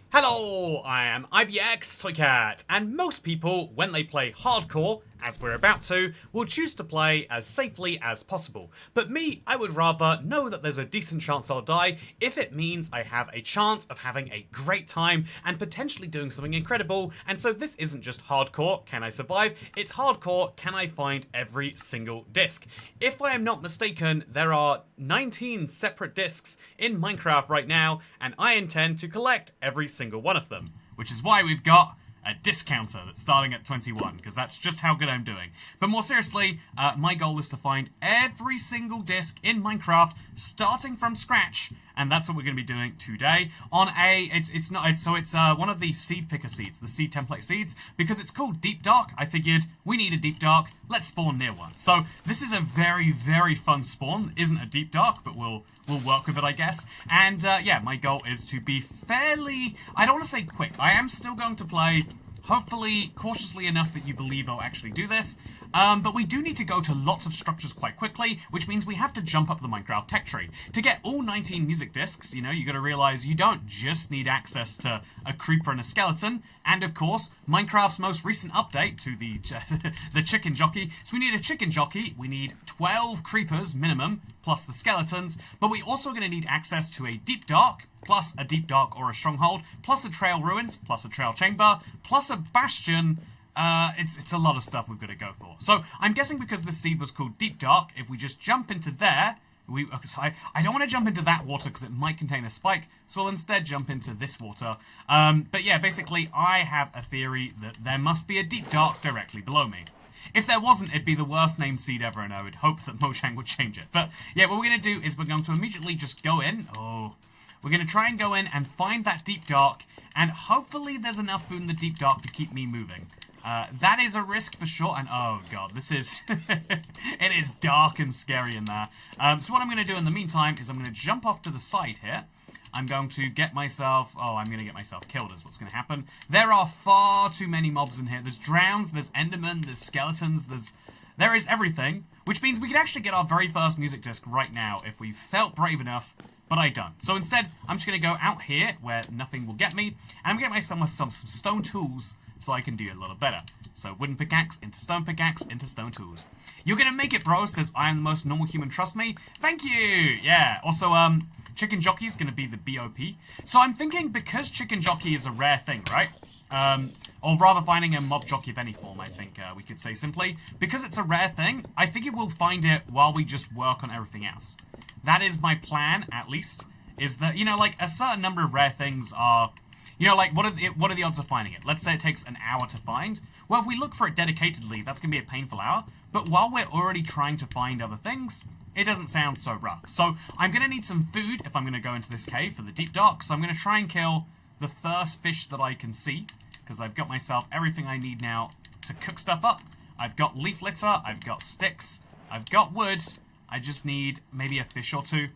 Hello, I am IBX Toycat, and most people, when they play hardcore, as we're about to, will choose to play as safely as possible. But me, I would rather know that there's a decent chance I'll die if it means I have a chance of having a great time and potentially doing something incredible. And so this isn't just hardcore, can I survive? It's hardcore, can I find every single disc? If I am not mistaken, there are 19 separate discs in Minecraft right now, and I intend to collect every single one of them. Which is why we've got a disc counter that's starting at 21, because that's just how good I'm doing. But more seriously, my goal is to find every single disc in Minecraft, starting from scratch, and that's what we're going to be doing today. On it's one of the seed picker seeds, the seed template seeds, because it's called Deep Dark. I figured we need a Deep Dark, let's spawn near one. So this is a very, very fun spawn. Isn't a Deep Dark, but we'll work with it, I guess. And yeah, my goal is to be fairly, I don't want to say quick. I am still going to play, hopefully, cautiously enough that you believe I'll actually do this. But we do need to go to lots of structures quite quickly, which means we have to jump up the Minecraft tech tree. To get all 19 music discs, you know, you gotta realize you don't just need access to a creeper and a skeleton, and of course, Minecraft's most recent update to the chicken jockey. So we need a chicken jockey, we need 12 creepers minimum, plus the skeletons, but we're also gonna need access to a Deep Dark, plus a Deep Dark or a Stronghold, plus a Trail Ruins, plus a Trail Chamber, plus a Bastion. It's a lot of stuff we've got to go for. So I'm guessing because the seed was called Deep Dark, if we just jump into there, I don't want to jump into that water because it might contain a spike, so we'll instead jump into this water. But yeah, basically I have a theory that there must be a Deep Dark directly below me. If there wasn't, it'd be the worst named seed ever, and I would hope that Mojang would change it. But yeah, what we're going to do is we're going to immediately just go in. We're going to try and go in and find that Deep Dark, and hopefully there's enough food in the Deep Dark to keep me moving. That is a risk for sure, and oh god, this is, it is dark and scary in there. So what I'm going to do in the meantime is I'm going to jump off to the side here. I'm going to get myself, I'm going to get myself killed is what's going to happen. There are far too many mobs in here. There's drowns, there's endermen, there's skeletons, there is everything, which means we could actually get our very first music disc right now if we felt brave enough. But I don't. So instead, I'm just going to go out here where nothing will get me, and I'm going to get myself some stone tools so I can do it a little better. So wooden pickaxe into stone tools. You're going to make it, bro, says I am the most normal human, trust me. Thank you! Yeah, also, chicken jockey is going to be the BOP. So I'm thinking because chicken jockey is a rare thing, right? Or rather finding a mob jockey of any form, I think we could say simply. Because it's a rare thing, I figure we'll find it while we just work on everything else. That is my plan, at least, is that, you know, like, a certain number of rare things are, you know, like, what are the odds of finding it? Let's say it takes an hour to find. Well, if we look for it dedicatedly, that's going to be a painful hour. But while we're already trying to find other things, it doesn't sound so rough. So, I'm going to need some food if I'm going to go into this cave for the Deep Dark. So I'm going to try and kill the first fish that I can see, because I've got myself everything I need now to cook stuff up. I've got leaf litter, I've got sticks, I've got wood. I just need maybe a fish or two.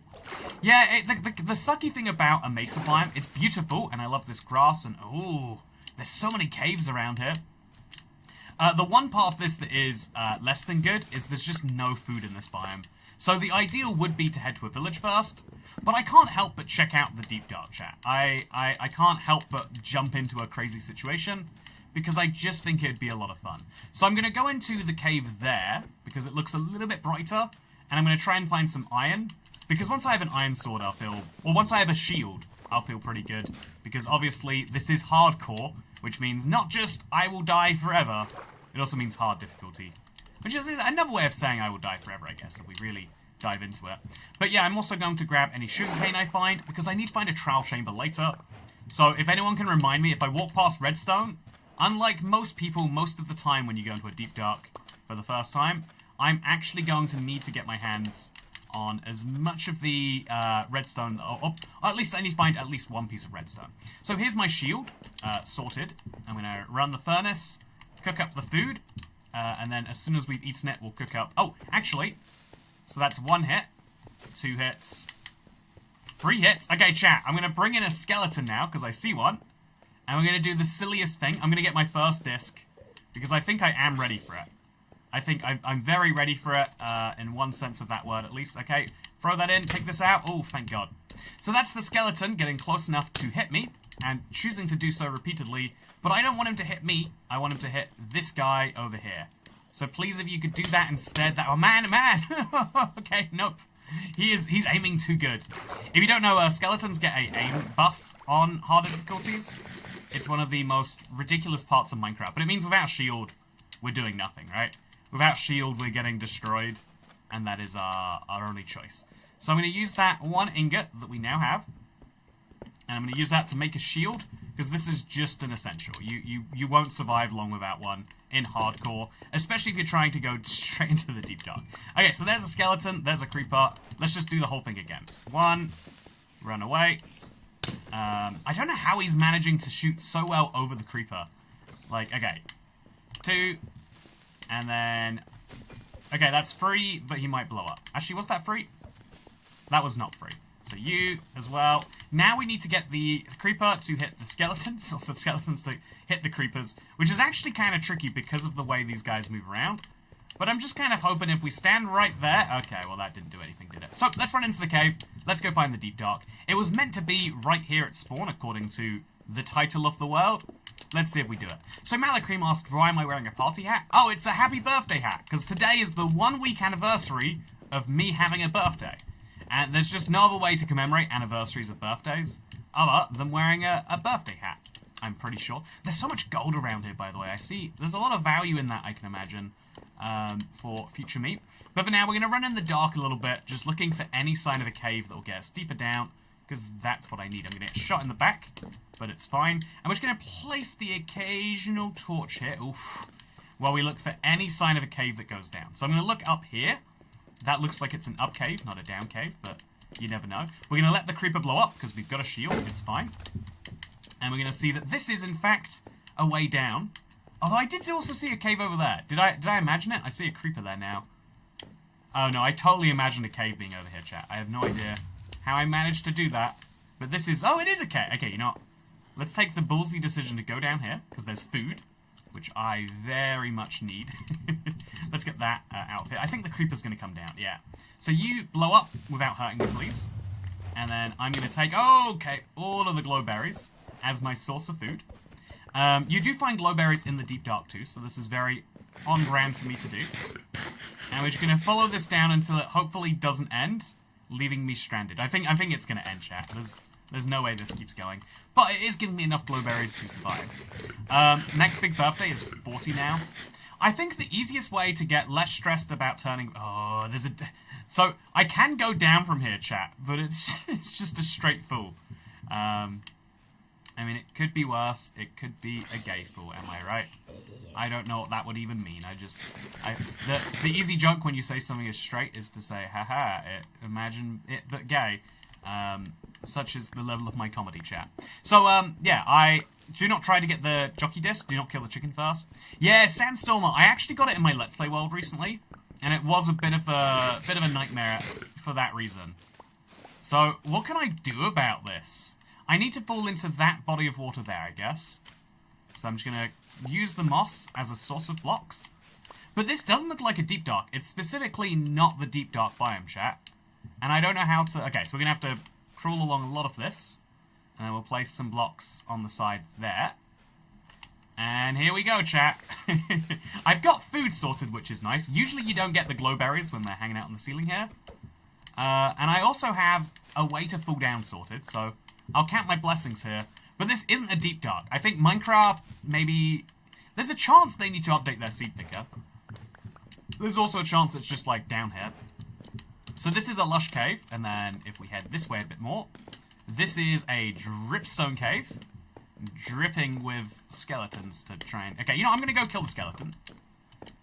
Yeah, the sucky thing about a mesa biome, it's beautiful, and I love this grass, and ooh, there's so many caves around here. The one part of this that is less than good is there's just no food in this biome. So the ideal would be to head to a village first, but I can't help but check out the Deep Dark chat. I can't help but jump into a crazy situation, because I just think it'd be a lot of fun. So I'm going to go into the cave there, because it looks a little bit brighter, and I'm going to try and find some iron, because once I have an iron sword, once I have a shield, I'll feel pretty good, because obviously this is hardcore, which means not just I will die forever, it also means hard difficulty, which is another way of saying I will die forever, I guess, if we really dive into it. But yeah, I'm also going to grab any sugarcane I find, because I need to find a trowel chamber later. So if anyone can remind me, if I walk past redstone, unlike most people, most of the time when you go into a Deep Dark for the first time, I'm actually going to need to get my hands on as much of the redstone, or at least I need to find at least one piece of redstone. So here's my shield, sorted. I'm going to run the furnace, cook up the food, and then as soon as we've eaten it, we'll cook up... Oh, actually, so that's 1 hit, 2 hits, 3 hits. Okay, chat, I'm going to bring in a skeleton now, because I see one, and we're going to do the silliest thing. I'm going to get my first disc, because I think I am ready for it. I think I'm very ready for it, in one sense of that word at least. Okay, throw that in, take this out. Oh, thank God. So that's the skeleton getting close enough to hit me. and choosing to do so repeatedly, but I don't want him to hit me. I want him to hit this guy over here. So please, if you could do that instead, that... Oh, man! Okay, nope. He's aiming too good. If you don't know, skeletons get a aim buff on harder difficulties. It's one of the most ridiculous parts of Minecraft, but it means without shield, we're doing nothing, right? Without shield, we're getting destroyed, and that is our only choice. So I'm going to use that one ingot that we now have, and I'm going to use that to make a shield, because this is just an essential. You won't survive long without one in hardcore, especially if you're trying to go straight into the deep dark. Okay, so there's a skeleton, there's a creeper. Let's just do the whole thing again. One, run away. I don't know how he's managing to shoot so well over the creeper. Like, okay. 2, and then... Okay, that's free, but he might blow up. Actually, was that free? That was not free. So you as well. Now we need to get the creeper to hit the skeletons, or the skeletons to hit the creepers, which is actually kind of tricky because of the way these guys move around. But I'm just kind of hoping if we stand right there... Okay, well that didn't do anything, did it? So, let's run into the cave. Let's go find the deep dark. It was meant to be right here at spawn, according to the title of the world. Let's see if we do it. So Malacream asked, why am I wearing a party hat? Oh, it's a happy birthday hat, because today is the 1-week anniversary of me having a birthday. And there's just no other way to commemorate anniversaries of birthdays other than wearing a birthday hat, I'm pretty sure. There's so much gold around here, by the way. I see there's a lot of value in that, I can imagine, for future meat. But for now, we're going to run in the dark a little bit, just looking for any sign of a cave that will get us deeper down, because that's what I need. I'm going to get shot in the back, but it's fine. And we're just going to place the occasional torch here, oof, while we look for any sign of a cave that goes down. So I'm going to look up here. That looks like it's an up cave, not a down cave, but you never know. We're going to let the creeper blow up, because we've got a shield, it's fine. And we're going to see that this is, in fact, a way down. Although I did also see a cave over there. Did I imagine it? I see a creeper there now. Oh no, I totally imagined a cave being over here, chat. I have no idea how I managed to do that. But this is... Oh, it is a cave. Okay, you know what? Let's take the ballsy decision to go down here, because there's food, which I very much need. Let's get that outfit. I think the creeper's going to come down, yeah. So you blow up without hurting me, please. And then I'm going to take, okay, all of the glowberries as my source of food. You do find glowberries in the deep dark too, so this is very on brand for me to do. And we're just going to follow this down until it hopefully doesn't end, leaving me stranded. I think it's going to end, chat. There's no way this keeps going. But it is giving me enough glowberries to survive. Next big birthday is 40 now. I think the easiest way to get less stressed about turning... Oh, there's a... So, I can go down from here, chat, but it's just a straight fall. I mean, it could be worse. It could be a gay fall, am I right? I don't know what that would even mean. The easy joke when you say something is straight is to say, haha, imagine it but gay. Such is the level of my comedy, chat. So, yeah, do not try to get the jockey disc. Do not kill the chicken first. Yeah, Sandstormer. I actually got it in my Let's Play world recently, and it was a bit of a nightmare for that reason. So, what can I do about this? I need to fall into that body of water there, I guess. So I'm just going to use the moss as a source of blocks. But this doesn't look like a deep dark. It's specifically not the deep dark biome, chat. And I don't know how to... Okay, so we're going to have to crawl along a lot of this. And then we'll place some blocks on the side there. And here we go, chat. I've got food sorted, which is nice. Usually you don't get the glowberries when they're hanging out on the ceiling here. And I also have a way to fall down sorted, so I'll count my blessings here. But this isn't a deep dark. I think Minecraft, maybe... There's a chance they need to update their seed picker. There's also a chance it's just, like, down here. So this is a lush cave, and then if we head this way a bit more, this is a dripstone cave, dripping with skeletons to try and... Okay, you know, I'm going to go kill the skeleton.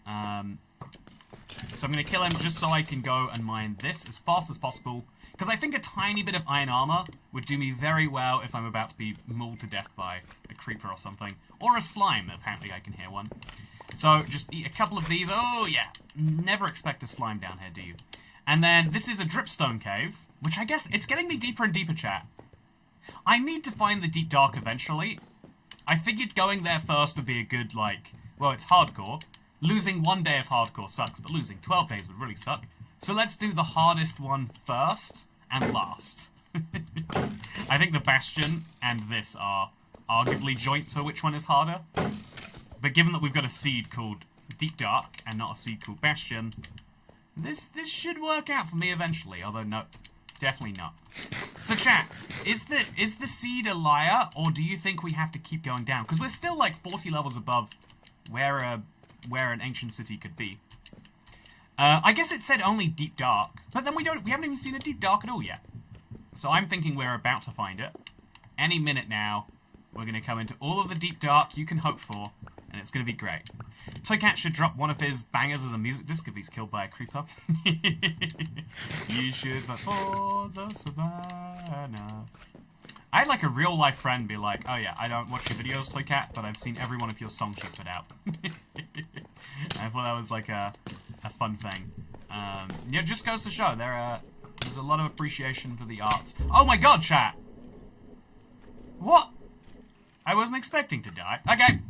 So I'm going to kill him just so I can go and mine this as fast as possible, because I think a tiny bit of iron armor would do me very well if I'm about to be mauled to death by a creeper or something. Or a slime, apparently I can hear one. So just eat a couple of these. Oh, yeah. Never expect a slime down here, do you? And then this is a dripstone cave, which I guess it's getting me deeper and deeper, chat. I need to find the deep dark eventually. I figured going there first would be a good, like... Well, it's hardcore. Losing 1 day of hardcore sucks, but losing 12 days would really suck. So let's do the hardest one first and last. I think the Bastion and this are arguably joint for which one is harder. But given that we've got a seed called Deep Dark and not a seed called Bastion, this should work out for me eventually. Although no, definitely not. So chat, is the seed a liar, or do you think we have to keep going down? Because we're still like 40 levels above where an ancient city could be. I guess it said only Deep Dark, but then we haven't even seen a Deep Dark at all yet. So I'm thinking we're about to find it. Any minute now, we're going to come into all of the Deep Dark you can hope for, and it's going to be great. Toycat should drop one of his bangers as a music disc if he's killed by a creeper. You should vote for the savannah. I had like a real life friend be like, oh yeah, I don't watch your videos, Toycat, but I've seen every one of your songs you put out. I thought that was like a fun thing. Yeah, it just goes to show there's a lot of appreciation for the arts. Oh my god, chat! What? I wasn't expecting to die. Okay.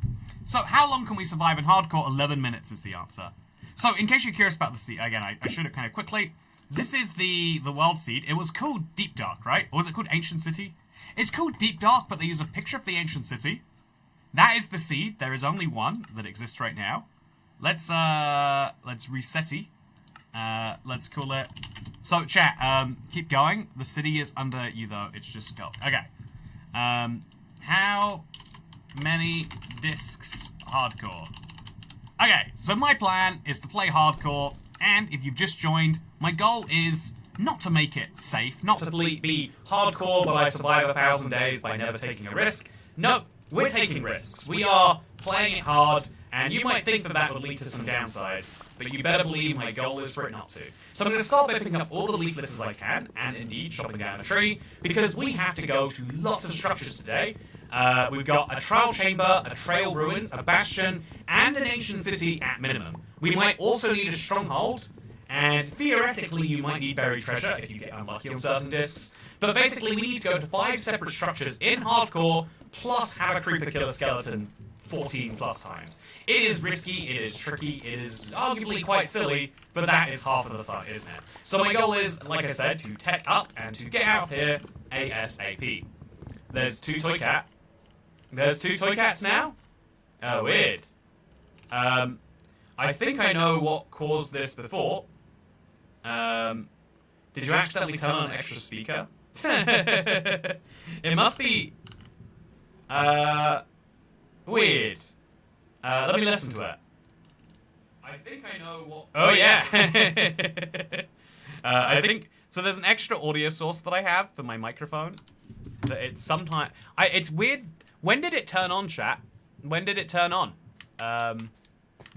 So, how long can we survive in hardcore? 11 minutes is the answer. So, in case you're curious about the seed, again, I showed it kind of quickly. This is the world seed. It was called Deep Dark, right? Or was it called Ancient City? It's called Deep Dark, but they use a picture of the Ancient City. That is the seed. There is only one that exists right now. Let's reset-y. Let's call it... So, chat, keep going. The city is under you, though. It's just stealth. Okay. How many discs hardcore? Okay, so my plan is to play hardcore, and if you've just joined, my goal is not to make it safe, not to be hardcore while I survive 1,000 days by never taking a risk. Nope, we're taking risks. We are playing it hard, and you might think that that would lead to some downsides, but you better believe my goal is for it not to. So I'm going to start by picking up all the leaflets as I can, and indeed chopping down a tree, because we have to go to lots of structures today. We've got a trial chamber, a trail ruins, a bastion, and an ancient city at minimum. We might also need a stronghold, and theoretically you might need buried treasure if you get unlucky on certain discs. But basically we need to go to 5 separate structures in hardcore, plus have a creeper kill a skeleton 14 plus times. It is risky, it is tricky, it is arguably quite silly, but that is half of the fun, isn't it? So my goal is, like I said, to tech up and to get out of here ASAP. There's 2 Toycat. There's 2 Toycats now? Oh, weird. I think I know what caused this before. Did you accidentally turn on an extra speaker? It must be... weird. Let me listen to it. I think I know what... Oh, yeah! I think... So there's an extra audio source that I have for my microphone. That it's sometimes... It's weird... When did it turn on, chat? When did it turn on?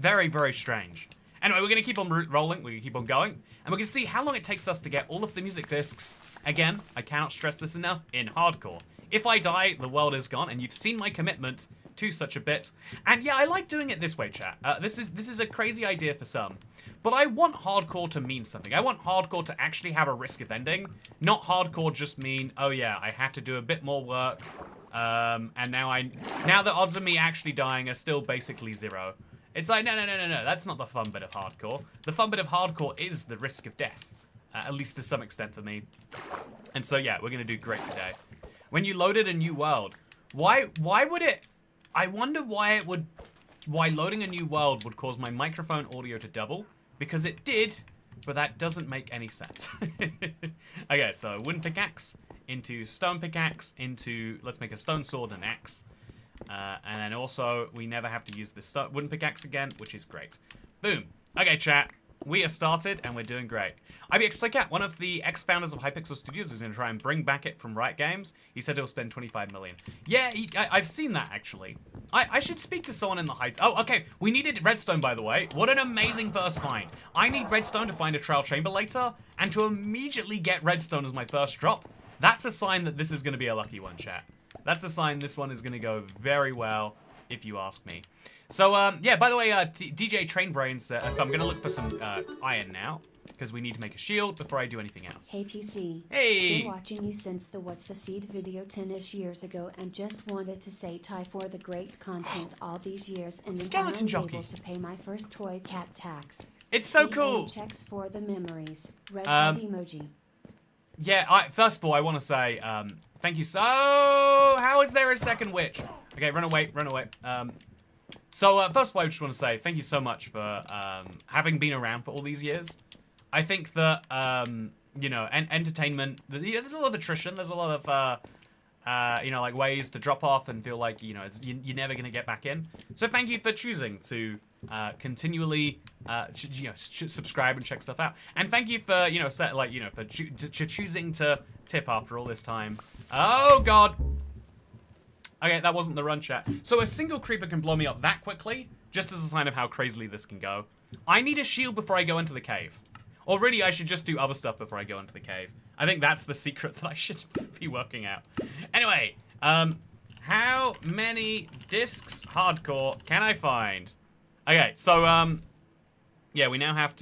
Very, very strange. Anyway, we're going to keep on rolling. We're going to keep on going. And we're going to see how long it takes us to get all of the music discs. Again, I cannot stress this enough, in hardcore. If I die, the world is gone, and you've seen my commitment to such a bit. And yeah, I like doing it this way, chat. This is a crazy idea for some. But I want hardcore to mean something. I want hardcore to actually have a risk of ending. Not hardcore just mean, oh yeah, I have to do a bit more work. And now the odds of me actually dying are still basically 0. It's like, no, that's not the fun bit of hardcore. The fun bit of hardcore is the risk of death. At least to some extent for me. And so yeah, we're gonna do great today. When you loaded a new world, why would it... I wonder why loading a new world would cause my microphone audio to double. Because it did, but that doesn't make any sense. Okay, so wooden pickaxe into stone pickaxe into, let's make a stone sword and axe. And then also, we never have to use this wooden pickaxe again, which is great. Boom. Okay, chat. We are started, and we're doing great. IBX Toycat, one of the ex-founders of Hypixel Studios, is going to try and bring back it from Riot Games. He said he'll spend 25 million. Yeah, I've seen that, actually. I should speak to someone in the heights. Oh, okay. We needed redstone, by the way. What an amazing first find. I need redstone to find a trial chamber later, and to immediately get redstone as my first drop. That's a sign that this is going to be a lucky one, chat. That's a sign this one is going to go very well, if you ask me. So, yeah, by the way, DJ Trainbrains, so I'm going to look for some iron now, because we need to make a shield before I do anything else. Hey, TC. Hey! Been watching you since the What's a Seed video 10-ish years ago, and just wanted to say Ty for the great content all these years, and then Skeleton finally Jockey. able to pay my first toy cat tax. It's so cool! Checks for the memories. Red heart emoji. Yeah, first of all, I want to say thank you so... How is there a second witch? Okay, run away, run away. So first of all, I just want to say thank you so much for having been around for all these years. I think that, you know, entertainment, there's a lot of attrition. There's a lot of, you know, like ways to drop off and feel like, you know, you're never going to get back in. So thank you for choosing to continually, you know, subscribe and check stuff out. And thank you for, you know, for choosing to tip after all this time. Oh, God. Okay, that wasn't the run, chat. So a single creeper can blow me up that quickly, just as a sign of how crazily this can go. I need a shield before I go into the cave. Or really, I should just do other stuff before I go into the cave. I think that's the secret that I should be working out. Anyway, how many discs hardcore can I find? Okay, so, yeah, we have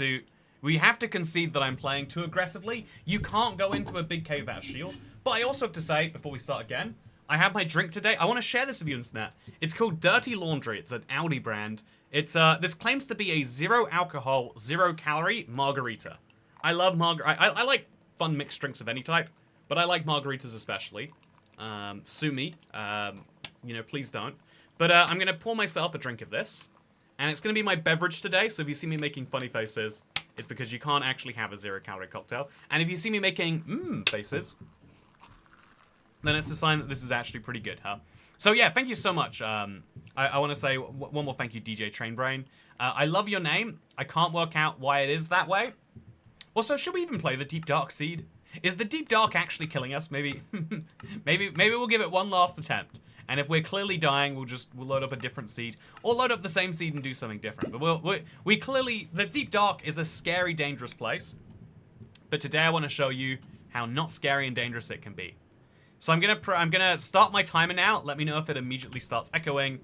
to concede that I'm playing too aggressively. You can't go into a big cave without a shield. But I also have to say, before we start again, I have my drink today. I want to share this with you, Internet. It's called Dirty Laundry. It's an Audi brand. It's this claims to be a 0 alcohol, 0 calorie margarita. I love I like fun mixed drinks of any type, but I like margaritas especially. Sue me. You know, please don't. But I'm gonna pour myself a drink of this, and it's gonna be my beverage today. So if you see me making funny faces, it's because you can't actually have a 0 calorie cocktail. And if you see me making faces, then it's a sign that this is actually pretty good, huh? So yeah, thank you so much. I want to say one more thank you, DJ Trainbrain. I love your name. I can't work out why it is that way. Also, should we even play the Deep Dark Seed? Is the Deep Dark actually killing us? Maybe, maybe we'll give it one last attempt. And if we're clearly dying, we'll load up a different seed, or load up the same seed and do something different. But we clearly, the Deep Dark is a scary, dangerous place. But today I want to show you how not scary and dangerous it can be. So I'm gonna start my timer now. Let me know if it immediately starts echoing.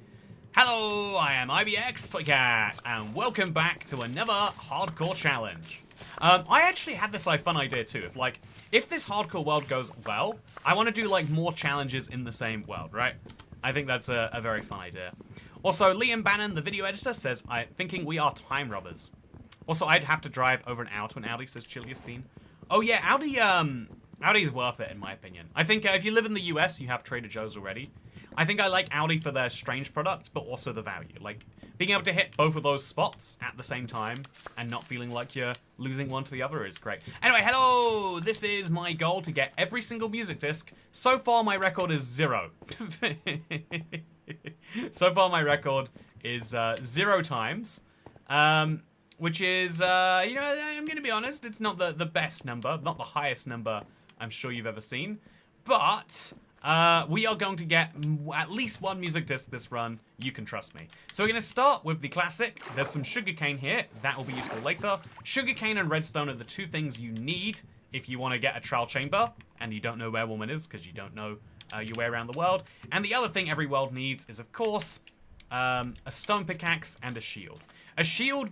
Hello, I am IBX Toycat, and welcome back to another hardcore challenge. I actually had this fun idea too. If this hardcore world goes well, I want to do like more challenges in the same world, right? I think that's a very fun idea. Also, Liam Bannon, the video editor, says I'm thinking we are time robbers. Also, I'd have to drive over an hour to an Audi, says Chilius Bean. Oh yeah, Audi is worth it, in my opinion. I think if you live in the US, you have Trader Joe's already. I think I like Audi for their strange products, but also the value. Like, being able to hit both of those spots at the same time and not feeling like you're losing one to the other is great. Anyway, hello! This is my goal to get every single music disc. So far, my record is 0. So far, my record is 0 times. Which is, you know, I'm going to be honest, it's not the best number, not the highest number I'm sure you've ever seen. But we are going to get at least one music disc this run. You can trust me. So we're going to start with the classic. There's some sugarcane here. That will be useful later. Sugarcane and redstone are the 2 things you need if you want to get a trial chamber and you don't know where woman is because you don't know your way around the world. And the other thing every world needs is, of course, a stone pickaxe and a shield. A shield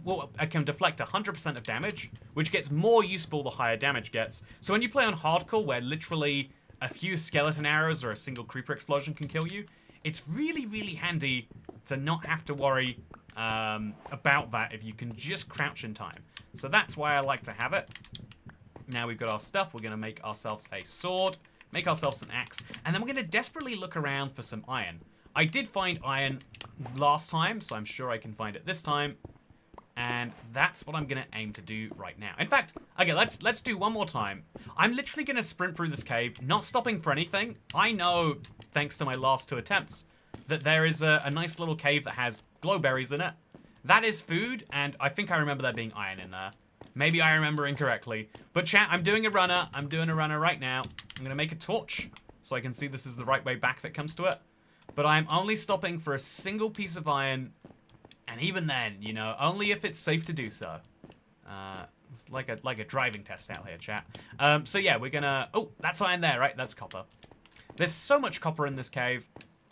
can deflect 100% of damage, which gets more useful the higher damage gets. So when you play on hardcore, where literally a few skeleton arrows or a single creeper explosion can kill you, it's really, really handy to not have to worry about that if you can just crouch in time. So that's why I like to have it. Now we've got our stuff. We're going to make ourselves a sword, make ourselves an axe, and then we're going to desperately look around for some iron. I did find iron last time, so I'm sure I can find it this time. And that's what I'm going to aim to do right now. In fact, okay, let's do one more time. I'm literally going to sprint through this cave, not stopping for anything. I know, thanks to my last 2 attempts, that there is a nice little cave that has glowberries in it. That is food, and I think I remember there being iron in there. Maybe I remember incorrectly. But chat, I'm doing a runner. I'm doing a runner right now. I'm going to make a torch so I can see this is the right way back if it comes to it. But I'm only stopping for a single piece of iron. And even then, you know, only if it's safe to do so. It's like a driving test out here, chat. So yeah, we're gonna... Oh, that's iron there, right? That's copper. There's so much copper in this cave.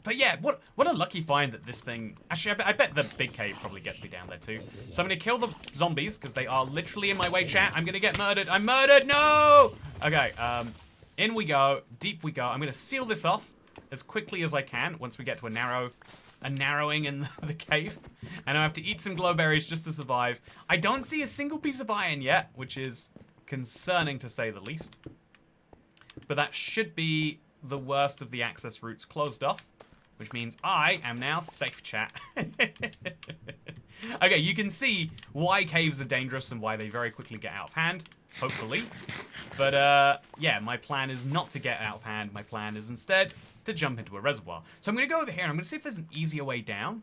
But yeah, what a lucky find that this thing... Actually, I bet the big cave probably gets me down there too. So I'm gonna kill the zombies, because they are literally in my way, chat. I'm gonna get murdered. I'm murdered! No! Okay, in we go. Deep we go. I'm gonna seal this off as quickly as I can once we get to a narrowing in the cave. And I have to eat some glowberries just to survive. I don't see a single piece of iron yet, which is concerning to say the least. but that should be the worst of the access routes closed off, which means I am now safe, chat. Okay, you can see why caves are dangerous and why they very quickly get out of hand, hopefully. But, yeah, my plan is not to get out of hand. My plan is instead to jump into a reservoir. So I'm going to go over here and I'm going to see if there's an easier way down.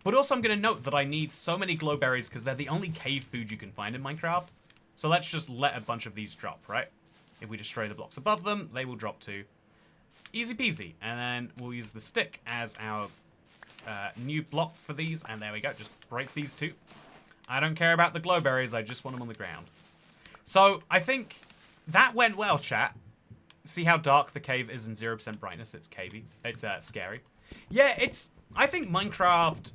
But also I'm going to note that I need so many glowberries because they're the only cave food you can find in Minecraft. So let's just let a bunch of these drop, right? If we destroy the blocks above them, they will drop too. Easy peasy. And then we'll use the stick as our new block for these. And there we go. Just break these two. I don't care about the glowberries. I just want them on the ground. So I think that went well, chat. See how dark the cave is in 0% brightness? It's cavey. It's scary. Yeah, it's... I think Minecraft...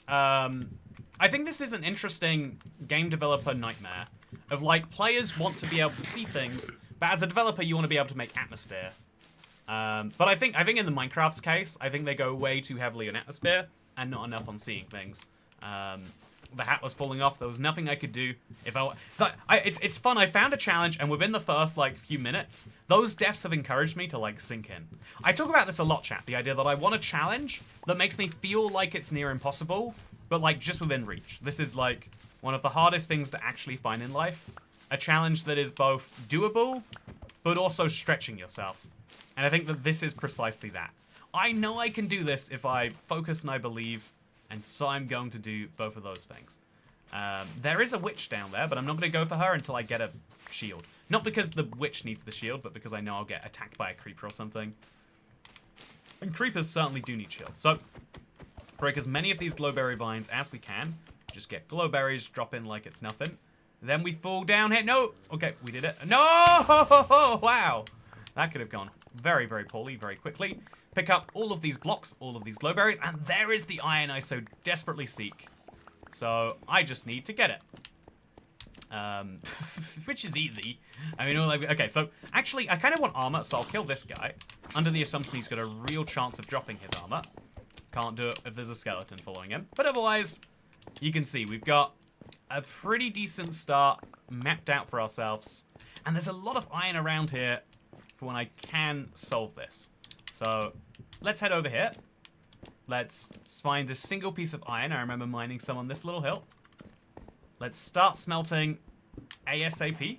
I think this is an interesting game developer nightmare. Of, like, players want to be able to see things, but as a developer, you want to be able to make atmosphere. But I think in the Minecraft's case, I think they go way too heavily on atmosphere and not enough on seeing things. The hat was falling off. There was nothing I could do. It's fun. I found a challenge, and within the first, like, few minutes, those deaths have encouraged me to, like, sink in. I talk about this a lot, chat. The idea that I want a challenge that makes me feel like it's near impossible, but, like, just within reach. This is, like, one of the hardest things to actually find in life. A challenge that is both doable, but also stretching yourself. And I think that this is precisely that. I know I can do this if I focus and I believe, and so I'm going to do both of those things. There is a witch down there, but I'm not going to go for her until I get a shield. Not because the witch needs the shield, but because I know I'll get attacked by a creeper or something. And creepers certainly do need shields. So, break as many of these glowberry vines as we can. Just get glowberries, drop in like it's nothing. Then we fall down here. No! Okay, we did it. No! Wow! That could have gone very, very poorly, very quickly. Pick up all of these blocks, all of these glowberries, and there is the iron I so desperately seek. So, I just need to get it. Which is easy. I mean, okay, so, actually, I kind of want armor, so I'll kill this guy. Under the assumption he's got a real chance of dropping his armor. Can't do it if there's a skeleton following him. But otherwise, you can see we've got a pretty decent start mapped out for ourselves. And there's a lot of iron around here for when I can solve this. So, let's head over here. Let's find a single piece of iron. I remember mining some on this little hill. Let's start smelting ASAP.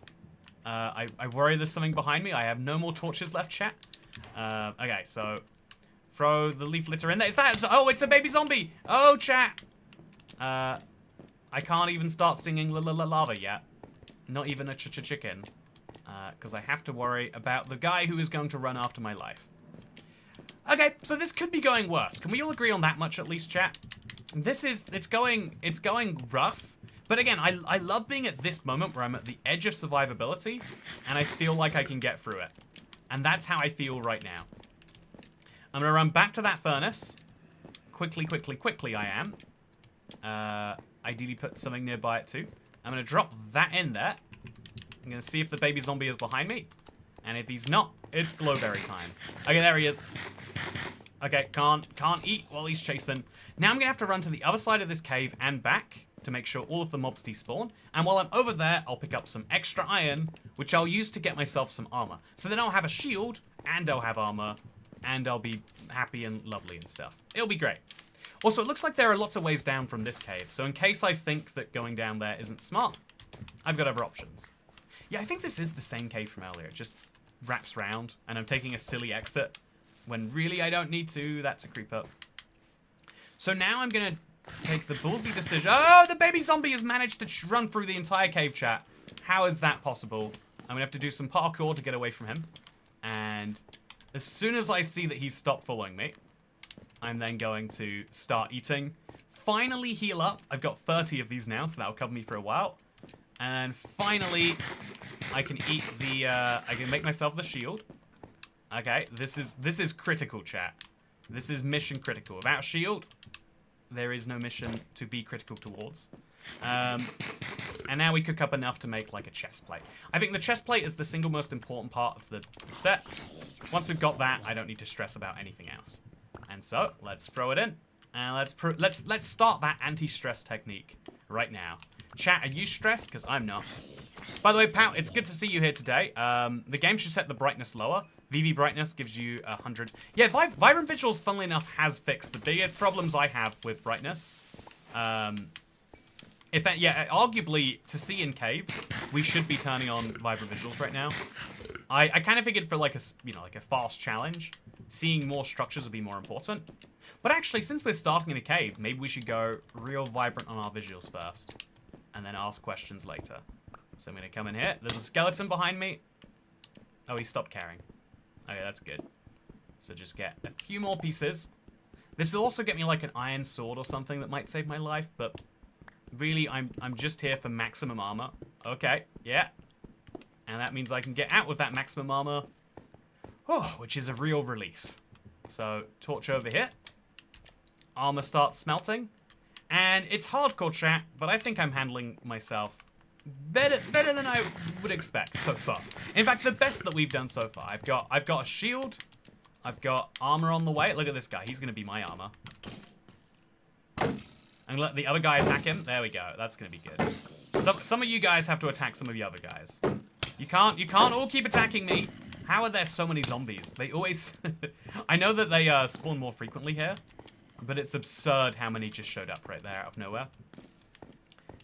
I worry there's something behind me. I have no more torches left, chat. Okay, so throw the leaf litter in there. Is that? Oh, it's a baby zombie. Oh, chat. I can't even start singing lava yet. Not even a chicken. Because I have to worry about the guy who is going to run after my life. Okay, so this could be going worse. Can we all agree on that much at least, chat? It's going rough. But again, I love being at this moment where I'm at the edge of survivability, and I feel like I can get through it. And that's how I feel right now. I'm gonna run back to that furnace. Quickly I am. Ideally put something nearby it too. I'm gonna drop that in there. I'm gonna see if the baby zombie is behind me. And if he's not, it's glowberry time. Okay, there he is. Okay, can't eat while he's chasing. Now I'm gonna have to run to the other side of this cave and back to make sure all of the mobs despawn. And while I'm over there, I'll pick up some extra iron, which I'll use to get myself some armor. So then I'll have a shield, and I'll have armor, and I'll be happy and lovely and stuff. It'll be great. Also, it looks like there are lots of ways down from this cave. So in case I think that going down there isn't smart, I've got other options. Yeah, I think this is the same cave from earlier. It just wraps round, and I'm taking a silly exit when really I don't need to. That's a creeper. So now I'm gonna take the ballsy decision. Oh, the baby zombie has managed to run through the entire cave, chat. How is that possible? I'm gonna have to do some parkour to get away from him. And as soon as I see that he's stopped following me, I'm then going to start eating. Finally heal up. I've got 30 of these now, so that'll cover me for a while. And finally, I can eat the, I can make myself the shield. Okay, this is critical, chat. This is mission critical. Without shield, there is no mission to be critical towards. And now we cook up enough to make, like, a chest plate. I think the chest plate is the single most important part of the set. Once we've got that, I don't need to stress about anything else. And so, let's throw it in. And let's start that anti-stress technique right now. Chat, are you stressed? Because I'm not. By the way, Pout, it's good to see you here today. The game should set the brightness lower. VV brightness gives you 100. Yeah, Vibrant Visuals, funnily enough, has fixed the biggest problems I have with brightness. Arguably, to see in caves, we should be turning on Vibrant Visuals right now. I kind of figured for like a fast challenge, seeing more structures would be more important. But actually, since we're starting in a cave, maybe we should go real vibrant on our visuals first, and then ask questions later. So I'm gonna come in here. There's a skeleton behind me. Oh, he stopped carrying. Okay, that's good. So just get a few more pieces. This will also get me like an iron sword or something that might save my life, but really, I'm just here for maximum armor. Okay, yeah. And that means I can get out with that maximum armor, which is a real relief. So, torch over here. Armor starts smelting. And it's hardcore, chat, but I think I'm handling myself better than I would expect so far. In fact, the best that we've done so far. I've got a shield. I've got armor on the way. Look at this guy. He's going to be my armor. And let the other guy attack him. There we go. That's going to be good. Some of you guys have to attack some of the other guys. You can't all keep attacking me. How are there so many zombies? They always... I know that they spawn more frequently here, but it's absurd how many just showed up right there out of nowhere.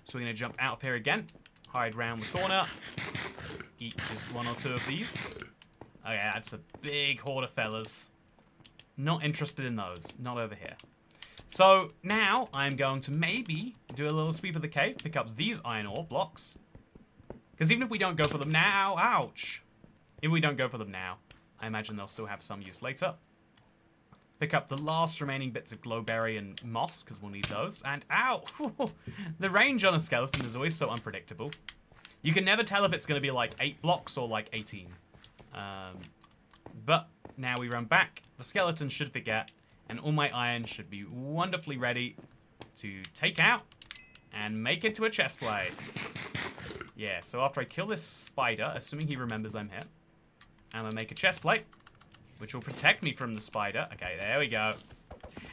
So we're going to jump out of here again. Hide round the corner. Eat just one or two of these. Okay, that's a big horde of fellas. Not interested in those. Not over here. So now I'm going to maybe do a little sweep of the cave, pick up these iron ore blocks. Because even if we don't go for them now, ouch. If we don't go for them now, I imagine they'll still have some use later. Pick up the last remaining bits of glowberry and moss, because we'll need those. And ow! The range on a skeleton is always so unpredictable. You can never tell if it's going to be like 8 blocks or like 18. But now we run back. The skeleton should forget. And all my iron should be wonderfully ready to take out and make it to a chest plate. Yeah, so after I kill this spider, assuming he remembers I'm here, I'm going to make a chest plate, which will protect me from the spider. Okay, there we go.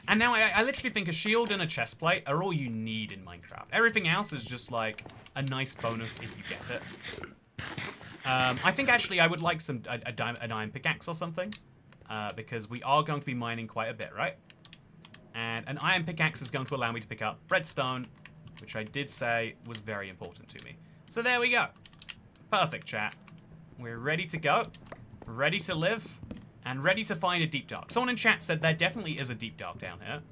And now I literally think a shield and a chest plate are all you need in Minecraft. Everything else is just like a nice bonus if you get it. I think actually I would like an iron pickaxe or something. Because we are going to be mining quite a bit, right? And an iron pickaxe is going to allow me to pick up redstone, which I did say was very important to me. So there we go. Perfect, chat. We're ready to go, ready to live, and ready to find a deep dark. Someone in chat said there definitely is a deep dark down here.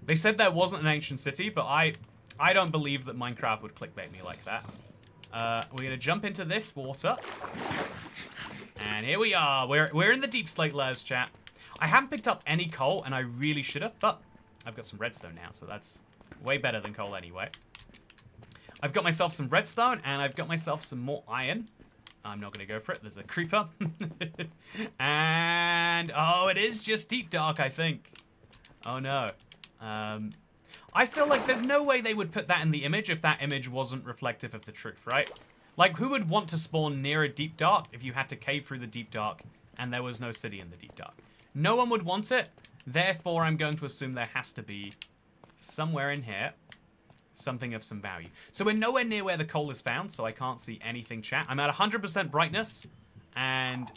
They said there wasn't an ancient city, but I don't believe that Minecraft would clickbait me like that. We're going to jump into this water. And here we are. We're in the deep slate layers, chat. I haven't picked up any coal, and I really should have, but I've got some redstone now, so that's way better than coal anyway. I've got myself some redstone, and I've got myself some more iron. I'm not going to go for it. There's a creeper. And, oh, it is just deep dark, I think. Oh, no. I feel like there's no way they would put that in the image if that image wasn't reflective of the truth, right? Like, who would want to spawn near a deep dark if you had to cave through the deep dark and there was no city in the deep dark? No one would want it. Therefore, I'm going to assume there has to be somewhere in here something of some value. So we're nowhere near where the coal is found, so I can't see anything, chat. I'm at 100% brightness, and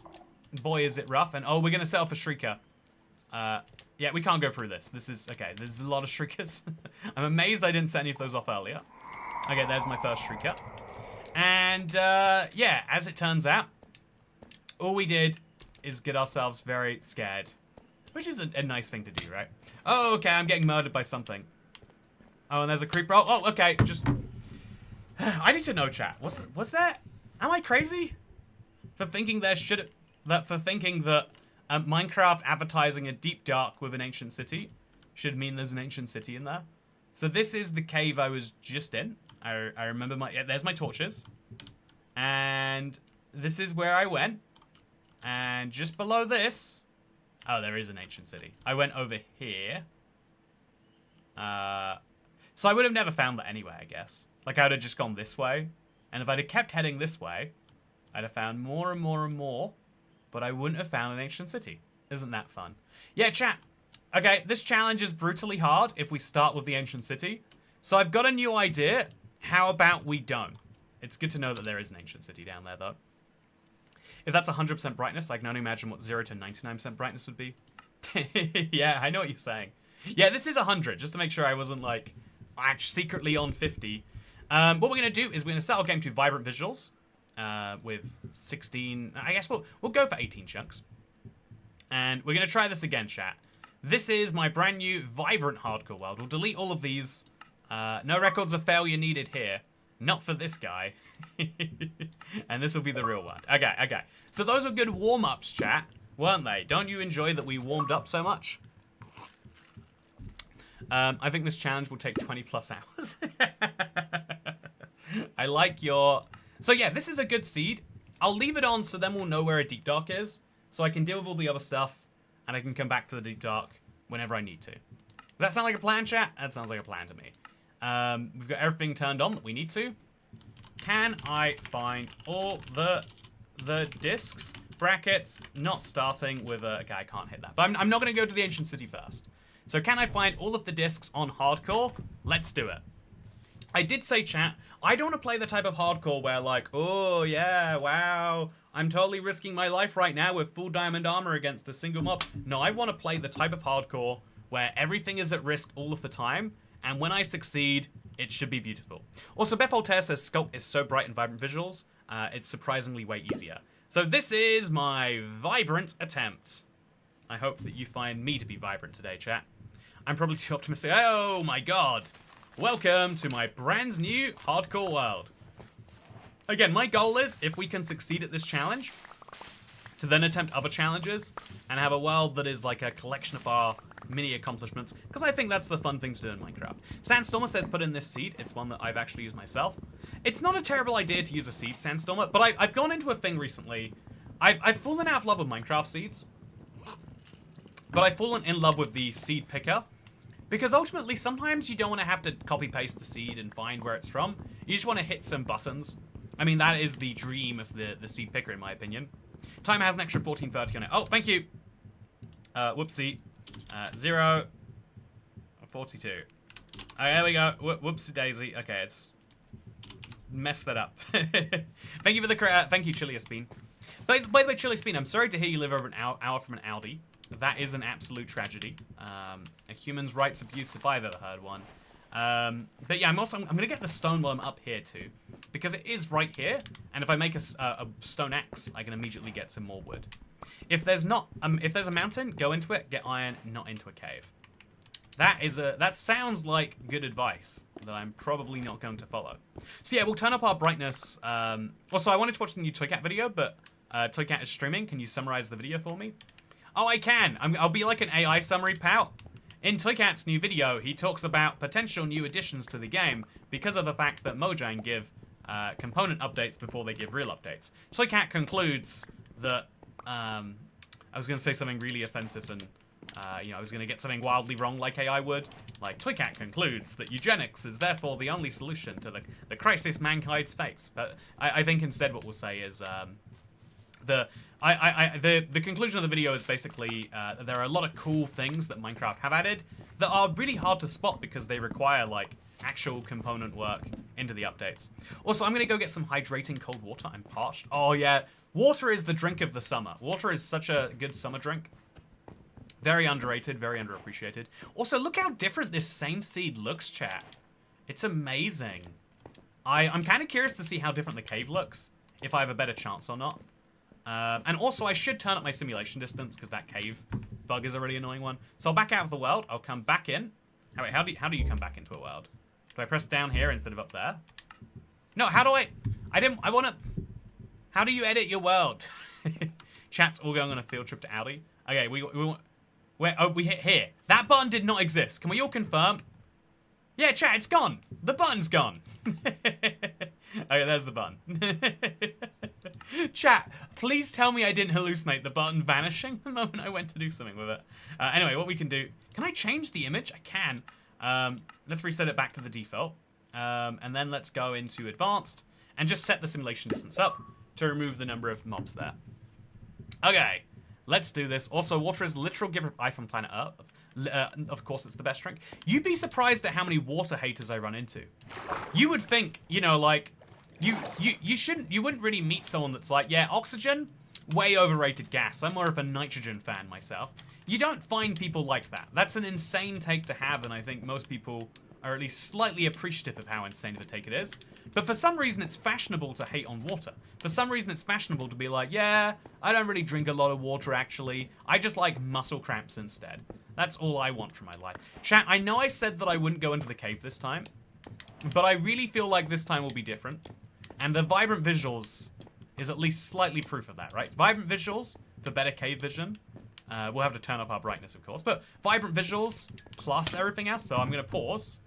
boy, is it rough. And, oh, we're going to set up a shrieker. Yeah, we can't go through this. This is, okay, there's a lot of shriekers. I'm amazed I didn't set any of those off earlier. Okay, there's my first shrieker. And, yeah, as it turns out, all we did is get ourselves very scared. Which is a nice thing to do, right? Oh, okay, I'm getting murdered by something. Oh, and there's a creeper. Oh, okay, just... I need to know, chat. What's that? Am I crazy? For thinking that Minecraft advertising a deep dark with an ancient city should mean there's an ancient city in there. So this is the cave I was just in. I remember my... Yeah, there's my torches. And this is where I went. And just below this... Oh, there is an ancient city. I went over here. So I would have never found that anyway, I guess. Like, I would have just gone this way. And if I'd have kept heading this way, I'd have found more and more and more. But I wouldn't have found an ancient city. Isn't that fun? Yeah, chat. Okay, this challenge is brutally hard if we start with the ancient city. So I've got a new idea. How about we don't? It's good to know that there is an ancient city down there, though. If that's 100% brightness, I can only imagine what 0 to 99% brightness would be. Yeah, I know what you're saying. Yeah, this is 100, just to make sure I wasn't, like, actually secretly on 50. What we're going to do is we're going to set our game to vibrant visuals with 16... I guess we'll go for 18 chunks. And we're going to try this again, chat. This is my brand new vibrant hardcore world. We'll delete all of these. No records of failure needed here. Not for this guy. And this will be the real one. Okay, okay. So those were good warm-ups, chat, weren't they? Don't you enjoy that we warmed up so much? I think this challenge will take 20 plus hours. I like your... So yeah, this is a good seed. I'll leave it on so then we'll know where a deep dark is. So I can deal with all the other stuff. And I can come back to the deep dark whenever I need to. Does that sound like a plan, chat? That sounds like a plan to me. We've got everything turned on that we need to. Can I find all the discs? Brackets, not starting with a... Okay, I can't hit that. But I'm not going to go to the ancient city first. So can I find all of the discs on hardcore? Let's do it. I did say, chat, I don't want to play the type of hardcore where, like, oh, yeah, wow, I'm totally risking my life right now with full diamond armor against a single mob. No, I want to play the type of hardcore where everything is at risk all of the time, and when I succeed, it should be beautiful. Also, Beth Voltaire says Sculpt is so bright in vibrant visuals, it's surprisingly way easier. So this is my vibrant attempt. I hope that you find me to be vibrant today, chat. I'm probably too optimistic. Oh my god. Welcome to my brand new hardcore world. Again, my goal is, if we can succeed at this challenge, to then attempt other challenges and have a world that is like a collection of our mini accomplishments, because I think that's the fun thing to do in Minecraft. Sandstormer says put in this seed. It's one that I've actually used myself. It's not a terrible idea to use a seed, Sandstormer, but I've gone into a thing recently. I've fallen out of love with Minecraft seeds, but I've fallen in love with the seed picker. Because ultimately, sometimes you don't want to have to copy-paste the seed and find where it's from. You just want to hit some buttons. I mean, that is the dream of the seed picker, in my opinion. Timer has an extra 1430 on it. Oh, thank you. Whoopsie. 0. 42. There we go. Whoopsie daisy. Okay, it's messed that up. Thank you for the thank you, Chilius Bean. By the way, Chilius Bean, I'm sorry to hear you live over an hour from an Audi. That is an absolute tragedy. A human's rights abuse, if I've ever heard one. But yeah, I'm going to get the stone while I'm up here too, because it is right here. And if I make a stone axe, I can immediately get some more wood. If there's a mountain, go into it. Get iron, not into a cave. That sounds like good advice that I'm probably not going to follow. So yeah, we'll turn up our brightness. Also, I wanted to watch the new Toycat video, but Toycat is streaming. Can you summarize the video for me? Oh, I can. I'll be like an AI summary pout. In Toycat's new video, he talks about potential new additions to the game because of the fact that Mojang give component updates before they give real updates. Toycat concludes that I was going to say something really offensive and I was going to get something wildly wrong like AI would. Like, Toycat concludes that eugenics is therefore the only solution to the crisis mankind's face. But I think instead what we'll say is the conclusion of the video is basically there are a lot of cool things that Minecraft have added that are really hard to spot because they require like actual component work into the updates. Also, I'm gonna go get some hydrating cold water. I'm parched. Oh yeah, water is the drink of the summer. Water is such a good summer drink. Very underrated, very underappreciated. Also, look how different this same seed looks, chat. It's amazing. I'm kind of curious to see how different the cave looks, if I have a better chance or not. And also, I should turn up my simulation distance because that cave bug is a really annoying one. So I'll back out of the world. I'll come back in. Wait, how do you come back into a world? Do I press down here instead of up there? No, how do I want to... How do you edit your world? Chat's all going on a field trip to Audi. Okay, we want... Where? Oh, we hit here. That button did not exist. Can we all confirm? Yeah, chat, it's gone. The button's gone. Okay, there's the button. Chat, please tell me I didn't hallucinate the button vanishing the moment I went to do something with it. Anyway, what we can do... Can I change the image? I can. Let's reset it back to the default. And then let's go into advanced and just set the simulation distance up to remove the number of mobs there. Okay, let's do this. Also, water is literal gift of life on planet Earth. Of course, it's the best drink. You'd be surprised at how many water haters I run into. You would think, you know, like... You wouldn't really meet someone that's like, yeah, oxygen, way overrated gas. I'm more of a nitrogen fan myself. You don't find people like that. That's an insane take to have, and I think most people are at least slightly appreciative of how insane of a take it is. But for some reason, it's fashionable to hate on water. For some reason, it's fashionable to be like, yeah, I don't really drink a lot of water, actually. I just like muscle cramps instead. That's all I want from my life. Chat, I know I said that I wouldn't go into the cave this time, but I really feel like this time will be different. And the vibrant visuals is at least slightly proof of that, right? Vibrant visuals for better cave vision. We'll have to turn up our brightness, of course. But vibrant visuals plus everything else. So I'm going to pause.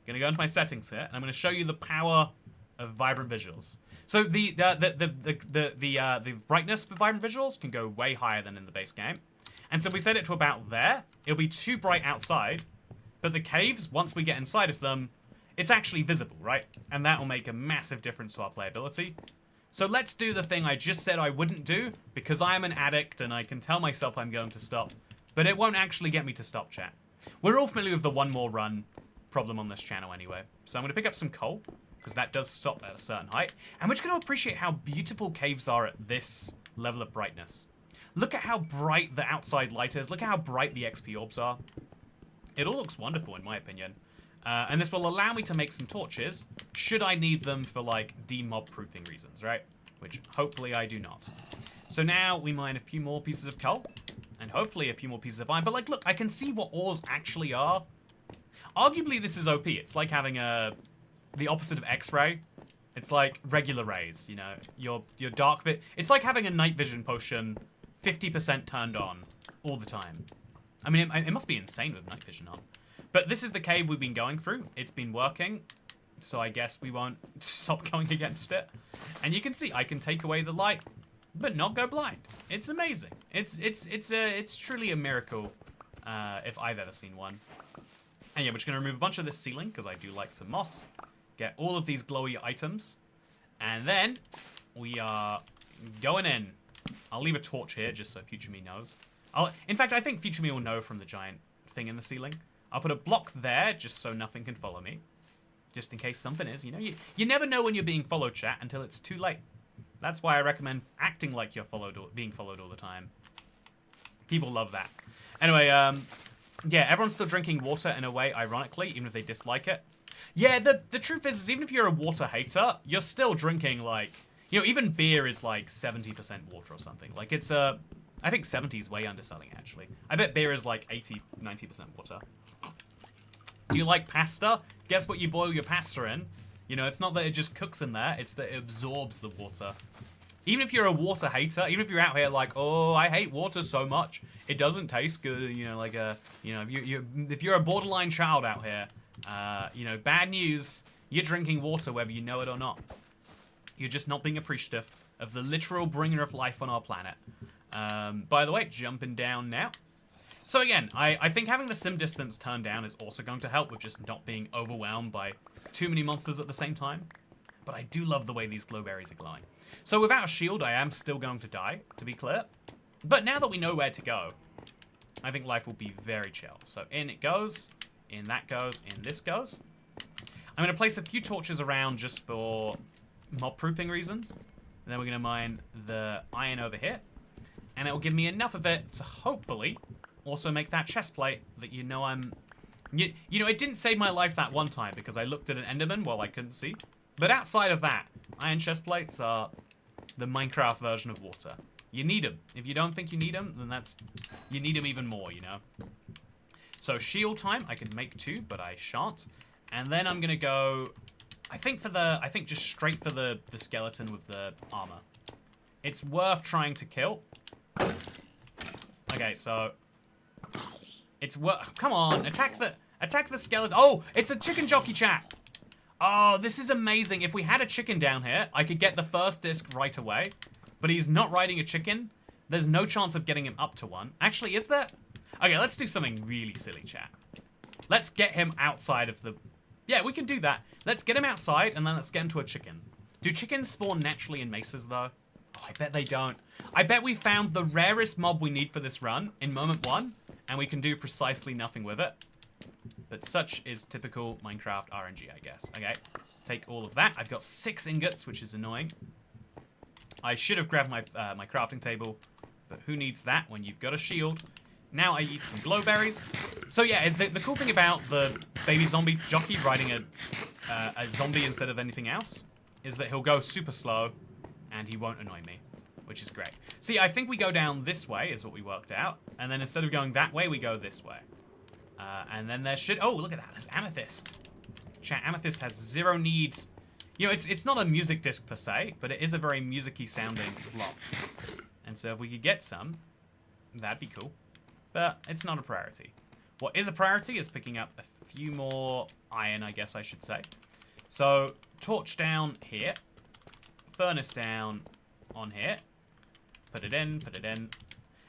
Going to go into my settings here, and I'm going to show you the power of vibrant visuals. So the brightness for vibrant visuals can go way higher than in the base game. And so we set it to about there. It'll be too bright outside. But the caves, once we get inside of them, it's actually visible, right? And that will make a massive difference to our playability. So let's do the thing I just said I wouldn't do, because I am an addict and I can tell myself I'm going to stop. But it won't actually get me to stop, chat. We're all familiar with the one more run problem on this channel anyway. So I'm going to pick up some coal, because that does stop at a certain height. And we're just going to appreciate how beautiful caves are at this level of brightness. Look at how bright the outside light is. Look at how bright the XP orbs are. It all looks wonderful in my opinion. And this will allow me to make some torches, should I need them for, like, demob proofing reasons, right? Which, hopefully, I do not. So now we mine a few more pieces of coal, and hopefully a few more pieces of iron. But, like, look, I can see what ores actually are. Arguably, this is OP. It's like having the opposite of X-ray. It's like regular rays, you know? Your dark bit. It's like having a night vision potion 50% turned on all the time. I mean, it must be insane with night vision on. But this is the cave we've been going through. It's been working, so I guess we won't stop going against it. And you can see I can take away the light, but not go blind. It's amazing. It's truly a miracle if I've ever seen one. And yeah, we're just gonna remove a bunch of this ceiling because I do like some moss. Get all of these glowy items, and then we are going in. I'll leave a torch here just so future me knows. In fact, I think future me will know from the giant thing in the ceiling. I'll put a block there just so nothing can follow me. Just in case something is, you know. You never know when you're being followed, chat, until it's too late. That's why I recommend acting like you're followed or being followed all the time. People love that. Anyway, yeah, everyone's still drinking water in a way, ironically, even if they dislike it. Yeah, the truth is even if you're a water hater, you're still drinking, like, you know, even beer is like 70% water or something. Like, it's I think 70 is way underselling, actually. I bet beer is like 80, 90% water. Do you like pasta? Guess what you boil your pasta in? You know, it's not that it just cooks in there, it's that it absorbs the water. Even if you're a water hater, even if you're out here like, oh, I hate water so much, it doesn't taste good, you know, like you know, if you're a borderline child out here, you know, bad news, you're drinking water whether you know it or not. You're just not being appreciative of the literal bringer of life on our planet. By the way, jumping down now. So again, I think having the sim distance turned down is also going to help with just not being overwhelmed by too many monsters at the same time. But I do love the way these glowberries are glowing. So without a shield, I am still going to die, to be clear. But now that we know where to go, I think life will be very chill. So in it goes, in that goes, in this goes. I'm going to place a few torches around just for mob proofing reasons. And then we're going to mine the iron over here. And it will give me enough of it to hopefully also make that chest plate that you know I'm... You know, it didn't save my life that one time because I looked at an enderman while I couldn't see. But outside of that, iron chest plates are the Minecraft version of water. You need them. If you don't think you need them, then that's... You need them even more, you know? So shield time, I can make 2, but I shan't. And then I'm going to go... I think just straight for the skeleton with the armor. It's worth trying to kill. Okay, so... It's worth... Come on, attack the skeleton. Oh, it's a chicken jockey, chat. Oh, this is amazing. If we had a chicken down here, I could get the first disc right away. But he's not riding a chicken. There's no chance of getting him up to one. Actually, is there? Okay, let's do something really silly, chat. Let's get him outside of the... Yeah, we can do that. Let's get him outside, and then let's get him to a chicken. Do chickens spawn naturally in mesas, though? Oh, I bet they don't. I bet we found the rarest mob we need for this run in moment 1, and we can do precisely nothing with it. But such is typical Minecraft RNG, I guess. Okay, take all of that. I've got 6 ingots, which is annoying. I should have grabbed my my crafting table, but who needs that when you've got a shield? Now I eat some glowberries. So yeah, the cool thing about the baby zombie jockey riding a zombie instead of anything else is that he'll go super slow and he won't annoy me, which is great. See, I think we go down this way is what we worked out, and then instead of going that way, we go this way. And then there should... Oh, look at that. There's amethyst. Chat, amethyst has zero need... You know, it's not a music disc per se, but it is a very music-y sounding block. And so if we could get some, that'd be cool. But it's not a priority. What is a priority is picking up a few more iron, I guess I should say. So, torch down here. Furnace down on here. Put it in, put it in.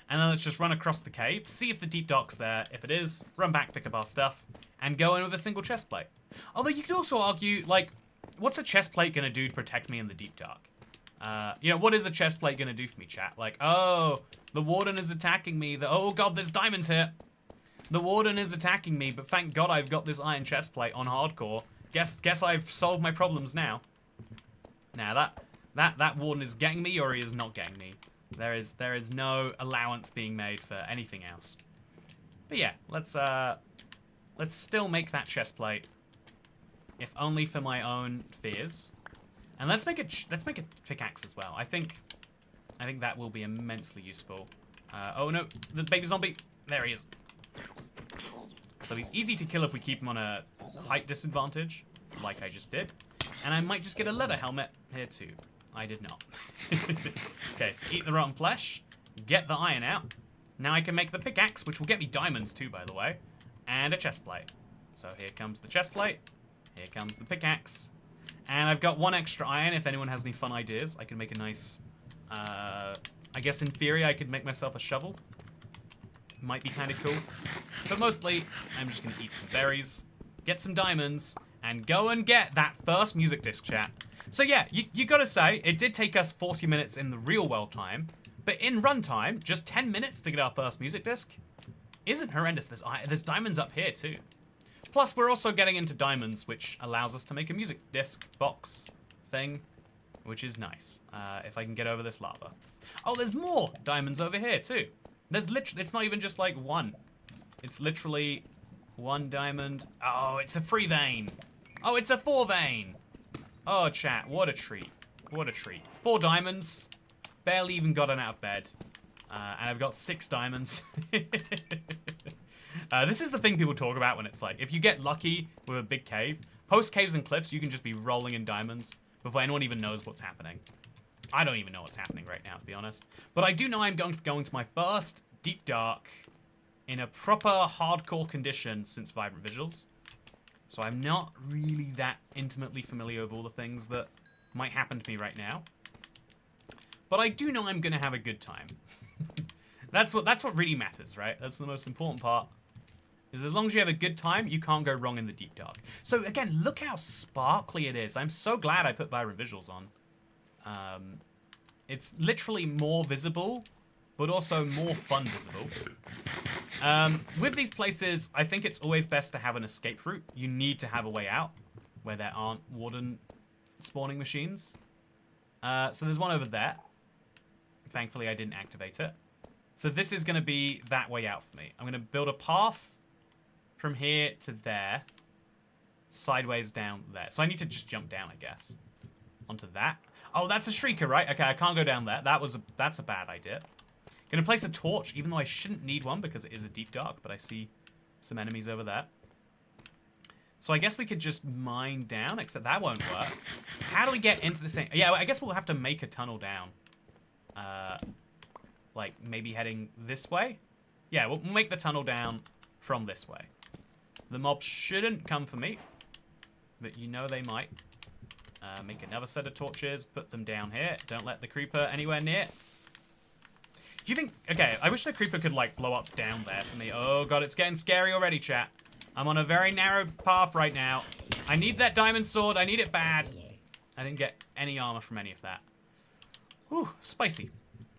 And then let's just run across the cave, see if the deep dark's there. If it is, run back, pick up our stuff, and go in with a single chest plate. Although you could also argue, like, what's a chest plate gonna do to protect me in the deep dark? You know, what is a chest plate gonna do for me, chat? Like, oh, the warden is attacking me. Oh god, there's diamonds here. The warden is attacking me, but thank god I've got this iron chest plate on hardcore. Guess I've solved my problems now. Now that warden is getting me, or he is not getting me. There is no allowance being made for anything else. But yeah, let's still make that chest plate, if only for my own fears. And let's make a pickaxe as well. I think that will be immensely useful. Oh no, the baby zombie. There he is. So he's easy to kill if we keep him on a height disadvantage, like I just did. And I might just get a leather helmet here too. I did not. Okay, so eat the rotten flesh, get the iron out. Now I can make the pickaxe, which will get me diamonds too, by the way, and a chest plate. So here comes the chest plate, here comes the pickaxe, and I've got one extra iron. If anyone has any fun ideas, I can make a nice, I guess in theory I could make myself a shovel. Might be kind of cool. But mostly, I'm just going to eat some berries, get some diamonds, and go and get that first music disc, chat. So yeah, you gotta say, it did take us 40 minutes in the real world time, but in runtime, just 10 minutes to get our first music disc isn't horrendous. There's diamonds up here too. Plus, we're also getting into diamonds, which allows us to make a music disc box thing, which is nice. If I can get over this lava. Oh, there's more diamonds over here too. There's literally, it's not even just like one. It's literally one diamond. Oh, it's a 3 vein. Oh, it's a 4 vein. Oh, chat, what a treat. What a treat. 4 diamonds. Barely even gotten out of bed. And I've got 6 diamonds. This is the thing people talk about when it's like, if you get lucky with a big cave, post caves and cliffs, you can just be rolling in diamonds before anyone even knows what's happening. I don't even know what's happening right now, to be honest. But I do know I'm going to be going to my first deep dark in a proper hardcore condition since Vibrant Visuals. So I'm not really that intimately familiar with all the things that might happen to me right now. But I do know I'm going to have a good time. That's what really matters, right? That's the most important part. Is as long as you have a good time, you can't go wrong in the deep dark. So again, look how sparkly it is. I'm so glad I put Vibrant Visuals on. It's literally more visible, but also more fun visible. With these places, I think it's always best to have an escape route. You need to have a way out where there aren't warden spawning machines. So there's one over there. Thankfully, I didn't activate it. So this is going to be that way out for me. I'm going to build a path from here to there, sideways down there. So I need to just jump down, I guess, onto that. Oh, that's a shrieker, right? Okay, I can't go down there. That's a bad idea. Gonna place a torch, even though I shouldn't need one because it is a deep dark, but I see some enemies over there. So I guess we could just mine down, except that won't work. How do we get into the same... Yeah, I guess we'll have to make a tunnel down. Like, maybe heading this way? Yeah, we'll make the tunnel down from this way. The mobs shouldn't come for me, but you know they might. Make another set of torches, put them down here. Don't let the creeper anywhere near. Do you think... Okay, I wish the creeper could, like, blow up down there for me. Oh, God, it's getting scary already, chat. I'm on a very narrow path right now. I need that diamond sword. I need it bad. I didn't get any armor from any of that. Whew, spicy.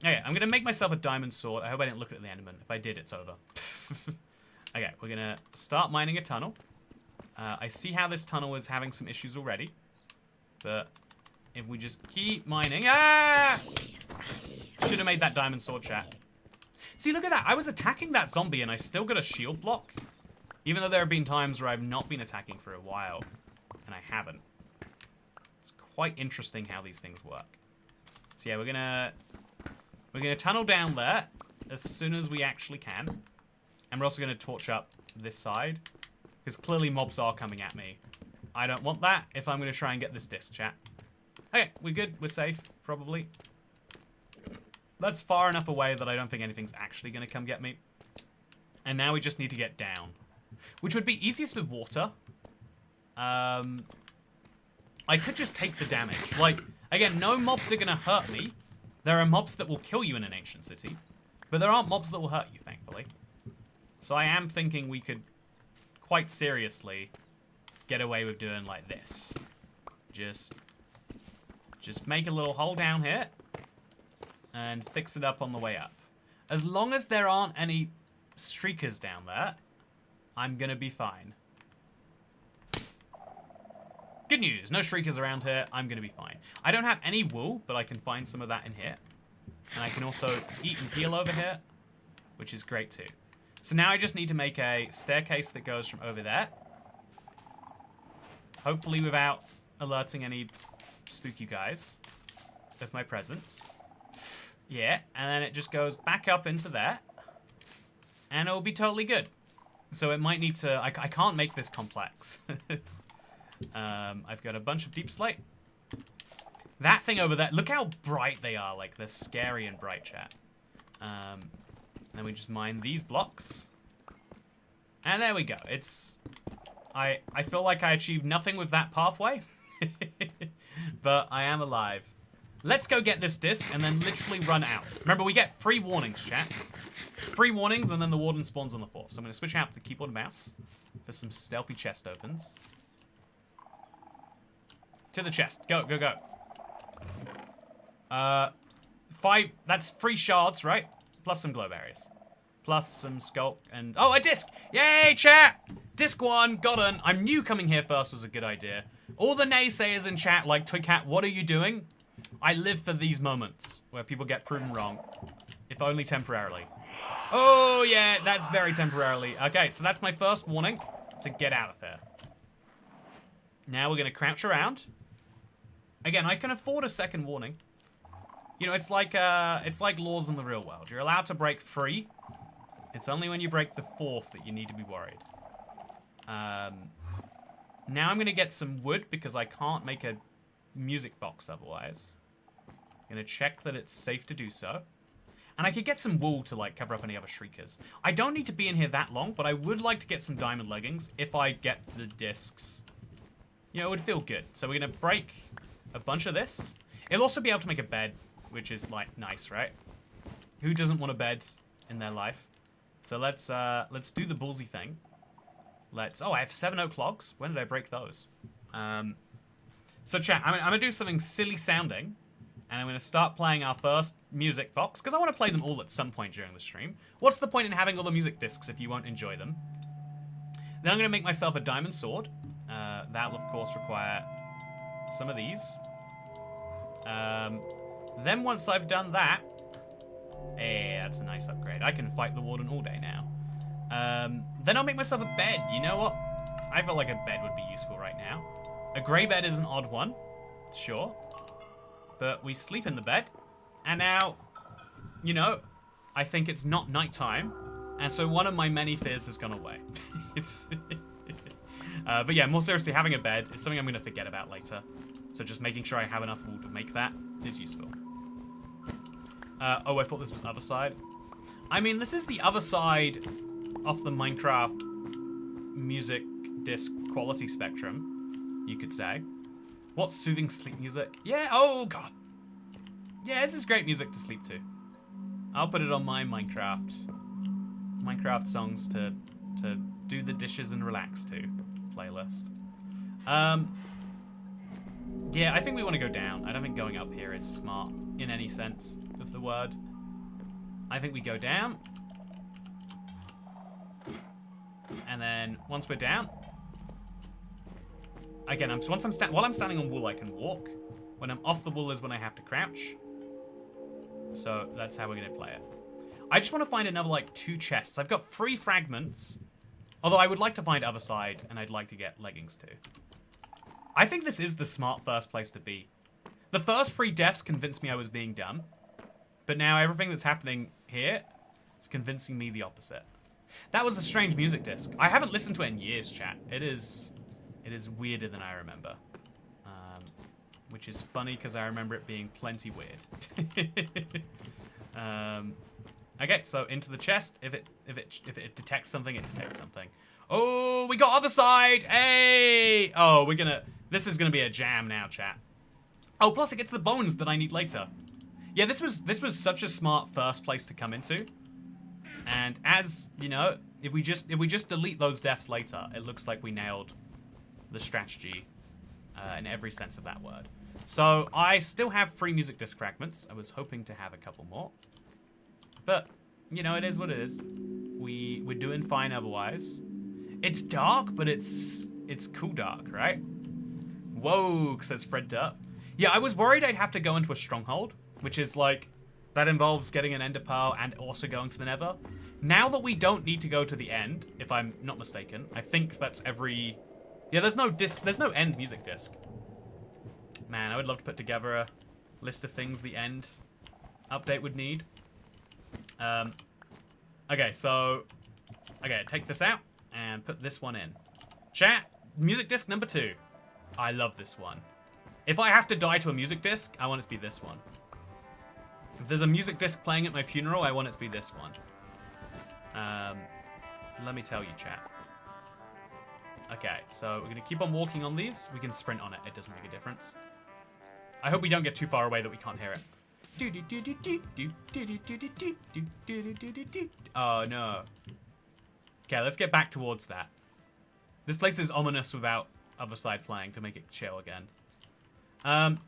Okay, I'm going to make myself a diamond sword. I hope I didn't look at the enderman. If I did, it's over. Okay, we're going to start mining a tunnel. I see how this tunnel is having some issues already. But if we just keep mining. Ah! Should have made that diamond sword, chat. See, look at that. I was attacking that zombie and I still got a shield block. Even though there have been times where I've not been attacking for a while. And I haven't. It's quite interesting how these things work. So yeah, we're gonna tunnel down there as soon as we actually can. And we're also gonna torch up this side. Because clearly mobs are coming at me. I don't want that if I'm gonna try and get this disc, chat. Okay, we're good. We're safe, probably. That's far enough away that I don't think anything's actually gonna come get me. And now we just need to get down. Which would be easiest with water. I could just take the damage. Like, again, no mobs are gonna hurt me. There are mobs that will kill you in an ancient city. But there aren't mobs that will hurt you, thankfully. So I am thinking we could quite seriously get away with doing like this. Just make a little hole down here. And fix it up on the way up. As long as there aren't any streakers down there, I'm gonna be fine. Good news, no streakers around here, I'm gonna be fine. I don't have any wool, but I can find some of that in here. And I can also eat and heal over here, which is great too. So now I just need to make a staircase that goes from over there. Hopefully without alerting any spooky guys of my presence. Yeah, and then it just goes back up into there. And it'll be totally good. So it might need to... I can't make this complex. I've got a bunch of deep slate. That thing over there... Look how bright they are. Like, they're scary and bright, chat. Then we just mine these blocks. And there we go. It's... I feel like I achieved nothing with that pathway. But I am alive. Let's go get this disc and then literally run out. Remember, we get 3 warnings, chat. 3 warnings, and then the warden spawns on the 4th. So I'm going to switch out the keyboard and mouse for some stealthy chest opens. To the chest. Go, go, go. 5. That's 3 shards, right? Plus some glow berries. Plus some sculk and... Oh, a disc! Yay, chat! Disc 1, got one. I knew coming here first was a good idea. All the naysayers in chat, like, Toycat, what are you doing? I live for these moments where people get proven wrong, if only temporarily. Oh, yeah, that's very temporarily. Okay, so that's my first warning to get out of here. Now we're going to crouch around. Again, I can afford a second warning. You know, it's like laws in the real world. You're allowed to break 3. It's only when you break the 4th that you need to be worried. Now I'm going to get some wood because I can't make a music box otherwise. I'm going to check that it's safe to do so. And I could get some wool to, like, cover up any other shriekers. I don't need to be in here that long, but I would like to get some diamond leggings if I get the discs. You know, it would feel good. So we're going to break a bunch of this. It'll also be able to make a bed, which is, like, nice, right? Who doesn't want a bed in their life? So let's do the ballsy thing. Oh, I have 7 oak logs. When did I break those? So chat, I'm going to do something silly sounding. And I'm going to start playing our first music box. Because I want to play them all at some point during the stream. What's the point in having all the music discs if you won't enjoy them? Then I'm going to make myself a diamond sword. That will, of course, require some of these. Then once I've done that... Hey, that's a nice upgrade. I can fight the warden all day now. Then I'll make myself a bed. You know what? I feel like a bed would be useful right now. A grey bed is an odd one. Sure. But we sleep in the bed. And now, you know, I think it's not nighttime. And so one of my many fears has gone away. But yeah, more seriously, having a bed is something I'm going to forget about later. So just making sure I have enough wool to make that is useful. Oh, I thought this was Otherside. I mean, this is the other side of the Minecraft music disc quality spectrum, you could say. What soothing sleep music? Yeah, oh god. Yeah, this is great music to sleep to. I'll put it on my Minecraft songs to do the dishes and relax to playlist. Yeah, I think we want to go down. I don't think going up here is smart in any sense of the word. I think we go down. And then once we're down, again, while I'm standing on wool, I can walk. When I'm off the wall is when I have to crouch. So that's how we're going to play it. I just want to find another, like, 2 chests. I've got 3 fragments. Although I would like to find Otherside, and I'd like to get leggings too. I think this is the smart first place to be. The first 3 deaths convinced me I was being dumb. But now everything that's happening here is convincing me the opposite. That was a strange music disc. I haven't listened to it in years, chat. It is weirder than I remember. Which is funny because I remember it being plenty weird. Okay, so into the chest. If it detects something, it detects something. Oh, we got Otherside! Hey! Oh, this is gonna be a jam now, chat. Oh, plus it gets the bones that I need later. Yeah, this was such a smart first place to come into. And as, you know, if we just delete those deaths later, it looks like we nailed the strategy in every sense of that word. So I still have 3 music disc fragments. I was hoping to have a couple more. But, you know, it is what it is. We're doing fine otherwise. It's dark, but it's cool dark, right? Whoa, says Fred Dup. Yeah, I was worried I'd have to go into a stronghold, which is like, that involves getting an ender pearl and also going to the nether. Now that we don't need to go to the end, if I'm not mistaken, I think that's every... Yeah, there's no end music disc. Man, I would love to put together a list of things the end update would need. Okay, so... Okay, take this out and put this one in. Chat, music disc number 2. I love this one. If I have to die to a music disc, I want it to be this one. If there's a music disc playing at my funeral, I want it to be this one. Let me tell you, chat. Okay, so we're going to keep on walking on these. We can sprint on it. It doesn't make a difference. I hope we don't get too far away that we can't hear it. Oh, no. Okay, let's get back towards that. This place is ominous without Otherside playing to make it chill again. I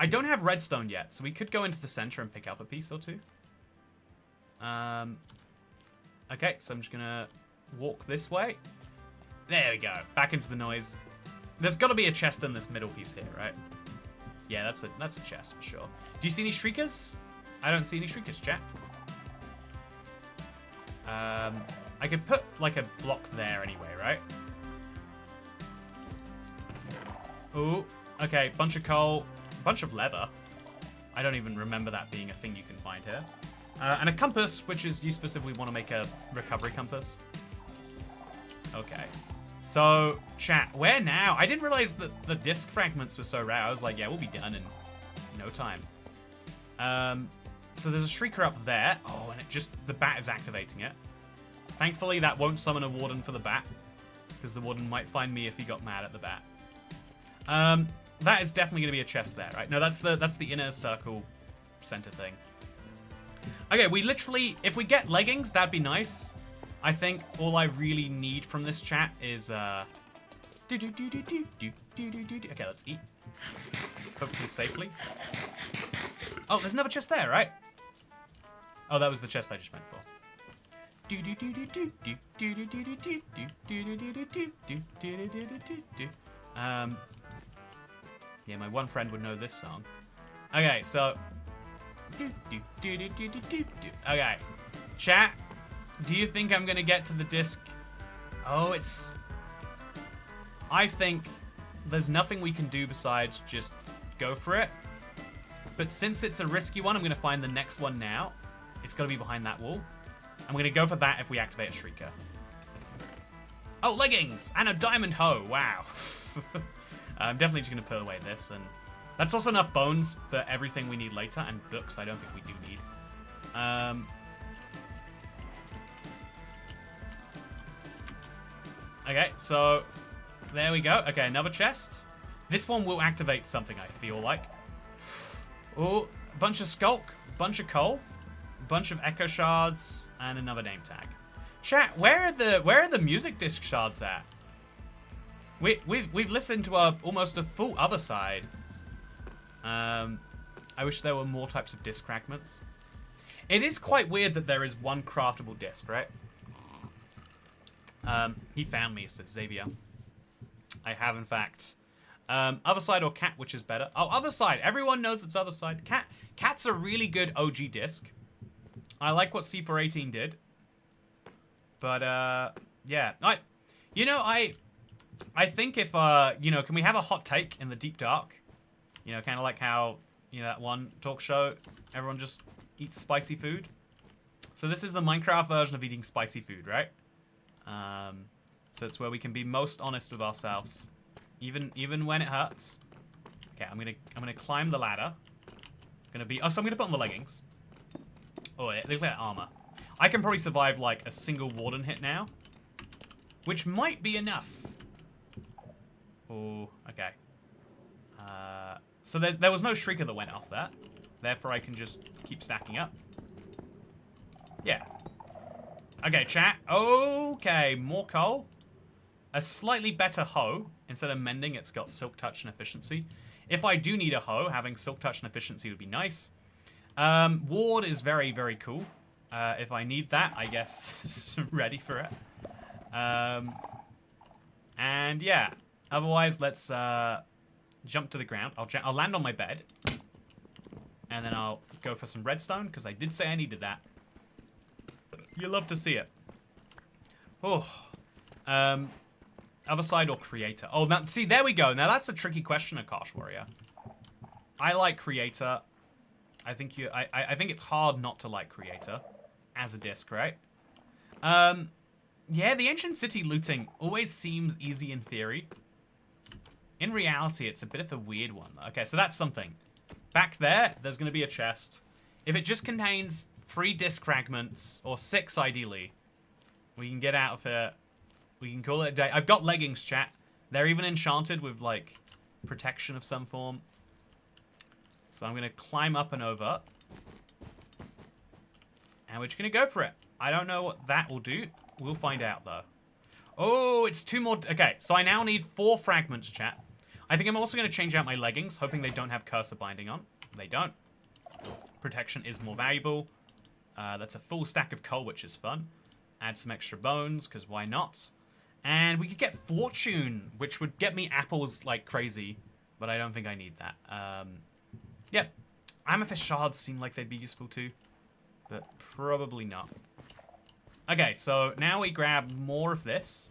don't have redstone yet, so we could go into the center and pick up a piece or 2. Okay, so I'm just gonna walk this way. There we go. Back into the noise. There's got to be a chest in this middle piece here, right? Yeah, that's a chest for sure. Do you see any shriekers? I don't see any shriekers, chat. I could put like a block there anyway, right? Ooh, okay, bunch of coal, bunch of leather. I don't even remember that being a thing you can find here. And a compass, which is you specifically want to make a recovery compass. Okay. So, chat, where now? I didn't realize that the disc fragments were so rare. I was like, yeah, we'll be done in no time. So there's a shrieker up there. Oh, and the bat is activating it. Thankfully, that won't summon a warden for the bat, because the warden might find me if he got mad at the bat. That is definitely going to be a chest there, right? No, that's the inner circle center thing. Okay, we literally, if we get leggings, that'd be nice. I think all I really need from this chat is, okay, let's eat. Hopefully safely. Oh, there's another chest there, right? Oh, that was the chest I just went for. Yeah, my one friend would know this song. Okay, so... Okay. Chat, do you think I'm gonna get to the disc? Oh, it's... I think there's nothing we can do besides just go for it. But since it's a risky one, I'm gonna find the next one now. It's gotta be behind that wall. I'm gonna go for that if we activate a shrieker. Oh, leggings! And a diamond hoe! Wow. I'm definitely just gonna put away this, and that's also enough bones for everything we need later, and books I don't think we do need. Okay, so there we go. Okay, another chest. This one will activate something, I feel like. Oh, a bunch of skulk, bunch of coal, bunch of echo shards, and another name tag. Chat, where are the music disc shards at? We've listened to almost a full Otherside. I wish there were more types of disc fragments. It is quite weird that there is one craftable disc, right? He found me, says Xavier. I have, in fact, Otherside or cat, which is better? Oh, Otherside. Everyone knows it's Otherside. Cat's a really good OG disc. I like what C418 did. But, yeah. I think if, can we have a hot take in the deep dark? You know, kind of like how, that one talk show, everyone just eats spicy food. So this is the Minecraft version of eating spicy food, right? So it's where we can be most honest with ourselves, even when it hurts. Okay, I'm gonna climb the ladder. So I'm gonna put on the leggings. Oh, yeah, look at that armor. I can probably survive like a single warden hit now, which might be enough. Oh, okay. So there was no shrieker that went off that. Therefore, I can just keep stacking up. Yeah. Okay, chat. Okay, more coal. A slightly better hoe. Instead of mending, it's got silk touch and efficiency. If I do need a hoe, having silk touch and efficiency would be nice. Ward is very, very cool. If I need that, I guess ready for it. And yeah. Otherwise, let's jump to the ground. I'll land on my bed. And then I'll go for some redstone, because I did say I needed that. You love to see it. Oh. Otherside or creator? Oh, now, see, there we go. Now, that's a tricky question, Akash Warrior. I like creator. I think it's hard not to like creator as a disc, right? Yeah, the ancient city looting always seems easy in theory. In reality, it's a bit of a weird one. Okay, so that's something. Back there's going to be a chest. If it just contains 3 disc fragments, or 6 ideally, we can get out of here. We can call it a day. I've got leggings, chat. They're even enchanted with, like, protection of some form. So I'm going to climb up and over. And we're just going to go for it. I don't know what that will do. We'll find out, though. Oh, it's 2 more. Okay, so I now need 4 fragments, chat. I think I'm also going to change out my leggings, hoping they don't have cursor binding on. They don't. Protection is more valuable. That's a full stack of coal, which is fun. Add some extra bones, because why not? And we could get fortune, which would get me apples like crazy, but I don't think I need that. Yep. Amethyst shards seem like they'd be useful too, but probably not. Okay, so now we grab more of this.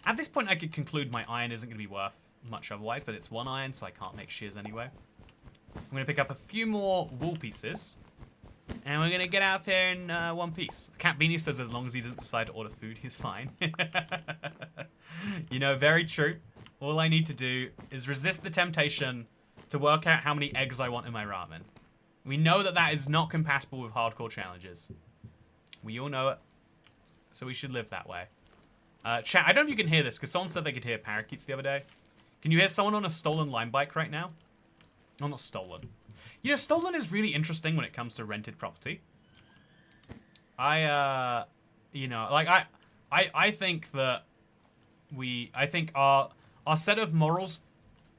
At this point, I could conclude my iron isn't going to be worth much otherwise, but it's 1 iron, so I can't make shears anyway. I'm going to pick up a few more wool pieces, and we're going to get out there in one piece. Cat Beanie says as long as he doesn't decide to order food, he's fine. You know, very true. All I need to do is resist the temptation to work out how many eggs I want in my ramen. We know that that is not compatible with hardcore challenges. We all know it. So we should live that way. Chat, I don't know if you can hear this, because someone said they could hear parakeets the other day. Can you hear someone on a stolen lime bike right now? Oh, not stolen. You know, stolen is really interesting when it comes to rented property. I think that I think our set of morals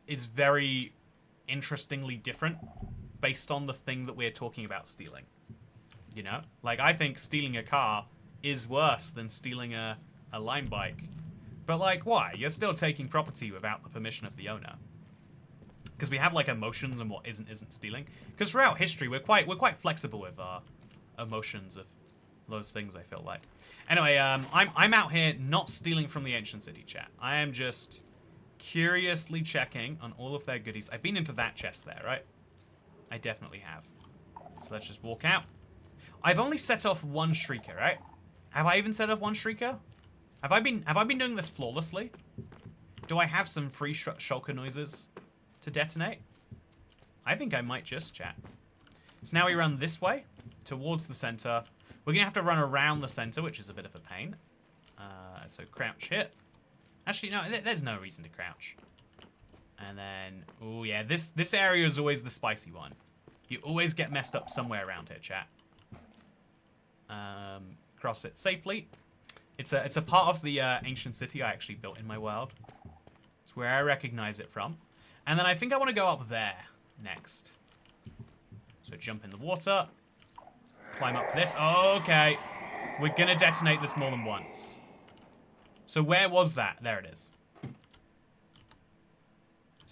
is very interestingly different based on the thing that we're talking about stealing. You know? Like, I think stealing a car is worse than stealing a lime bike. But, like, why? You're still taking property without the permission of the owner. Because we have, like, emotions and what isn't stealing. Because throughout history, we're quite flexible with our emotions of those things, I feel like. Anyway, I'm out here not stealing from the ancient city, chat. I am just curiously checking on all of their goodies. I've been into that chest there, right? I definitely have. So let's just walk out. I've only set off 1 shrieker, right? Have I even set off 1 shrieker? Have I been doing this flawlessly? Do I have some free shulker noises to detonate? I think I might just, chat. So now we run this way towards the center. We're gonna have to run around the center, which is a bit of a pain. So crouch hit. Actually, no, there's no reason to crouch. And then, oh yeah, this area is always the spicy one. You always get messed up somewhere around here, chat. Cross it safely. It's a part of the ancient city I actually built in my world. It's where I recognize it from. And then I think I want to go up there next. So jump in the water. Climb up this. Okay. We're going to detonate this more than once. So where was that? There it is.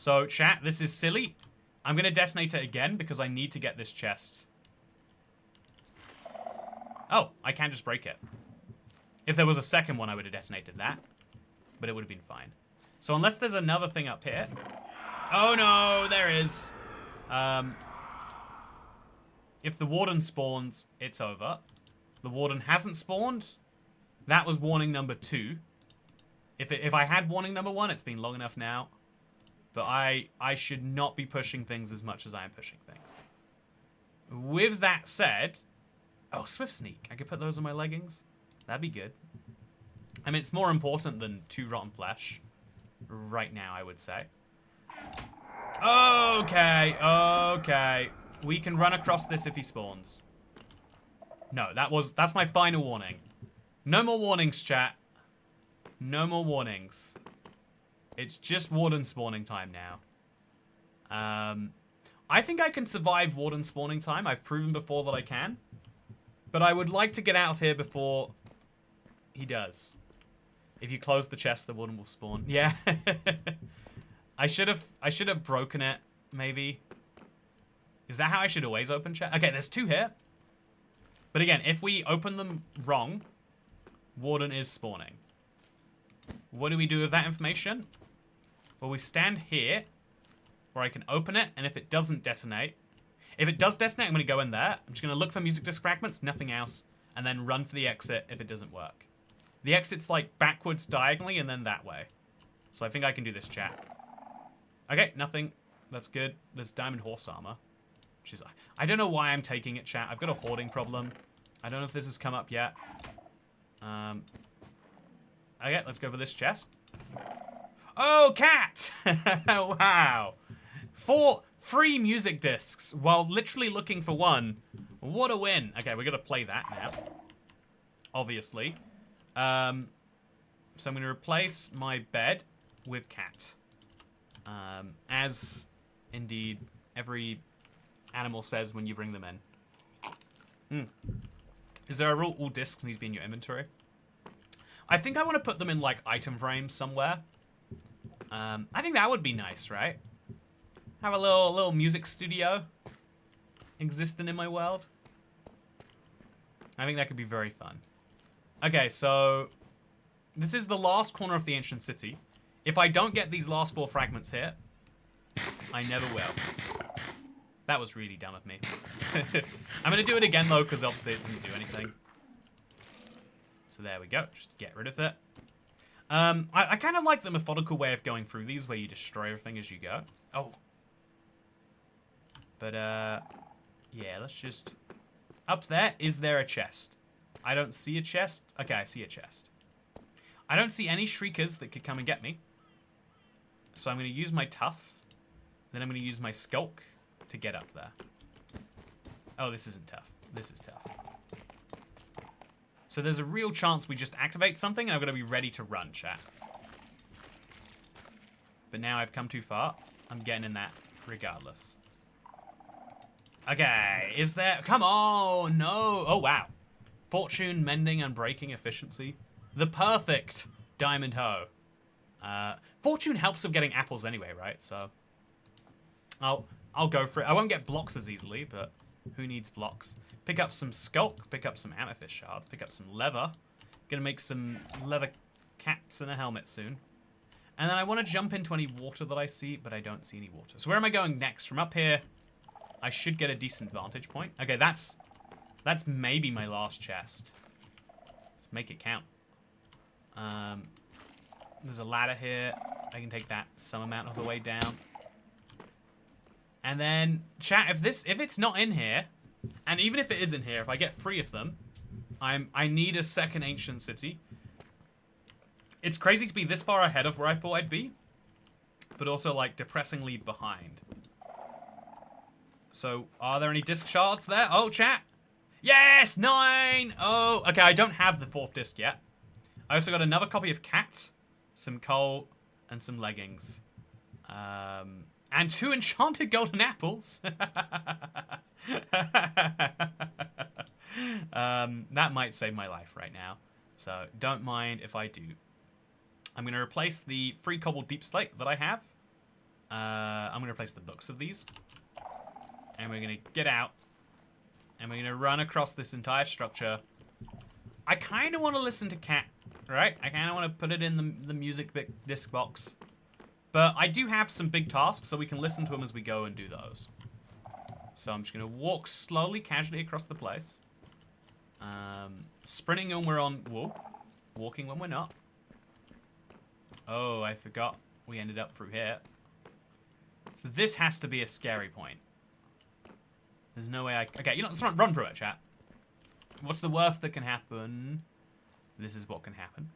So, chat, this is silly. I'm going to detonate it again because I need to get this chest. Oh, I can just break it. If there was a second one, I would have detonated that. But it would have been fine. So unless there's another thing up here... Oh no, there is. If the warden spawns, it's over. The warden hasn't spawned. That was warning number 2. If I had warning number 1, it's been long enough now. But I should not be pushing things as much as I am pushing things. With that said... Oh, Swift Sneak. I could put those on my leggings. That'd be good. I mean, it's more important than 2 rotten flesh. Right now, I would say. Okay, okay. We can run across this if he spawns. No, that's my final warning. No more warnings, chat. No more warnings. It's just warden spawning time now. I think I can survive warden spawning time. I've proven before that I can. But I would like to get out of here before he does. If you close the chest, the warden will spawn. Yeah. I should have broken it, maybe. Is that how I should always open chest? Okay, there's 2 here. But again, if we open them wrong, warden is spawning. What do we do with that information? Well, we stand here, where I can open it, and if it doesn't detonate... If it does detonate, I'm going to go in there. I'm just going to look for music disc fragments, nothing else, and then run for the exit if it doesn't work. The exit's like backwards diagonally and then that way. So I think I can do this, chat. Okay, nothing. That's good. There's diamond horse armor. Which is... I don't know why I'm taking it, chat. I've got a hoarding problem. I don't know if this has come up yet. Okay, let's go for this chest. Oh, cat! Wow. 4 free music discs while literally looking for 1. What a win. Okay, we're going to play that now. Obviously. So I'm going to replace my bed with cat. As, indeed, every animal says when you bring them in. Is there a rule all discs need to be in your inventory? I think I want to put them in, like, item frames somewhere. I think that would be nice, right? Have a little music studio existing in my world. I think that could be very fun. Okay, so this is the last corner of the ancient city. If I don't get these last 4 fragments here, I never will. That was really dumb of me. I'm going to do it again, though, because obviously it doesn't do anything. So there we go. Just get rid of it. I kind of like the methodical way of going through these, where you destroy everything as you go. Oh. But, yeah, let's just... Up there, is there a chest? I don't see a chest. Okay, I see a chest. I don't see any shriekers that could come and get me. So I'm going to use my tough. Then I'm going to use my skulk to get up there. Oh, this isn't tough. This is tough. So there's a real chance we just activate something and I'm going to be ready to run, chat. But now I've come too far. I'm getting in that regardless. Okay, is there... Come on, no. Oh, wow. Fortune, mending, and breaking efficiency. The perfect diamond hoe. Fortune helps with getting apples anyway, right? So I'll go for it. I won't get blocks as easily, but who needs blocks? Pick up some skulk, pick up some amethyst shards, pick up some leather. Gonna make some leather caps and a helmet soon. And then I want to jump into any water that I see, but I don't see any water. So where am I going next? From up here, I should get a decent vantage point. Okay, that's maybe my last chest. Let's make it count. There's a ladder here. I can take that some amount of the way down. And then, chat, if it's not in here, and even if it is in here, if I get 3 of them, I need a second ancient city. It's crazy to be this far ahead of where I thought I'd be, but also, like, depressingly behind. So, are there any disc shards there? Oh, chat! Yes! 9! Oh, okay, I don't have the 4th disc yet. I also got another copy of Cat, some coal, and some leggings. And 2 enchanted golden apples. That might save my life right now. So, don't mind if I do. I'm going to replace the 3 cobbled deep slate that I have I'm gonna replace the books of these. And we're gonna get out. And we're gonna run across this entire structure. I kind of want to listen to Cat, right? I kind of want to put it in the music disc box. But I do have some big tasks, so we can listen to them as we go and do those. So I'm just gonna walk slowly, casually across the place. Sprinting when we're on wall. Walking when we're not. Oh, I forgot we ended up through here. So this has to be a scary point. There's no way I... Okay, you know, let's run through it, chat. What's the worst that can happen? This is what can happen.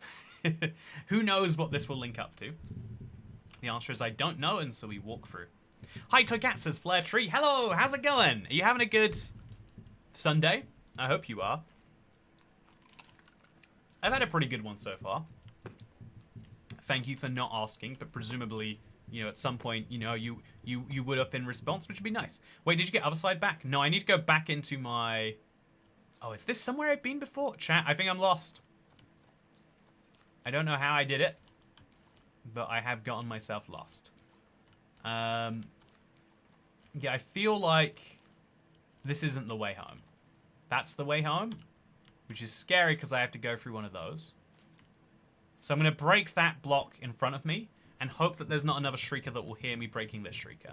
Who knows what this will link up to? The answer is I don't know, and so we walk through. Hi, Toycat, says Flare Tree. Hello, how's it going? Are you having a good Sunday? I hope you are. I've had a pretty good one so far. Thank you for not asking, but presumably, you know, at some point, you know, you would have in response, which would be nice. Wait, did you get Otherside back? No, I need to go back into my... Oh, is this somewhere I've been before? Chat, I think I'm lost. I don't know how I did it, but I have gotten myself lost. Yeah, I feel like this isn't the way home. That's the way home, which is scary because I have to go through one of those. So I'm going to break that block in front of me and hope that there's not another Shrieker that will hear me breaking this Shrieker.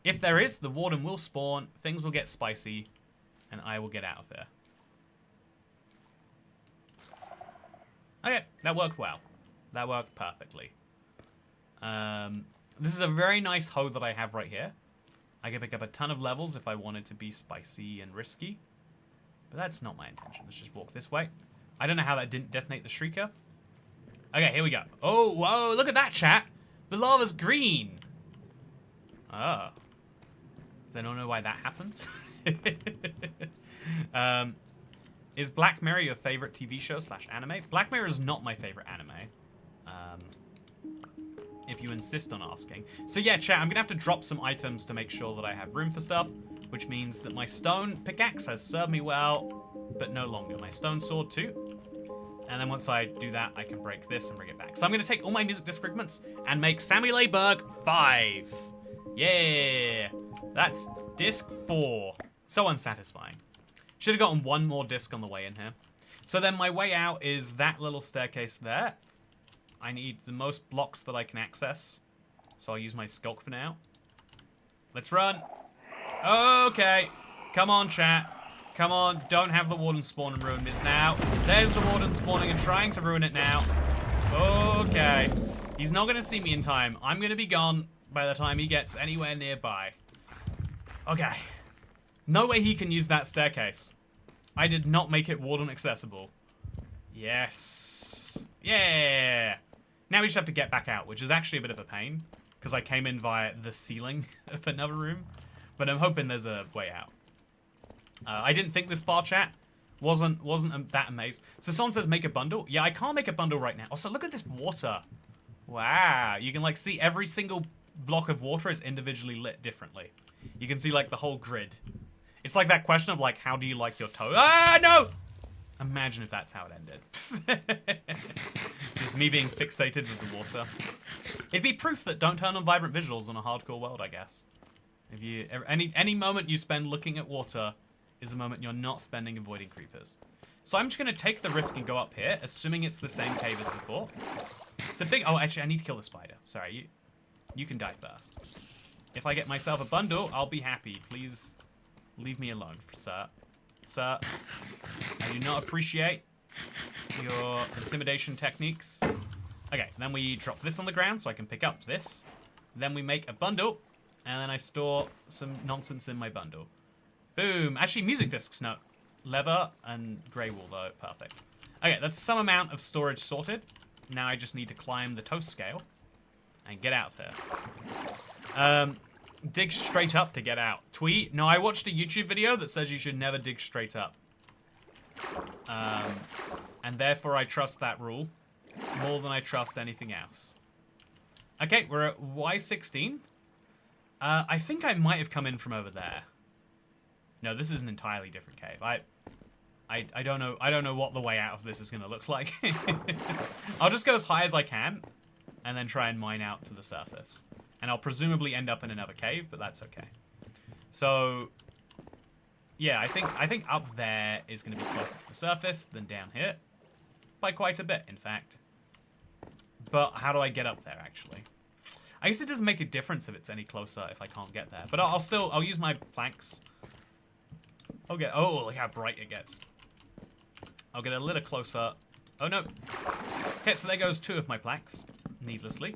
If there is, the Warden will spawn, things will get spicy, and I will get out of there. Okay, that worked well. That worked perfectly. This is a very nice hoe that I have right here. I can pick up a ton of levels if I wanted to be spicy and risky. But that's not my intention. Let's just walk this way. I don't know how that didn't detonate the Shrieker. Okay, here we go. Oh, whoa, look at that, chat. The lava's green. Oh. I don't know why that happens. Is Black Mirror your favorite TV show / anime? Black Mirror is not my favorite anime. If you insist on asking. So yeah, chat, I'm gonna have to drop some items to make sure that I have room for stuff, which means that my stone pickaxe has served me well, but no longer. My stone sword too. And then once I do that, I can break this and bring it back. So I'm gonna take all my music disc fragments and make Samuel A. Berg 5. Yeah, that's disc 4. So unsatisfying. Should have gotten one more disc on the way in here. So then my way out is that little staircase there. I need the most blocks that I can access. So I'll use my skulk for now. Let's run. Okay. Come on, chat. Come on. Don't have the Warden spawn and ruin this now. There's the Warden spawning and trying to ruin it now. Okay. He's not going to see me in time. I'm going to be gone by the time he gets anywhere nearby. Okay. No way he can use that staircase. I did not make it Warden accessible. Yes. Yeah. Now we just have to get back out, which is actually a bit of a pain, because I came in via the ceiling of another room. But I'm hoping there's a way out. I didn't think this bar chat wasn't that amazing. So someone says make a bundle. Yeah, I can't make a bundle right now. Also, look at this water. Wow. You can like see every single block of water is individually lit differently. You can see like the whole grid. It's like that question of like, how do you like your toe? Ah, no! Imagine if that's how it ended. Just me being fixated with the water. It'd be proof that don't turn on vibrant visuals on a hardcore world, I guess. If you any moment you spend looking at water is a moment you're not spending avoiding creepers. So I'm just gonna take the risk and go up here, assuming it's the same cave as before. It's a big... Oh, actually, I need to kill the spider. Sorry, you can die first. If I get myself a bundle, I'll be happy. Please leave me alone, sir. Sir, I do not appreciate your intimidation techniques. Okay, then we drop this on the ground so I can pick up this. Then we make a bundle, and then I store some nonsense in my bundle. Boom. Actually, music discs, no. Leather and grey wool, though. Perfect. Okay, that's some amount of storage sorted. Now I just need to climb the toast scale and get out there. Dig straight up to get out. Tweet. No, I watched a YouTube video that says you should never dig straight up. And therefore I trust that rule more than I trust anything else. Okay, we're at Y16. I think I might have come in from over there. No, this is an entirely different cave. I don't know what the way out of this is going to look like. I'll just go as high as I can and then try and mine out to the surface. And I'll presumably end up in another cave, but that's okay. So, yeah, I think up there is going to be closer to the surface than down here. By quite a bit, in fact. But how do I get up there, actually? I guess it doesn't make a difference if it's any closer if I can't get there. But I'll use my planks. Oh, look how bright it gets. I'll get a little closer. Oh, no. Okay, so there goes 2 of my planks, needlessly.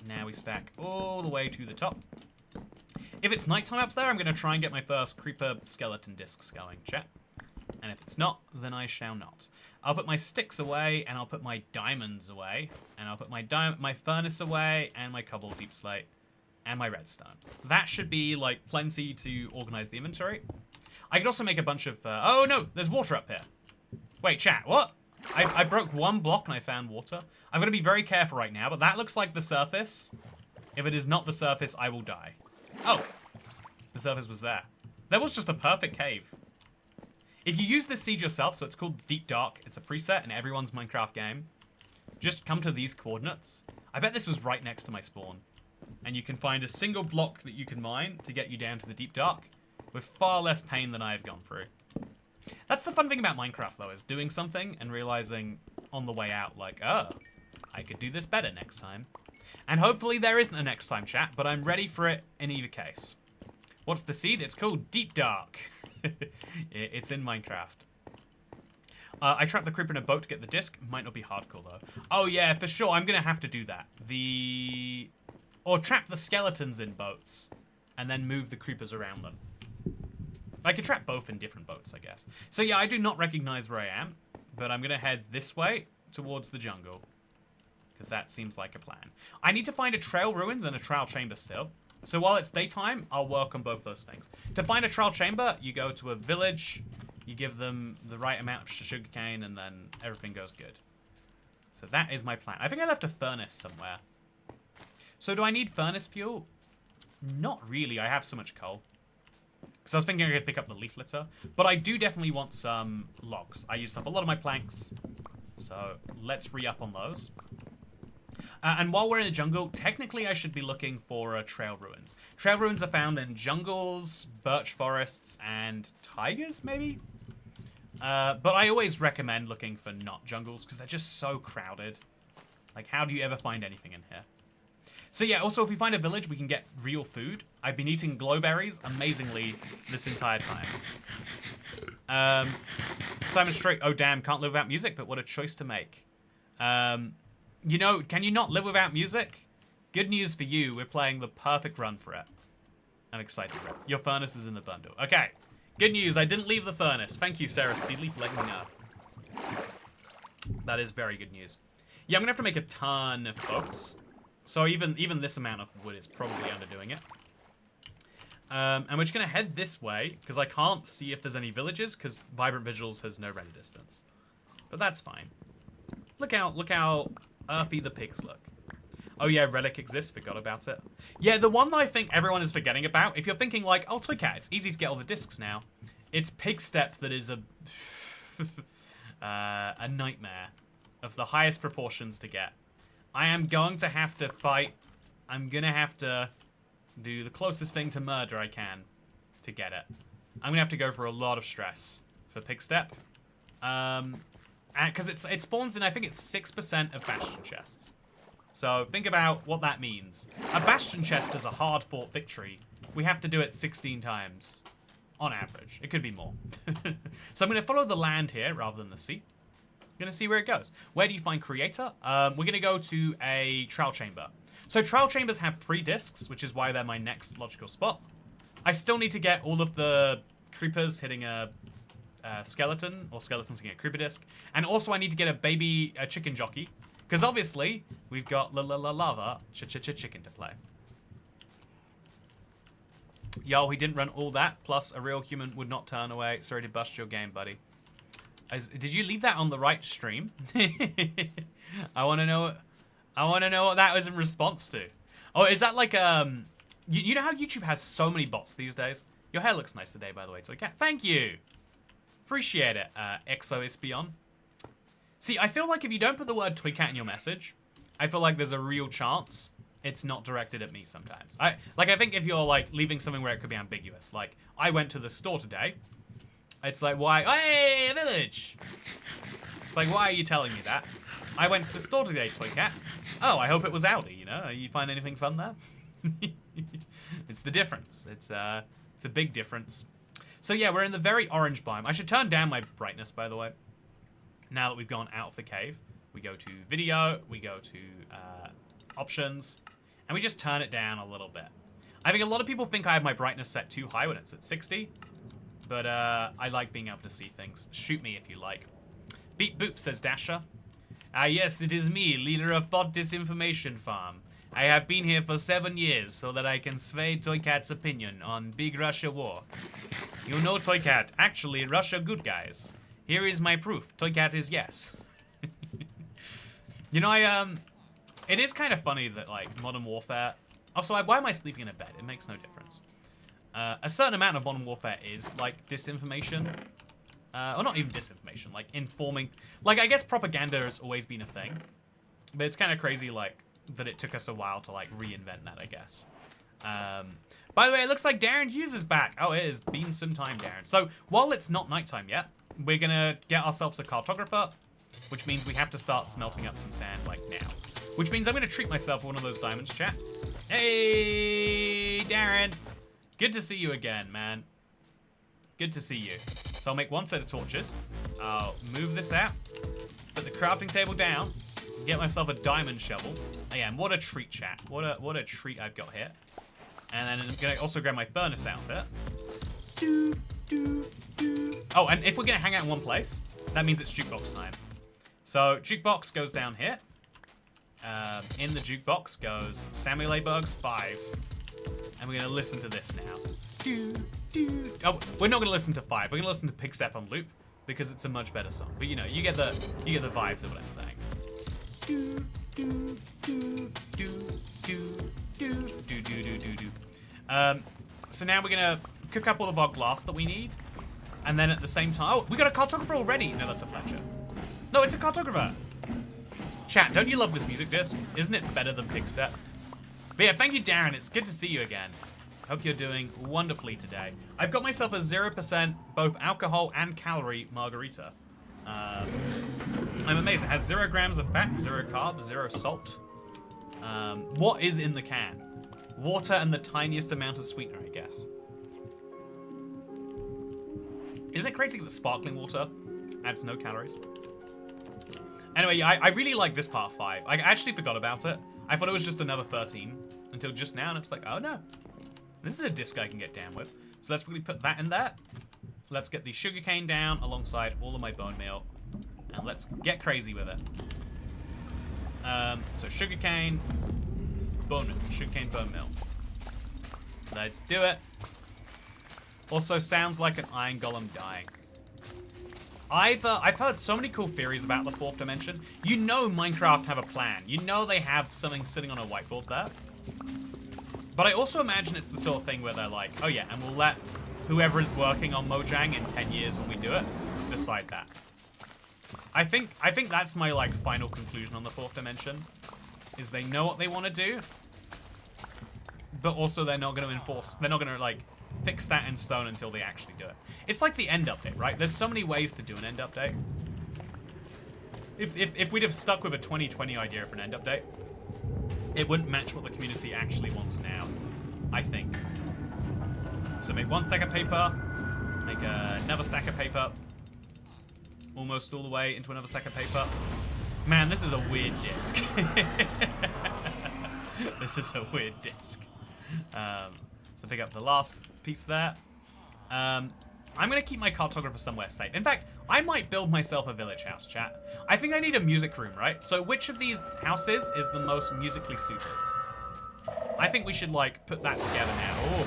Now we stack all the way to the top. If it's nighttime up there, I'm going to try and get my first creeper skeleton discs going, chat. And if it's not, then I shall not. I'll put my sticks away, and I'll put my diamonds away, and I'll put my furnace away, and my cobble deep slate, and my redstone. That should be, like, plenty to organize the inventory. I could also make a bunch of... oh, no! There's water up here. Wait, chat, what? I broke 1 block and I found water. I'm going to be very careful right now, but that looks like the surface. If it is not the surface, I will die. Oh. The surface was there. That was just a perfect cave. If you use this seed yourself, so it's called Deep Dark, it's a preset in everyone's Minecraft game, just come to these coordinates. I bet this was right next to my spawn. And you can find a single block that you can mine to get you down to the Deep Dark with far less pain than I have gone through. That's the fun thing about Minecraft, though, is doing something and realizing on the way out, like, oh, I could do this better next time. And hopefully there isn't a next time, chat, but I'm ready for it in either case. What's the seed? It's called Deep Dark. It's in Minecraft. I trapped the creeper in a boat to get the disc. Might not be hardcore, though. Oh, yeah, for sure. I'm going to have to do that. Or trap the skeletons in boats and then move the creepers around them. I could trap both in different boats, I guess. So, yeah, I do not recognize where I am, but I'm going to head this way towards the jungle because that seems like a plan. I need to find a trail ruins and a trial chamber still. So while it's daytime, I'll work on both those things. To find a trial chamber, you go to a village, you give them the right amount of sugarcane, and then everything goes good. So that is my plan. I think I left a furnace somewhere. So do I need furnace fuel? Not really. I have so much coal. Because I was thinking I could pick up the leaf litter. But I do definitely want some logs. I used up a lot of my planks. So let's re-up on those. And while we're in the jungle, technically I should be looking for trail ruins. Trail ruins are found in jungles, birch forests, and tigers, maybe? But I always recommend looking for not jungles, because they're just so crowded. Like, how do you ever find anything in here? So yeah, also if we find a village, we can get real food. I've been eating glowberries, amazingly, this entire time. Simon Straight, oh damn, can't live without music, but what a choice to make. You know, can you not live without music? Good news for you, we're playing the perfect run for it. I'm excited for it. Your furnace is in the bundle. Okay, good news, I didn't leave the furnace. Thank you, Sarah Steedley, for letting me know. That is very good news. Yeah, I'm gonna have to make a ton of boats. So even this amount of wood is probably underdoing it. And we're just gonna head this way, because I can't see if there's any villages, because Vibrant Visuals has no render distance. But that's fine. Look how earthy the pigs look. Oh yeah, Relic exists, forgot about it. Yeah, the one that I think everyone is forgetting about, if you're thinking like, oh Toycat, it's easy to get all the discs now. It's pigstep that is a nightmare of the highest proportions to get. I am going to have to fight. I'm gonna have to do the closest thing to murder I can to get it. I'm gonna have to go for a lot of stress for pigstep. Because it spawns in, I think it's 6% of Bastion chests. So think about what that means. A Bastion chest is a hard-fought victory. We have to do it 16 times on average. It could be more. So I'm going to follow the land here rather than the sea. I'm going to see where it goes. Where do you find Creator? We're going to go to a trial chamber. So trial chambers have 3 discs, which is why they're my next logical spot. I still need to get all of the creepers hitting a skeleton, or skeletons can get a creeper disc. And also I need to get a chicken jockey. Because obviously, we've got lava chicken to play. Yo, he didn't run all that, plus a real human would not turn away. Sorry to bust your game, buddy. Did you leave that on the right stream? I want to know what that was in response to. Oh, is that like, you know how YouTube has so many bots these days? Your hair looks nice today, by the way, Toycat. Thank you. Appreciate it, Exo Espion. See, I feel like if you don't put the word Toycat in your message, I feel like there's a real chance it's not directed at me sometimes. I think if you're like leaving something where it could be ambiguous, like I went to the store today, it's like, why? Hey, a village! It's like, why are you telling me that? I went to the store today, Toy Cat. Oh, I hope it was Audi, you know? You find anything fun there? It's the difference. It's a big difference. So yeah, we're in the very orange biome. I should turn down my brightness, by the way. Now that we've gone out of the cave, we go to video, we go to options, and we just turn it down a little bit. I think a lot of people think I have my brightness set too high when it's at 60, but I like being able to see things. Shoot me if you like. Beep boop, says Dasher. Ah yes, it is me, leader of Bot Disinformation Farm. I have been here for 7 years so that I can sway Toy Cat's opinion on Big Russia War. You know, Toy Cat, actually Russia good guys. Here is my proof. Toy Cat is yes. You know, it is kind of funny that, like, Modern Warfare... Also, why am I sleeping in a bed? It makes no difference. A certain amount of Modern Warfare is, like, disinformation. Or not even disinformation, like, informing... Like, I guess propaganda has always been a thing. But it's kind of crazy, like, that it took us a while to, like, reinvent that, I guess. By the way, it looks like Darren Hughes is back. Oh, it has been some time, Darren. So, while it's not nighttime yet, we're gonna get ourselves a cartographer, which means we have to start smelting up some sand, like, now. Which means I'm gonna treat myself one of those diamonds, chat. Hey, Darren. Good to see you again, man. Good to see you. So I'll make one set of torches. I'll move this out. Put the crafting table down. Get myself a diamond shovel. Again, what a treat, chat. What a treat I've got here. And then I'm gonna also grab my furnace outfit. Oh, and if we're gonna hang out in one place, that means it's jukebox time. So jukebox goes down here. In the jukebox goes Samuel A. Bugs 5. And we're gonna listen to this now. Oh, we're not gonna listen to 5. We're gonna listen to Pigstep on loop because it's a much better song. But you know, you get the vibes of what I'm saying. So now we're gonna cook up all of our glass that we need, and then at the same time, oh, we got a cartographer already. No, that's a Fletcher. No, it's a cartographer. Chat, don't you love this music disc? Isn't it better than Pigstep? But yeah, thank you, Darren. It's good to see you again. Hope you're doing wonderfully today. I've got myself a 0% both alcohol and calorie margarita. I'm amazed. It has 0 grams of fat, 0 carbs, 0 salt. What is in the can? Water and the tiniest amount of sweetener, I guess. Isn't it crazy that sparkling water adds no calories? Anyway, I really like this part 5. I actually forgot about it. I thought it was just another 13 until just now, and it's like, oh no. This is a disc I can get down with. So let's quickly put that in there. Let's get the sugarcane down alongside all of my bone meal. And let's get crazy with it. So sugarcane, bone meal. Sugarcane, bone meal. Let's do it. Also sounds like an iron golem dying. I've heard so many cool theories about the 4th dimension. You know Minecraft have a plan. You know they have something sitting on a whiteboard there. But I also imagine it's the sort of thing where they're like, oh yeah, and we'll let whoever is working on Mojang in 10 years when we do it decide that. I think that's my like final conclusion on the 4th dimension, is they know what they want to do, but also they're not going to enforce. They're not going to like fix that in stone until they actually do it. It's like the end update, right? There's so many ways to do an end update. If we'd have stuck with a 2020 idea for an end update, it wouldn't match what the community actually wants now, I think. So make 1 stack of paper, make another stack of paper, almost all the way into another stack of paper. Man, this is a weird disc. This is a weird disc. So pick up the last piece there. I'm going to keep my cartographer somewhere safe. In fact, I might build myself a village house, chat. I think I need a music room, right? So which of these houses is the most musically suited? I think we should, like, put that together now. Ooh.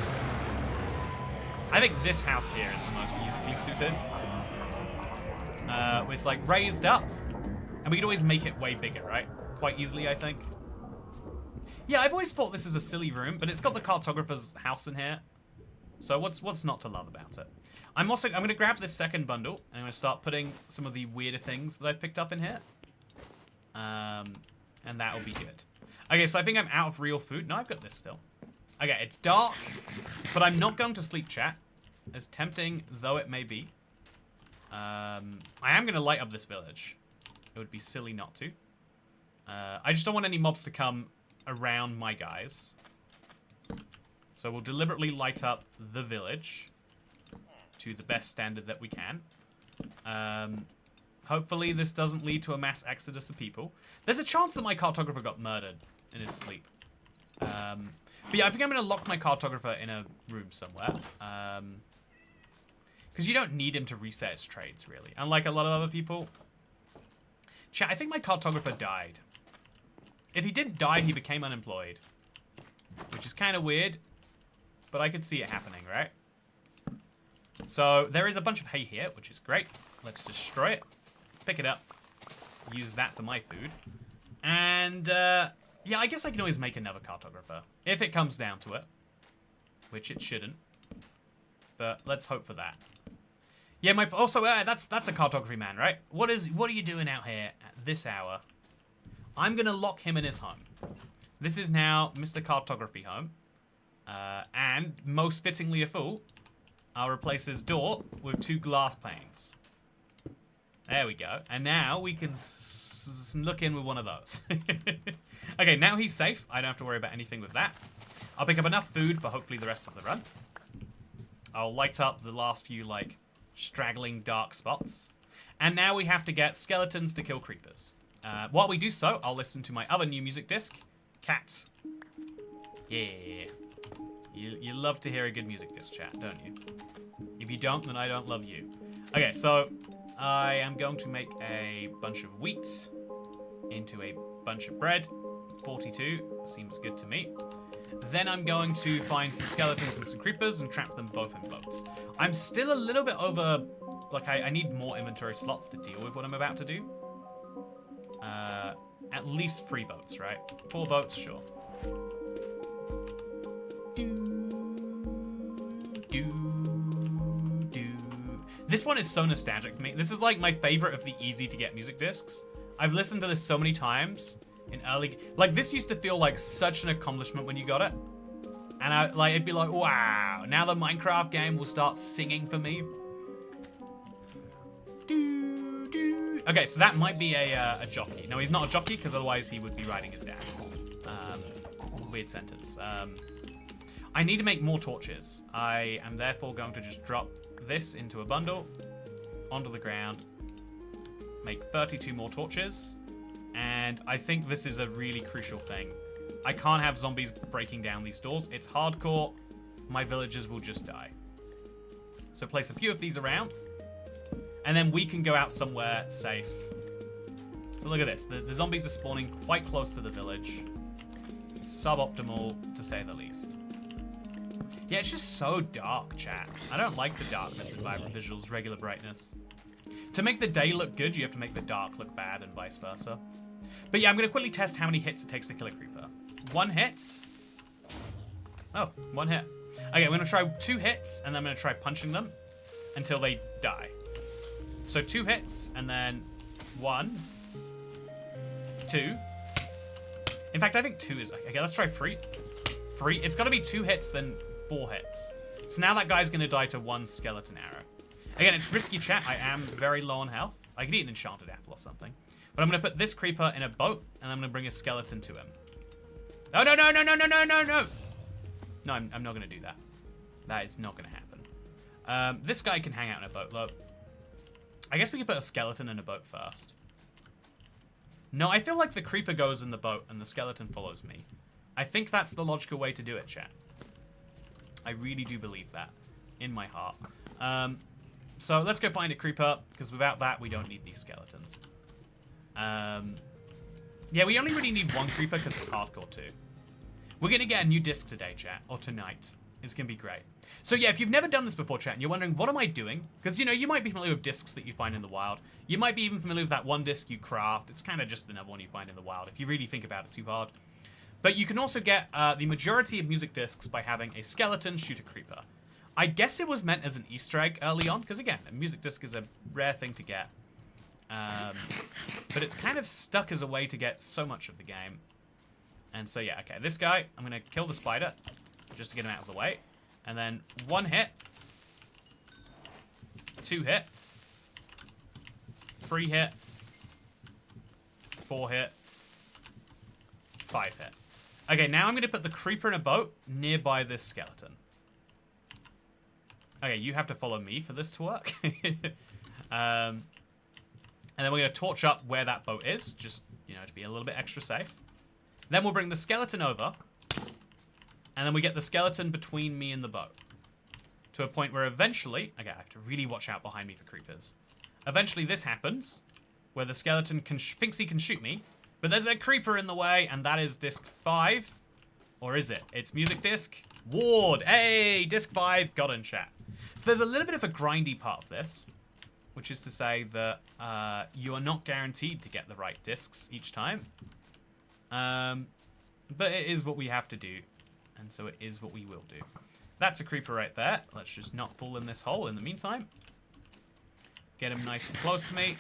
I think this house here is the most musically suited. It's, like, raised up. And we could always make it way bigger, right? Quite easily, I think. Yeah, I've always thought this is a silly room, but it's got the cartographer's house in here. So what's not to love about it? I'm going to grab this second bundle, and I'm going to start putting some of the weirder things that I've picked up in here. And that will be good. Okay, so I think I'm out of real food. No, I've got this still. Okay, it's dark, but I'm not going to sleep, chat. As tempting though it may be. I am going to light up this village. It would be silly not to. I just don't want any mobs to come around my guys. So we'll deliberately light up the village to the best standard that we can. Hopefully this doesn't lead to a mass exodus of people. There's a chance that my cartographer got murdered in his sleep. But yeah, I think I'm going to lock my cartographer in a room somewhere. Because you don't need him to reset his trades, really. Unlike a lot of other people. Chat, I think my cartographer died. If he didn't die, he became unemployed. Which is kind of weird. But I could see it happening, right? So, there is a bunch of hay here, which is great. Let's destroy it. Pick it up. Use that for my food. And, yeah, I guess I can always make another cartographer. If it comes down to it. Which it shouldn't. But let's hope for that. Yeah, also, that's a cartography man, right? What are you doing out here at this hour? I'm going to lock him in his home. This is now Mr. Cartography home. And, most fittingly of all, I'll replace his door with 2 glass panes. There we go. And now we can look in with one of those. Okay, now he's safe. I don't have to worry about anything with that. I'll pick up enough food for hopefully the rest of the run. I'll light up the last few, like, straggling dark spots. And now we have to get skeletons to kill creepers. While we do so, I'll listen to my other new music disc, Cat. Yeah. You love to hear a good music disc, chat, don't you? If you don't, then I don't love you. Okay, so I am going to make a bunch of wheat into a bunch of bread. 42 seems good to me. Then I'm going to find some skeletons and some creepers and trap them both in boats. I'm still a little bit over... Like, I need more inventory slots to deal with what I'm about to do. At least 3 boats, right? 4 boats, sure. This one is so nostalgic for me. This is like my favorite of the easy to get music discs. I've listened to this so many times in early... Like, this used to feel like such an accomplishment when you got it. And it'd be like, wow, now the Minecraft game will start singing for me. Okay, so that might be a jockey. No, he's not a jockey, because otherwise he would be riding his dad. Weird sentence. I need to make more torches. I am therefore going to just drop this into a bundle, onto the ground, make 32 more torches, and I think this is a really crucial thing. I can't have zombies breaking down these doors. It's hardcore. My villagers will just die. So place a few of these around, and then we can go out somewhere safe. So look at this. The zombies are spawning quite close to the village. Suboptimal, to say the least. Yeah, it's just so dark, chat. I don't like the darkness in Vibrant Visual's regular brightness. To make the day look good, you have to make the dark look bad and vice versa. But yeah, I'm going to quickly test how many hits it takes to kill a creeper. 1 hit. Oh, 1 hit. Okay, I'm going to try 2 hits, and then I'm going to try punching them until they die. So 2 hits, and then 1, 2. In fact, I think 2 is... Okay, let's try 3. 3. It's got to be 2 hits, then 4 hits. So now that guy's going to die to 1 skeleton arrow. Again, it's risky, chat. I am very low on health. I could eat an enchanted apple or something. But I'm going to put this creeper in a boat, and I'm going to bring a skeleton to him. Oh, no, no, no, no, no, no, no, no! No, I'm not going to do that. That is not going to happen. This guy can hang out in a boat. Look. I guess we could put a skeleton in a boat first. No, I feel like the creeper goes in the boat, and the skeleton follows me. I think that's the logical way to do it, chat. I really do believe that. In my heart. So let's go find a creeper, because without that, we don't need these skeletons. Yeah, we only really need 1 creeper, because it's hardcore too. We're going to get a new disc today, chat. Or tonight. It's going to be great. So yeah, if you've never done this before, chat, and you're wondering, what am I doing? Because, you know, you might be familiar with discs that you find in the wild. You might be even familiar with that one disc you craft. It's kind of just another one you find in the wild, if you really think about it too hard. But you can also get the majority of music discs by having a skeleton shoot a creeper. I guess it was meant as an Easter egg early on, because again, a music disc is a rare thing to get. But it's kind of stuck as a way to get so much of the game. And so, yeah, okay. This guy, I'm going to kill the spider just to get him out of the way. And then 1 hit. 2 hit. 3 hit. 4 hit. 5 hit. Okay, now I'm going to put the creeper in a boat nearby this skeleton. Okay, you have to follow me for this to work. And then we're going to torch up where that boat is, just, you know, to be a little bit extra safe. Then we'll bring the skeleton over. And then we get the skeleton between me and the boat. To a point where eventually... Okay, I have to really watch out behind me for creepers. Eventually this happens, where the skeleton thinks he can shoot me. But there's a creeper in the way, and that is disc 5. Or is it? It's music disc. Ward! Hey! Disc 5. Got in chat. So there's a little bit of a grindy part of this. Which is to say that you are not guaranteed to get the right discs each time. But it is what we have to do. And so it is what we will do. That's a creeper right there. Let's just not fall in this hole in the meantime. Get him nice and close to me.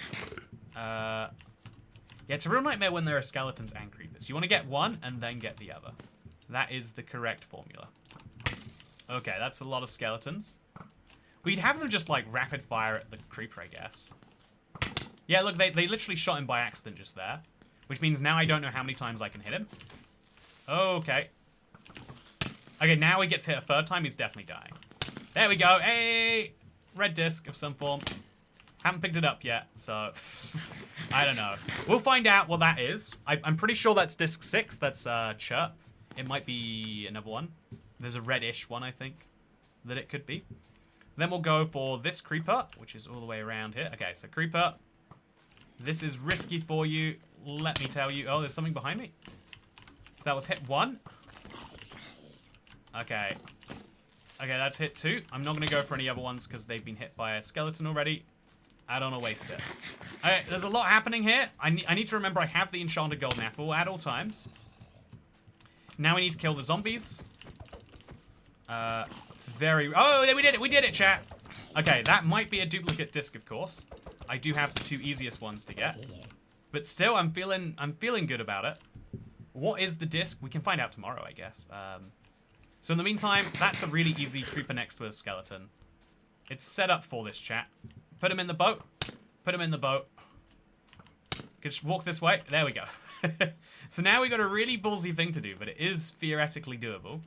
Yeah, it's a real nightmare when there are skeletons and creepers. You want to get one and then get the other. That is the correct formula. Okay, that's a lot of skeletons. We'd have them just, like, rapid fire at the creeper, I guess. Yeah, look, they literally shot him by accident just there. Which means now I don't know how many times I can hit him. Okay. Okay, now he gets hit a 3rd time, he's definitely dying. There we go. Hey! Red disc of some form. Haven't picked it up yet, so... I don't know. We'll find out what that is. I'm pretty sure that's disc 6. That's chirp. It might be another one. There's a reddish one, I think, that it could be. Then we'll go for this creeper, which is all the way around here. Okay, so creeper. This is risky for you. Let me tell you. Oh, there's something behind me. So that was hit 1. Okay. Okay, that's hit 2. I'm not going to go for any other ones because they've been hit by a skeleton already. I don't want to waste it. Okay, there's a lot happening here. I need to remember I have the enchanted golden apple at all times. Now we need to kill the zombies. It's very... Oh, we did it! We did it, chat! Okay, that might be a duplicate disc, of course. I do have the 2 easiest ones to get. But still, I'm feeling good about it. What is the disc? We can find out tomorrow, I guess. So in the meantime, that's a really easy creeper next to a skeleton. It's set up for this, chat. Put him in the boat. Put him in the boat. Just walk this way. There we go. So now we got a really ballsy thing to do, but it is theoretically doable.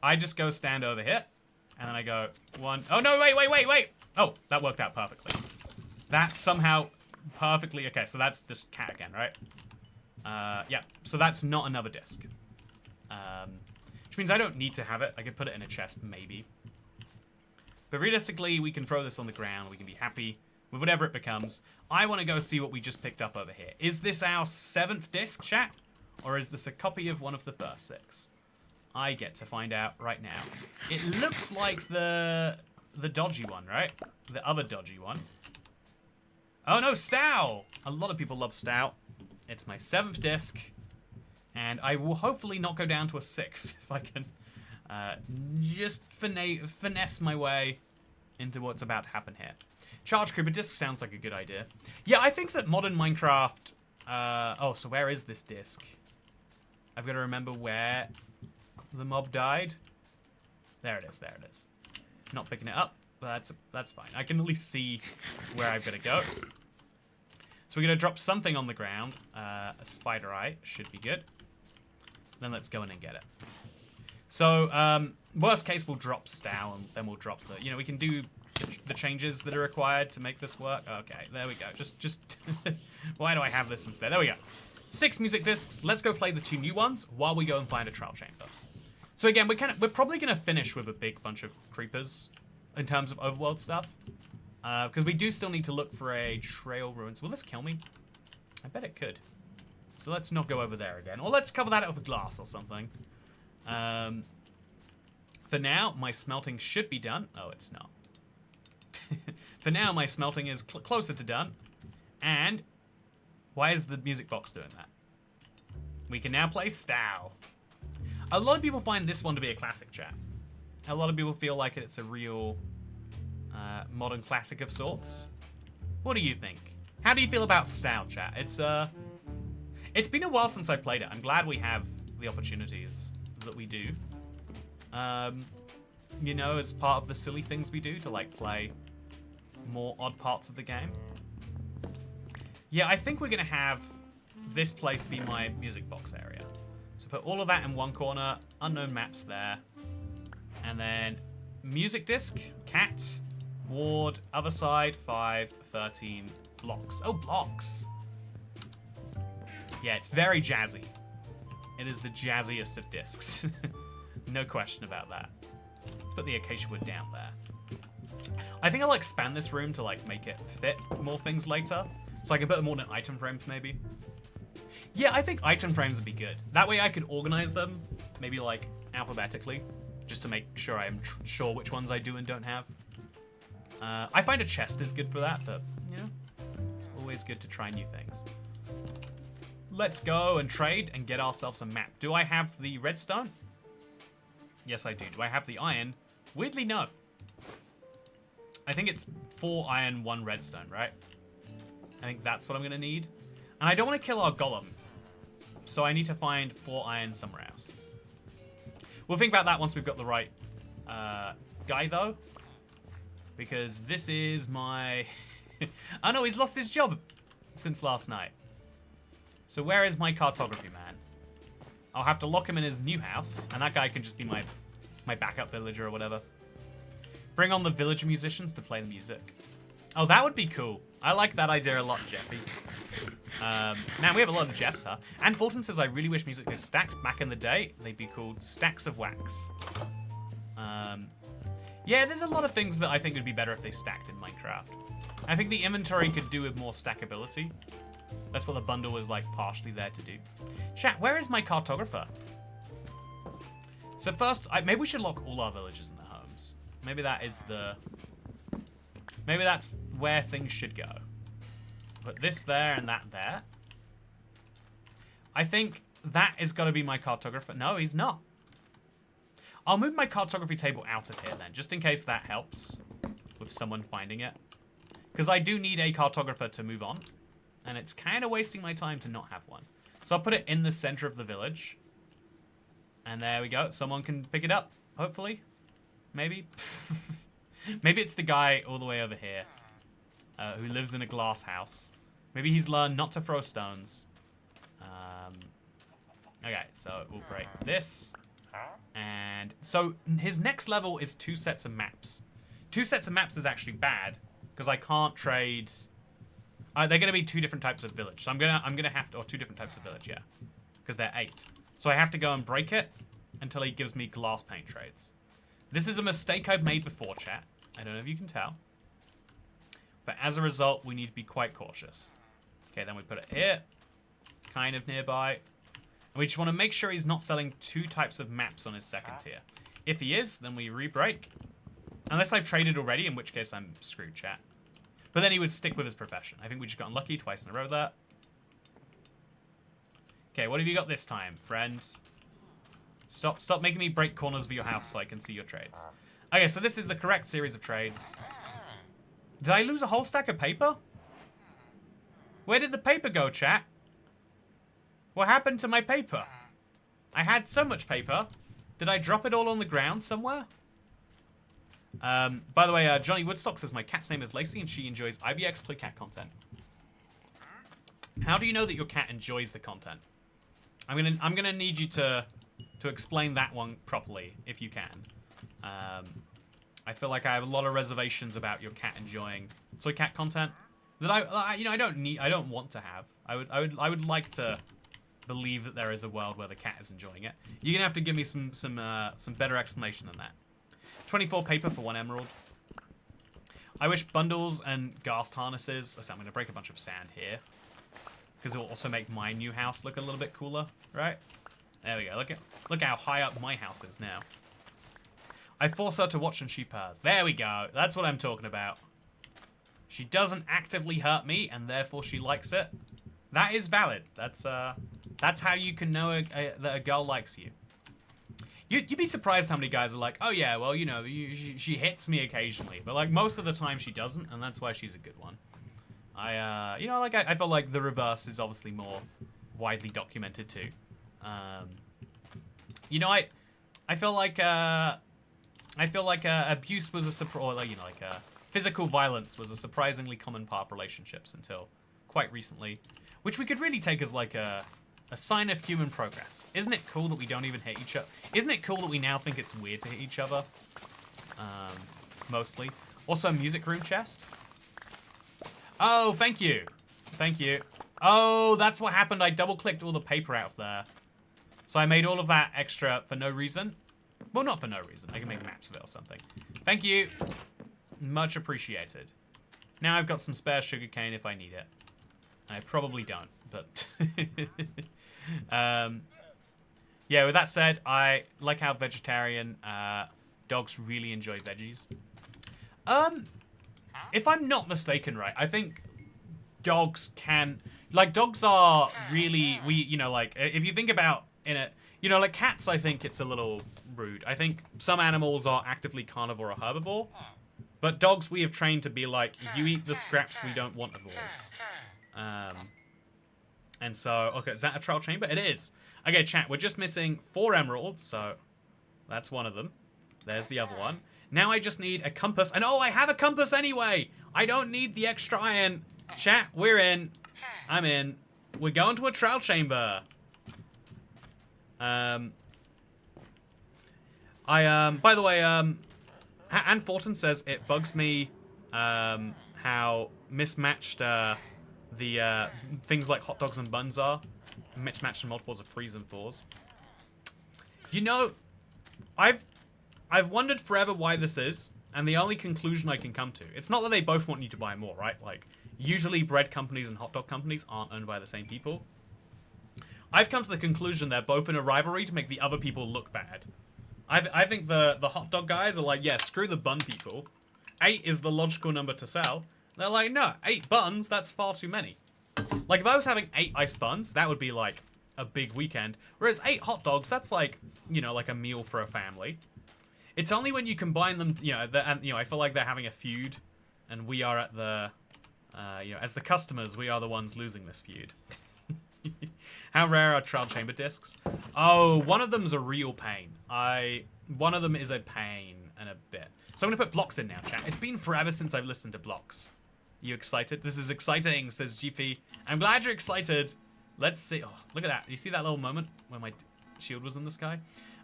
I just go stand over here, and then I go 1... Oh, no, wait. Oh, that worked out perfectly. That's somehow perfectly... Okay, so that's this cat again, right? Yeah, so that's not another disc. Which means I don't need to have it. I could put it in a chest, maybe. But realistically, we can throw this on the ground. We can be happy with whatever it becomes. I want to go see what we just picked up over here. Is this our 7th disc, chat? Or is this a copy of one of the first 6? I get to find out right now. It looks like the dodgy one, right? The other dodgy one. Oh no, Stout! A lot of people love Stout. It's my 7th disc. And I will hopefully not go down to a 6th if I can just finesse my way into what's about to happen here. Charge creeper disc sounds like a good idea. Yeah, I think that modern Minecraft... oh, so where is this disc? I've got to remember where the mob died. There it is, there it is. Not picking it up, but that's fine. I can at least see where I've got to go. So we're going to drop something on the ground. A spider eye should be good. Then let's go in and get it. So, worst case, we'll drop Stow, and then we'll drop the... You know, we can do the changes that are required to make this work. Okay, there we go. Just why do I have this instead? There we go. 6 music discs. Let's go play the 2 new ones while we go and find a trial chamber. So again, we're probably going to finish with a big bunch of creepers in terms of overworld stuff. Because we do still need to look for a trail ruins. Will this kill me? I bet it could. So let's not go over there again. Or let's cover that up with glass or something. For now, my smelting should be done. Oh, it's not. For now, my smelting is closer to done. And why is the music box doing that? We can now play Stow. A lot of people find this one to be a classic, chat. A lot of people feel like it's a real modern classic of sorts. What do you think? How do you feel about Stow, chat? It's been a while since I played it. I'm glad we have the opportunities that we do. You know, as part of the silly things we do to, like, play more odd parts of the game. Yeah, I think we're going to have this place be my music box area. So put all of that in one corner, unknown maps there. And then music disc, cat, ward, other side, 5, 13, blocks. Oh, blocks. Yeah, it's very jazzy. It is the jazziest of discs. No question about that. Let's put the acacia wood down there. I think I'll expand this room to, like, make it fit more things later. So I can put them all in item frames, maybe. Yeah, I think item frames would be good. That way I could organize them, maybe, like, alphabetically, just to make sure I'm sure which ones I do and don't have. I find a chest is good for that, but, you know, it's always good to try new things. Let's go and trade and get ourselves a map. Do I have the redstone? Yes, I do. Do I have the iron? Weirdly, no. I think it's 4 iron, 1 redstone, right? I think that's what I'm going to need. And I don't want to kill our golem. So I need to find 4 iron somewhere else. We'll think about that once we've got the right guy, though. Because this is my... Oh, no, he's lost his job since last night. So where is my cartography man? I'll have to lock him in his new house. And that guy can just be my backup villager or whatever. Bring on the village musicians to play the music. Oh, that would be cool. I like that idea a lot, Jeffy. Man, we have a lot of Jeffs, huh? And Fulton says, I really wish music was stacked back in the day. They'd be called stacks of wax. Yeah, there's a lot of things that I think would be better if they stacked in Minecraft. I think the inventory could do with more stackability. That's what the bundle was, like, partially there to do. Chat, where is my cartographer? So first, maybe we should lock all our villages in their homes. Maybe that is the... Maybe that's where things should go. Put this there and that there. I think that is going to be my cartographer. No, he's not. I'll move my cartography table out of here then, just in case that helps with someone finding it. Because I do need a cartographer to move on. And it's kind of wasting my time to not have one. So I'll put it in the center of the village. And there we go. Someone can pick it up, hopefully. Maybe. Maybe it's the guy all the way over here who lives in a glass house. Maybe he's learned not to throw stones. Okay, so we'll break this. And so his next level is 2 sets of maps. 2 sets of maps is actually bad because I can't trade. They're going to be 2 different types of village. So I'm gonna have to, or 2 different types of village, yeah, because they're 8. So I have to go and break it until he gives me glass paint trades. This is a mistake I've made before, chat. I don't know if you can tell. But as a result, we need to be quite cautious. Okay, then we put it here. Kind of nearby. And we just want to make sure he's not selling 2 types of maps on his second tier. If he is, then we re-break. Unless I've traded already, in which case I'm screwed, chat. But then he would stick with his profession. I think we just got unlucky twice in a row there. Okay, what have you got this time, friend? Stop making me break corners of your house so I can see your trades. Okay, so this is the correct series of trades. Did I lose a whole stack of paper? Where did the paper go, chat? What happened to my paper? I had so much paper. Did I drop it all on the ground somewhere? By the way, Johnny Woodstock says my cat's name is Lacey and she enjoys IBX Toy Cat content. How do you know that your cat enjoys the content? I'm gonna need you to explain that one properly if you can. I feel like I have a lot of reservations about your cat enjoying Toy Cat content that I don't want to have. I would like to believe that there is a world where the cat is enjoying it. You're gonna have to give me some better explanation than that. 24 paper for 1 emerald. I wish bundles and ghast harnesses. I'm going to break a bunch of sand here because it will also make my new house look a little bit cooler, right? There we go. Look how high up my house is now. I force her to watch and she purrs. There we go. That's what I'm talking about. She doesn't actively hurt me, and therefore she likes it. That is valid. That's how you can know that a girl likes you. You'd be surprised how many guys are like, oh yeah, well, you know, she hits me occasionally, but like most of the time she doesn't, and that's why she's a good one. I feel like the reverse is obviously more widely documented too. You know, I feel like abuse was physical violence was a surprisingly common part of relationships until quite recently, which we could really take as like a sign of human progress. Isn't it cool that we don't even hit each other? Isn't it cool that we now think it's weird to hit each other? Mostly. Also, music room chest. Oh, thank you. Thank you. Oh, that's what happened. I double-clicked all the paper out of there. So I made all of that extra for no reason. Well, not for no reason. I can make maps of it or something. Thank you. Much appreciated. Now I've got some spare sugarcane if I need it. I probably don't, but... yeah, with that said, I like how vegetarian dogs really enjoy veggies. If I'm not mistaken, right, I think dogs can... Like, dogs are really... you know, like, if you think about in it... You know, like cats, I think it's a little rude. I think some animals are actively carnivore or herbivore. But dogs we have trained to be like, you eat the scraps we don't want of yours. And so, okay, is that a trial chamber? It is. Okay, chat, we're just missing 4 emeralds, so that's one of them. There's the other one. Now I just need a compass, and oh, I have a compass anyway! I don't need the extra iron. Chat, we're in. I'm in. We're going to a trial chamber. By the way, Ann Fortin says it bugs me, how mismatched, the, things like hot dogs and buns are. Mismatched in multiples of 3s and 4s. You know, I've wondered forever why this is, and the only conclusion I can come to, it's not that they both want you to buy more, right? Like, usually bread companies and hot dog companies aren't owned by the same people. I've come to the conclusion they're both in a rivalry to make the other people look bad. I think the hot dog guys are like, yeah, screw the bun people. 8 is the logical number to sell. They're like, no, 8 buns, that's far too many. Like, if I was having 8 ice buns, that would be like a big weekend. Whereas 8 hot dogs, that's like, you know, like a meal for a family. It's only when you combine them, you know, and, you know, I feel like they're having a feud, and we are at the, you know, as the customers, we are the ones losing this feud. How rare are trial chamber discs? Oh, one of them's a real pain. One of them is a pain and a bit. So I'm gonna put blocks in now, chat. It's been forever since I've listened to blocks. You excited? This is exciting, says GP. I'm glad you're excited. Let's see. Oh, look at that. You see that little moment when my shield was in the sky?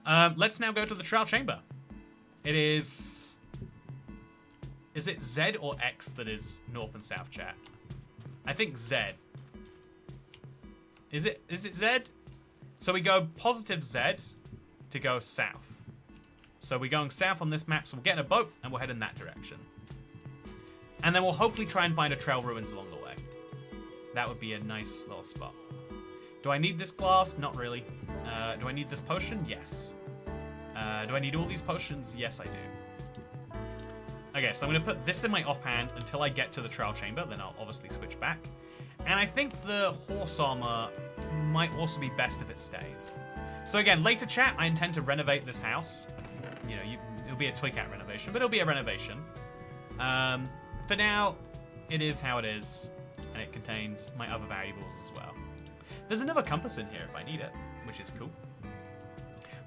Let's now go to the trial chamber. It is... Is it Z or X that is north and south, chat? I think Z. Is it Z? So we go positive Z to go south. So we're going south on this map, so we'll get in a boat and we'll head in that direction. And then we'll hopefully try and find a trail ruins along the way. That would be a nice little spot. Do I need this glass? Not really. Do I need this potion? Yes. Do I need all these potions? Yes, I do. Okay, so I'm going to put this in my offhand until I get to the trial chamber. Then I'll obviously switch back. And I think the horse armor might also be best if it stays. So again, later chat, I intend to renovate this house. You know, it'll be a Toy Cat renovation, but it'll be a renovation. For now, it is how it is, and it contains my other valuables as well. There's another compass in here if I need it, which is cool.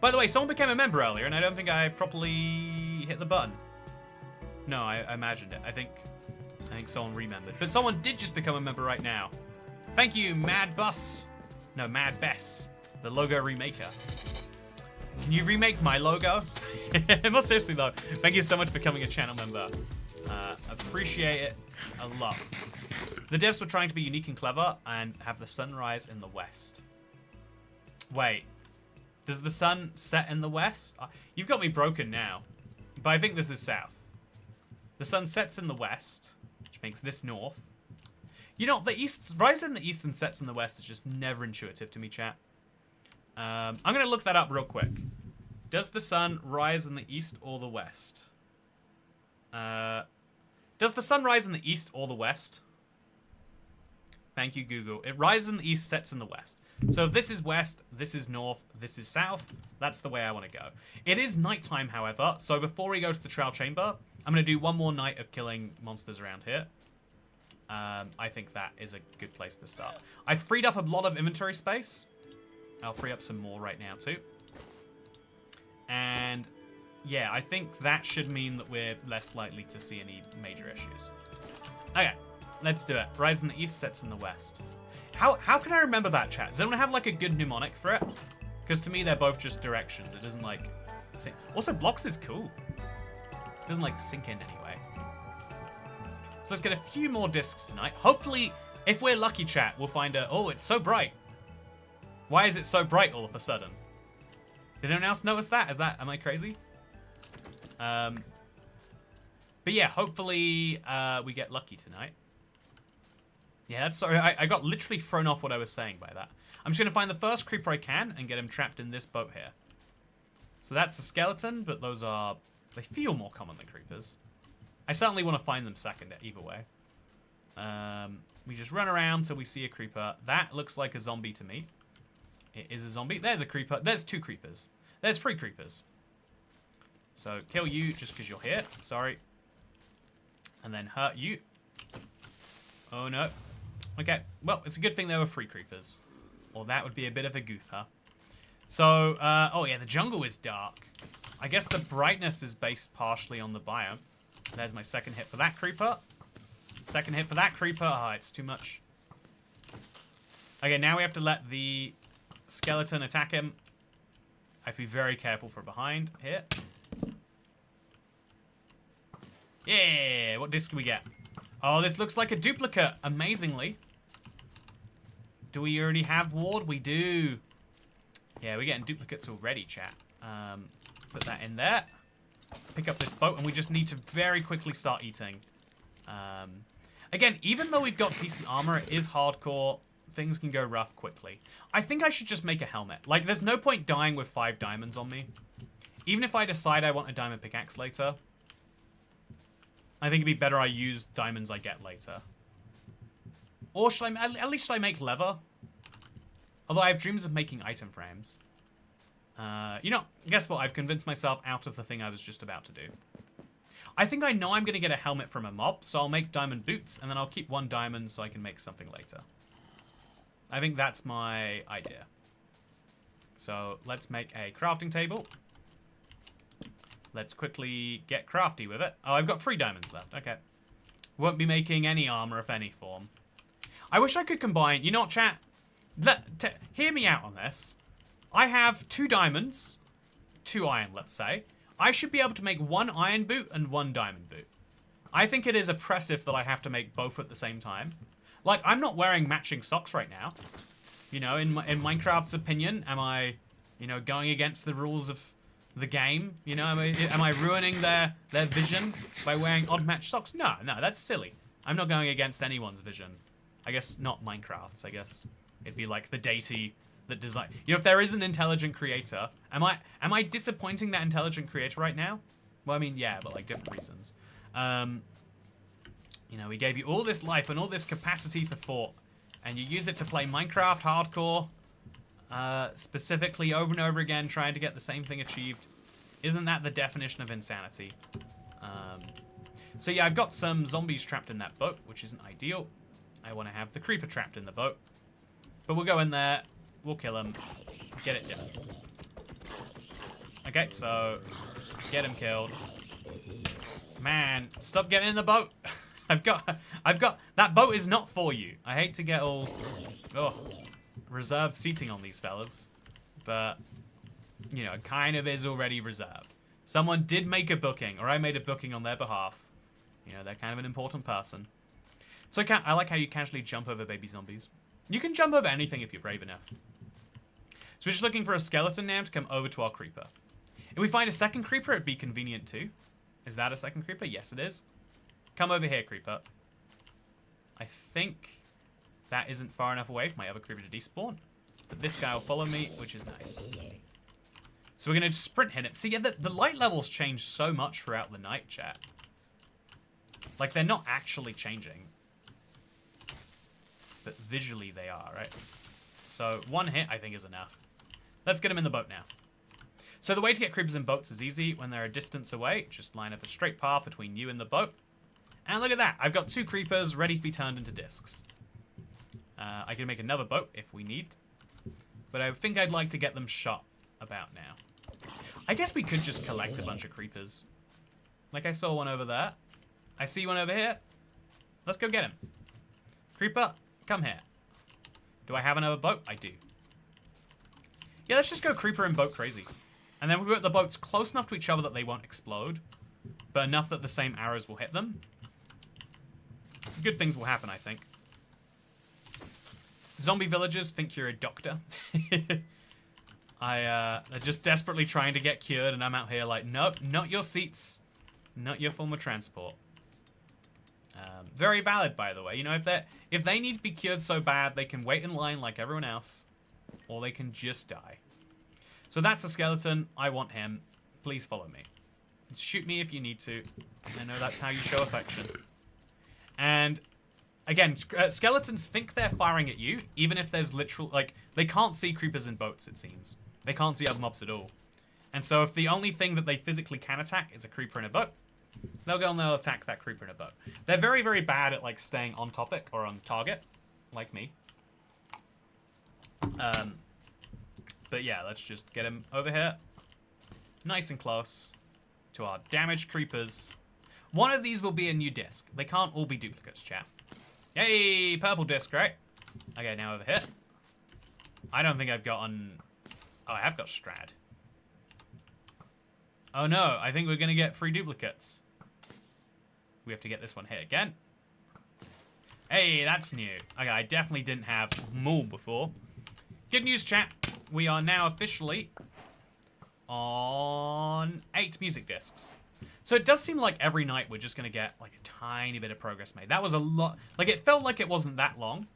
By the way, someone became a member earlier, and I don't think I properly hit the button. No, I imagined it. I think someone remembered. But someone did just become a member right now. Thank you, Mad Bus. No, Mad Bess, the logo remaker. Can you remake my logo? More seriously though, thank you so much for becoming a channel member. Appreciate it a lot. The devs were trying to be unique and clever and have the sunrise in the west. Wait, does the sun set in the west? You've got me broken now, but I think this is south. The sun sets in the west, which makes this north. You know, the east, rise in the east and sets in the west is just never intuitive to me, chat. I'm going to look that up real quick. Does the sun rise in the east or the west? Does the sun rise in the east or the west? Thank you, Google. It rises in the east, sets in the west. So if this is west, this is north, this is south. That's the way I want to go. It is nighttime, however, so before we go to the trial chamber, I'm going to do one more night of killing monsters around here. I think that is a good place to start. I freed up a lot of inventory space. I'll free up some more right now too. And yeah, I think that should mean that we're less likely to see any major issues. Okay, let's do it. Rise in the east, sets in the west. How can I remember that, chat? Does anyone have like a good mnemonic for it? Because to me, they're both just directions. It doesn't like sink. Also, blocks is cool. It doesn't like sink in anyway. So let's get a few more discs tonight. Hopefully, if we're lucky, chat, we'll find a... Oh, it's so bright. Why is it so bright all of a sudden? Did anyone else notice that? Am I crazy? But yeah, hopefully we get lucky tonight. Yeah, that's sorry. I got literally thrown off what I was saying by that. I'm just going to find the first creeper I can and get him trapped in this boat here. So that's a skeleton, but those are... They feel more common than creepers. I certainly want to find them second either way. We just run around till we see a creeper. That looks like a zombie to me. It is a zombie. There's a creeper. There's 2 creepers. There's 3 creepers. So kill you just because you're here. Sorry. And then hurt you. Oh no. Okay. Well, it's a good thing there were 3 creepers. Or that would be a bit of a goof, huh? So, oh yeah, the jungle is dark. I guess the brightness is based partially on the biome. There's my second hit for that creeper. Second hit for that creeper. Ah, it's too much. Okay, now we have to let the skeleton attack him. I have to be very careful for behind here. Yeah, what disc do we get? Oh, this looks like a duplicate, amazingly. Do we already have ward? We do. Yeah, we're getting duplicates already, chat. Put that in there. Pick up this boat, and we just need to very quickly start eating. Again, even though we've got decent armor, it is hardcore. Things can go rough quickly. I think I should just make a helmet. Like, there's no point dying with 5 diamonds on me. Even if I decide I want a diamond pickaxe later, I think it'd be better I use diamonds I get later. Or should I, at least should I make leather? Although I have dreams of making item frames. You know, guess what? I've convinced myself out of the thing I was just about to do. I think I know I'm going to get a helmet from a mob, so I'll make diamond boots, and then I'll keep 1 diamond so I can make something later. I think that's my idea. So let's make a crafting table. Let's quickly get crafty with it. Oh, I've got 3 diamonds left. Okay. Won't be making any armor of any form. I wish I could combine... You know what, chat? Hear me out on this. I have 2 diamonds, 2 iron, let's say. I should be able to make 1 iron boot and 1 diamond boot. I think it is oppressive that I have to make both at the same time. Like, I'm not wearing matching socks right now. You know, in Minecraft's opinion, am I, you know, going against the rules of the game? You know, am I ruining their vision by wearing odd match socks? No, that's silly. I'm not going against anyone's vision. I guess not Minecraft's, I guess. It'd be like the deity that design. You know, if there is an intelligent creator, am I disappointing that intelligent creator right now? Well, I mean, yeah, but like different reasons. You know, we gave you all this life and all this capacity for thought, and you use it to play Minecraft hardcore, specifically over and over again, trying to get the same thing achieved. Isn't that the definition of insanity? So yeah, I've got some zombies trapped in that boat, which isn't ideal. I want to have the creeper trapped in the boat. But we'll go in there, we'll kill him, get it done. Okay, so get him killed. Man, stop getting in the boat. I've got, that boat is not for you. I hate to get all, reserved seating on these fellas. But, you know, it kind of is already reserved. Someone did make a booking, or I made a booking on their behalf. You know, they're kind of an important person. So I like how you casually jump over baby zombies. You can jump over anything if you're brave enough. So we're just looking for a skeleton now to come over to our creeper. If we find a second creeper, it'd be convenient too. Is that a second creeper? Yes, it is. Come over here, creeper. I think that isn't far enough away for my other creeper to despawn. But this guy will follow me, which is nice. So we're going to sprint hit him. See, yeah, the light levels change so much throughout the night, chat. Like, they're not actually changing. But visually they are, right? So 1 hit, I think, is enough. Let's get him in the boat now. So the way to get creepers in boats is easy. When they're a distance away, just line up a straight path between you and the boat. And look at that. I've got 2 creepers ready to be turned into discs. I can make another boat if we need. But I think I'd like to get them shot about now. I guess we could just collect a bunch of creepers. Like I saw one over there. I see one over here. Let's go get him. Creeper, come here. Do I have another boat? I do. Yeah, let's just go creeper and boat crazy. And then we put the boats close enough to each other that they won't explode. But enough that the same arrows will hit them. Good things will happen, I think. Zombie villagers think you're a doctor. They're just desperately trying to get cured, and I'm out here like, nope, not your seats. Not your form of transport. Very valid, by the way. You know, if they need to be cured so bad, they can wait in line like everyone else. Or they can just die. So that's a skeleton. I want him. Please follow me. Shoot me if you need to. I know that's how you show affection. And again, skeletons think they're firing at you, even if there's literal, like, they can't see creepers in boats, it seems. They can't see other mobs at all. And so if the only thing that they physically can attack is a creeper in a boat, they'll go and they'll attack that creeper in a boat. They're very, very bad at, like, staying on topic or on target, like me. But yeah, let's just get him over here. Nice and close to our damaged creepers. One of these will be a new disc. They can't all be duplicates, chat. Yay, purple disc, right? Okay, now over here. I don't think I've gotten... Oh, I have got Strad. Oh no, I think we're going to get 3 duplicates. We have to get this one hit again. Hey, that's new. Okay, I definitely didn't have Maul before. Good news, chat. We are now officially on 8 music discs. So it does seem like every night we're just going to get like a tiny bit of progress made. That was a lot. Like, it felt like it wasn't that long.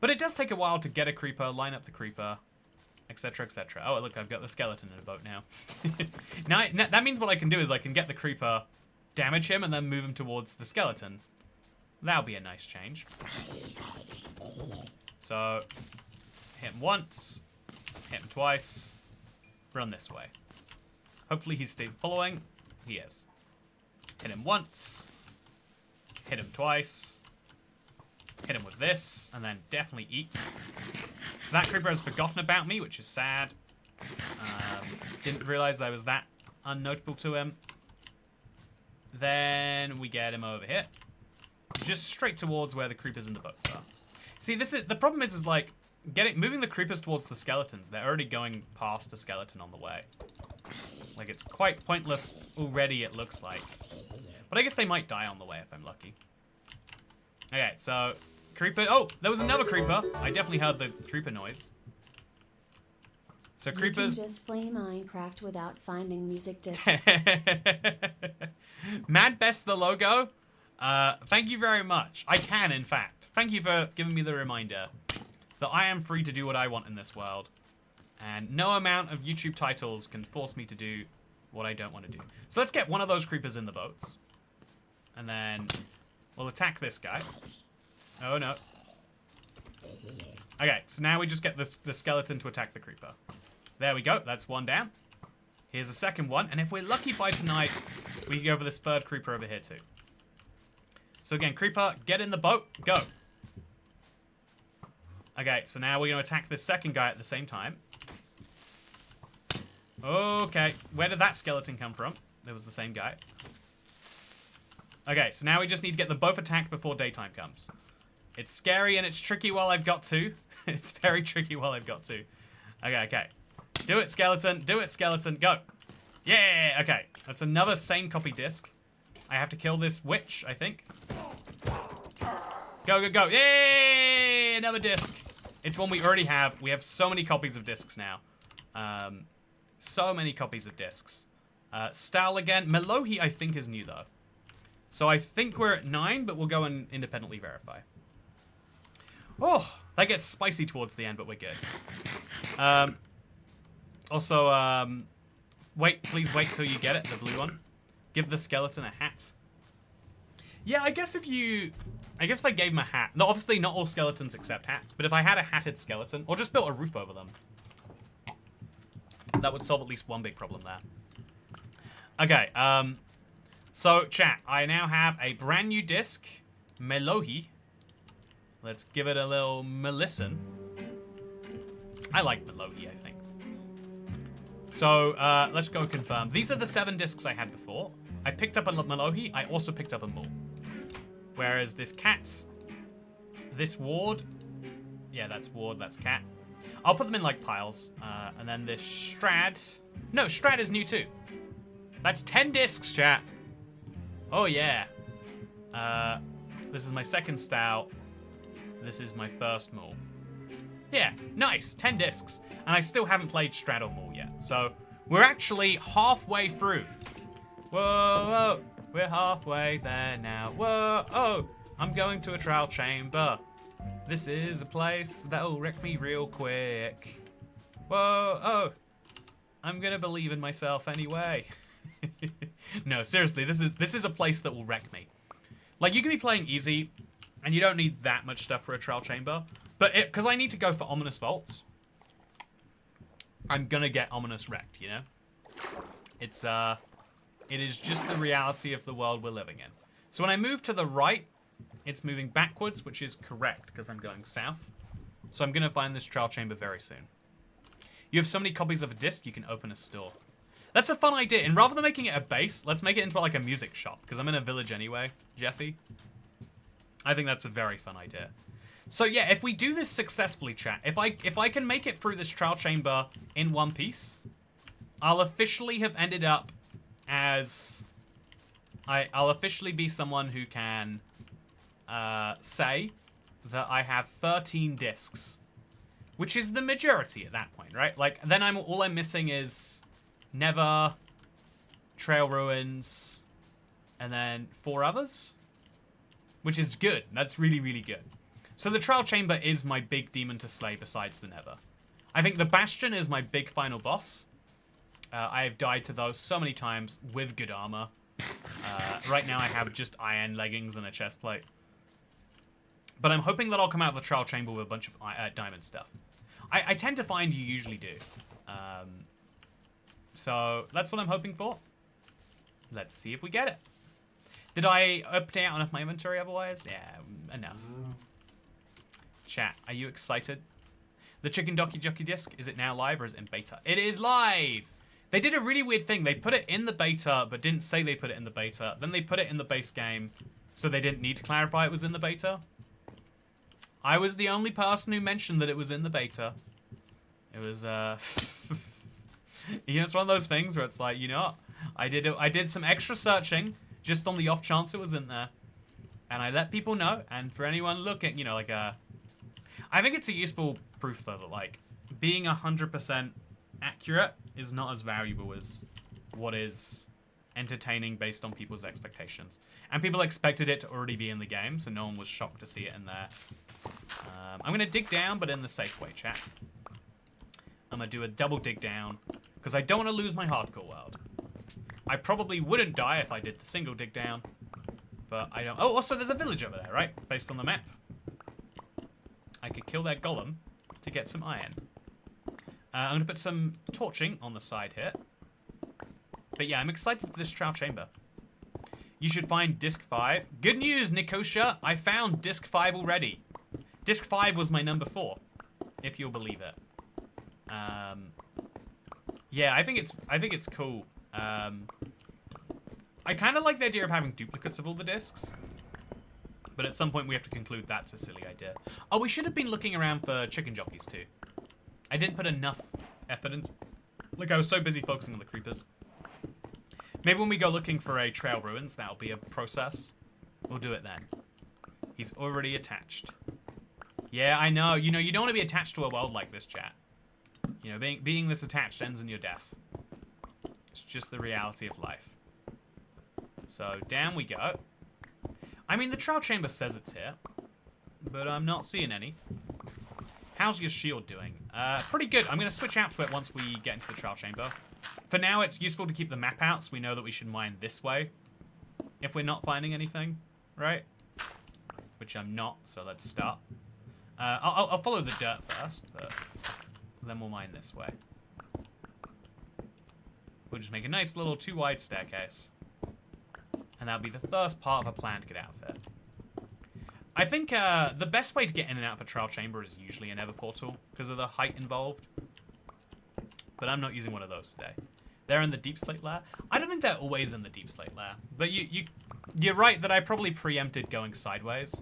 But it does take a while to get a creeper, line up the creeper, etc, etc. Oh, look, I've got the skeleton in a boat now. Now, that means what I can do is I can get the creeper, damage him, and then move him towards the skeleton. That'll be a nice change. So, hit him once, hit him twice, run this way. Hopefully he's still following. He is. Hit him once, hit him twice, hit him with this, and then definitely eat. So that creeper has forgotten about me, which is sad. Didn't realize I was that unnotable to him. Then we get him over here. Just straight towards where the creepers in the boats are. See, this is the problem is like moving the creepers towards the skeletons. They're already going past a skeleton on the way. Like, it's quite pointless already, it looks like. But I guess they might die on the way if I'm lucky. Okay, so creeper. Oh, there was another creeper. I definitely heard the creeper noise. So creepers. You can just play Minecraft without finding music discs. Mad Best the logo. Thank you very much. I can, in fact. Thank you for giving me the reminder that I am free to do what I want in this world. And no amount of YouTube titles can force me to do what I don't want to do. So let's get one of those creepers in the boats. And then we'll attack this guy. Oh, no. Okay, so now we just get the skeleton to attack the creeper. There we go. That's one down. Here's a second one. And if we're lucky by tonight, we can go for this third creeper over here too. So again, creeper, get in the boat. Go. Okay, so now we're going to attack this second guy at the same time. Okay, where did that skeleton come from? It was the same guy. Okay, so now we just need to get them both attacked before daytime comes. It's scary and it's tricky while I've got to. It's very tricky while I've got to. Okay, okay. Do it, skeleton. Do it, skeleton. Go. Yeah, okay. That's another same copy disc. I have to kill this witch, I think. Go, go, go. Yay! Another disc. It's one we already have. We have so many copies of discs now. So many copies of discs. Stal again. Melohi, I think, is new, though. So I think we're at 9, but we'll go and independently verify. Oh, that gets spicy towards the end, but we're good. Also, wait, please wait till you get it, the blue one. Give the skeleton a hat. Yeah, I guess if I gave him a hat. No, obviously not all skeletons accept hats, but if I had a hatted skeleton, or just built a roof over them, that would solve at least one big problem there. Okay, So, chat, I now have a brand new disc, Melohi. Let's give it a little listen. I like Melohi, I think. So, let's go confirm. These are the 7 discs I had before. I picked up a Melohi. I also picked up a Maul. Whereas this cat's... This ward... Yeah, that's ward, that's cat. I'll put them in, like, piles. And then this Strad... No, Strad is new, too. That's 10 discs, chat. Oh, yeah. This is my second stout. This is my first Maul. Yeah, nice. 10 discs. And I still haven't played Strad or Maul yet. So, we're actually halfway through. Whoa, whoa. We're halfway there now. Whoa, oh. I'm going to a trial chamber. This is a place that'll wreck me real quick. Whoa, oh. I'm gonna believe in myself anyway. No, seriously, this is a place that will wreck me. Like, you can be playing easy, and you don't need that much stuff for a trial chamber. But because I need to go for ominous vaults, I'm gonna get ominous wrecked, you know? It is just the reality of the world we're living in. So when I move to the right, it's moving backwards, which is correct, because I'm going south. So I'm gonna find this trial chamber very soon. You have so many copies of a disc, you can open a store. That's a fun idea, and rather than making it a base, let's make it into like a music shop, because I'm in a village anyway, Jeffy. I think that's a very fun idea. So yeah, if we do this successfully, chat, if I can make it through this trial chamber in one piece, I'll officially have ended up as... I'll officially be someone who can say that I have 13 discs, which is the majority at that point, right? Like, then all I'm missing is Never, Trail Ruins, and then 4 others, which is good. That's really, really good. So the Trial Chamber is my big demon to slay besides the Never. I think the Bastion is my big final boss. I have died to those so many times with good armor. Right now I have just iron leggings and a chest plate. But I'm hoping that I'll come out of the Trial Chamber with a bunch of diamond stuff. I tend to find you usually do. So that's what I'm hoping for. Let's see if we get it. Did I update out enough my inventory otherwise? Yeah, enough. Chat, are you excited? The Chicken Jockey disc, is it now live or is it in beta? It is live! They did a really weird thing. They put it in the beta, but didn't say they put it in the beta. Then they put it in the base game, so they didn't need to clarify it was in the beta. I was the only person who mentioned that it was in the beta. It was, you know, it's one of those things where it's like, you know what? I did some extra searching, just on the off chance it was in there. And I let people know, and for anyone looking, you know, like, I think it's a useful proof, though, that, like, being 100% accurate is not as valuable as what is entertaining based on people's expectations. And people expected it to already be in the game, so no one was shocked to see it in there. I'm going to dig down, but in the safe way, chat. I'm going to do a double dig down, because I don't want to lose my hardcore world. I probably wouldn't die if I did the single dig down, but I don't... Oh, also, there's a village over there, right? Based on the map. I could kill that golem to get some iron. I'm going to put some torching on the side here. But yeah, I'm excited for this trial chamber. You should find Disc 5. Good news, Nicosia. I found Disc 5 already. Disc 5 was my number 4, if you'll believe it. Yeah, I think it's cool. I kind of like the idea of having duplicates of all the discs. But at some point we have to conclude that's a silly idea. Oh, we should have been looking around for chicken jockeys too. I didn't put enough effort into... Like, I was so busy focusing on the creepers. Maybe when we go looking for a Trail Ruins, that'll be a process. We'll do it then. He's already attached. Yeah, I know. You know, you don't want to be attached to a world like this, chat. You know, being this attached ends in your death. It's just the reality of life. So, down we go. I mean, the Trial Chamber says it's here, but I'm not seeing any. How's your shield doing? Pretty good. I'm going to switch out to it once we get into the Trial Chamber. For now, it's useful to keep the map out, so we know that we should mine this way if we're not finding anything, right? Which I'm not, so let's start. I'll follow the dirt first, but then we'll mine this way. We'll just make a nice little 2-wide staircase. And that'll be the first part of a plan to get out of it. I think the best way to get in and out of a trial chamber is usually a nether portal because of the height involved. But I'm not using one of those today. They're in the deep slate layer. I don't think they're always in the deep slate layer. But you're right that I probably preempted going sideways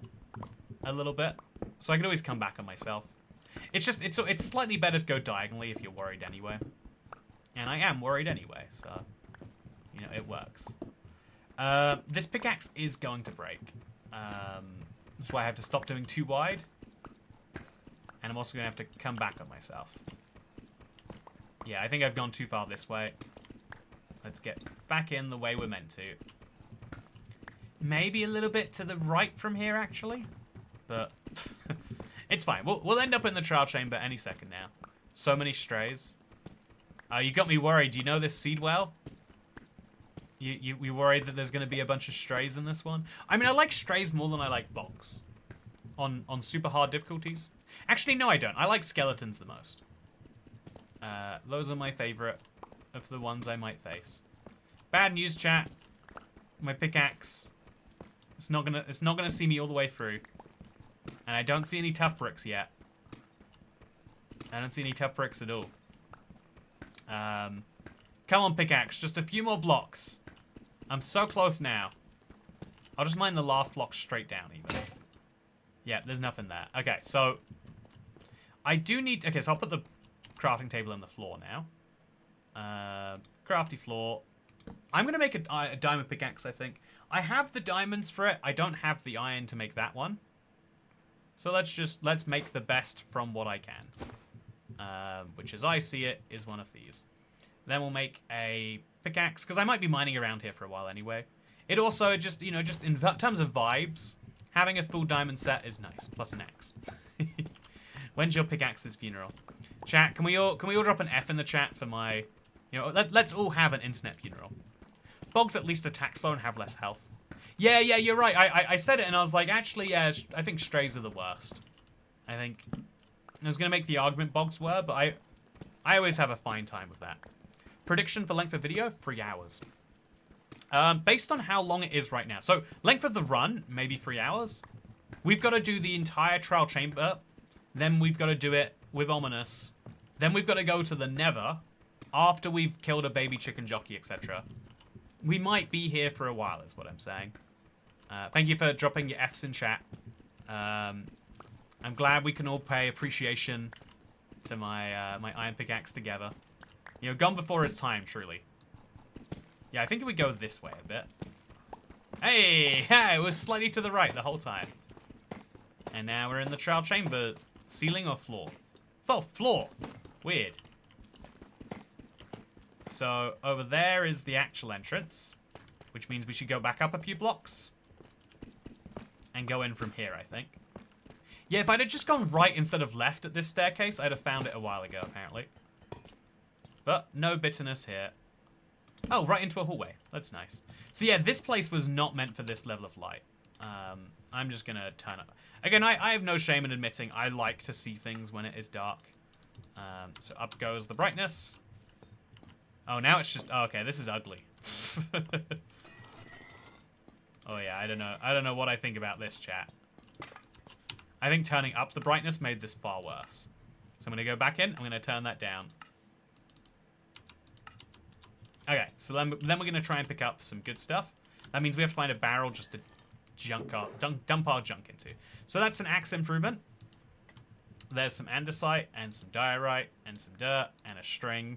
a little bit. So I could always come back on myself. It's just, it's slightly better to go diagonally if you're worried anyway. And I am worried anyway, so, you know, it works. This pickaxe is going to break. That's why I have to stop doing too wide. And I'm also going to have to come back on myself. Yeah, I think I've gone too far this way. Let's get back in the way we're meant to. Maybe a little bit to the right from here, actually. But it's fine. We'll end up in the trial chamber any second now. So many strays. You got me worried. Do you know this seed well? You worried that there's going to be a bunch of strays in this one? I mean, I like strays more than I like bogs. On super hard difficulties. Actually, no, I don't. I like skeletons the most. Those are my favorite of the ones I might face. Bad news, chat. My pickaxe. It's not gonna see me all the way through. And I don't see any tough bricks yet. I don't see any tough bricks at all. Come on, pickaxe. Just a few more blocks. I'm so close now. I'll just mine the last block straight down, even. Yeah, there's nothing there. Okay, so I do need... Okay, so I'll put the crafting table in the floor now. Crafty floor. I'm going to make a diamond pickaxe, I think. I have the diamonds for it. I don't have the iron to make that one. So let's make the best from what I can. Which, as I see it, is one of these. Then we'll make a pickaxe, because I might be mining around here for a while anyway. It also just, you know, just in terms of vibes, having a full diamond set is nice. Plus an X. When's your pickaxe's funeral? Chat, can we all drop an F in the chat for my, you know, let's all have an internet funeral. Bogs at least attack slow and have less health. Yeah, you're right. I said it and I was like, actually, yeah, I think strays are the worst. I think I was gonna make the argument bogs were, but I always have a fine time with that. Prediction for length of video, 3 hours. Based on how long it is right now. So, length of the run, maybe 3 hours. We've got to do the entire trial chamber. Then we've got to do it with Ominous. Then we've got to go to the Nether. After we've killed a baby chicken jockey, etc. We might be here for a while, is what I'm saying. Thank you for dropping your Fs in chat. I'm glad we can all pay appreciation to my my iron pickaxe together. You know, gone before its time, truly. Yeah, I think we go this way a bit. Hey, it was slightly to the right the whole time. And now we're in the trial chamber. Ceiling or floor? Oh, floor. Weird. So, over there is the actual entrance. Which means we should go back up a few blocks. And go in from here, I think. Yeah, if I'd have just gone right instead of left at this staircase, I'd have found it a while ago, apparently. But no bitterness here. Oh, right into a hallway. That's nice. So yeah, this place was not meant for this level of light. I'm just gonna turn up. Again, I have no shame in admitting I like to see things when it is dark. So up goes the brightness. Oh, now it's just... Oh, okay, this is ugly. Oh yeah, I don't know what I think about this, chat. I think turning up the brightness made this far worse. So I'm gonna go back in. I'm gonna turn that down. Okay, so then we're going to try and pick up some good stuff. That means we have to find a barrel just to dump our junk into. So that's an axe improvement. There's some andesite and some diorite and some dirt and a string.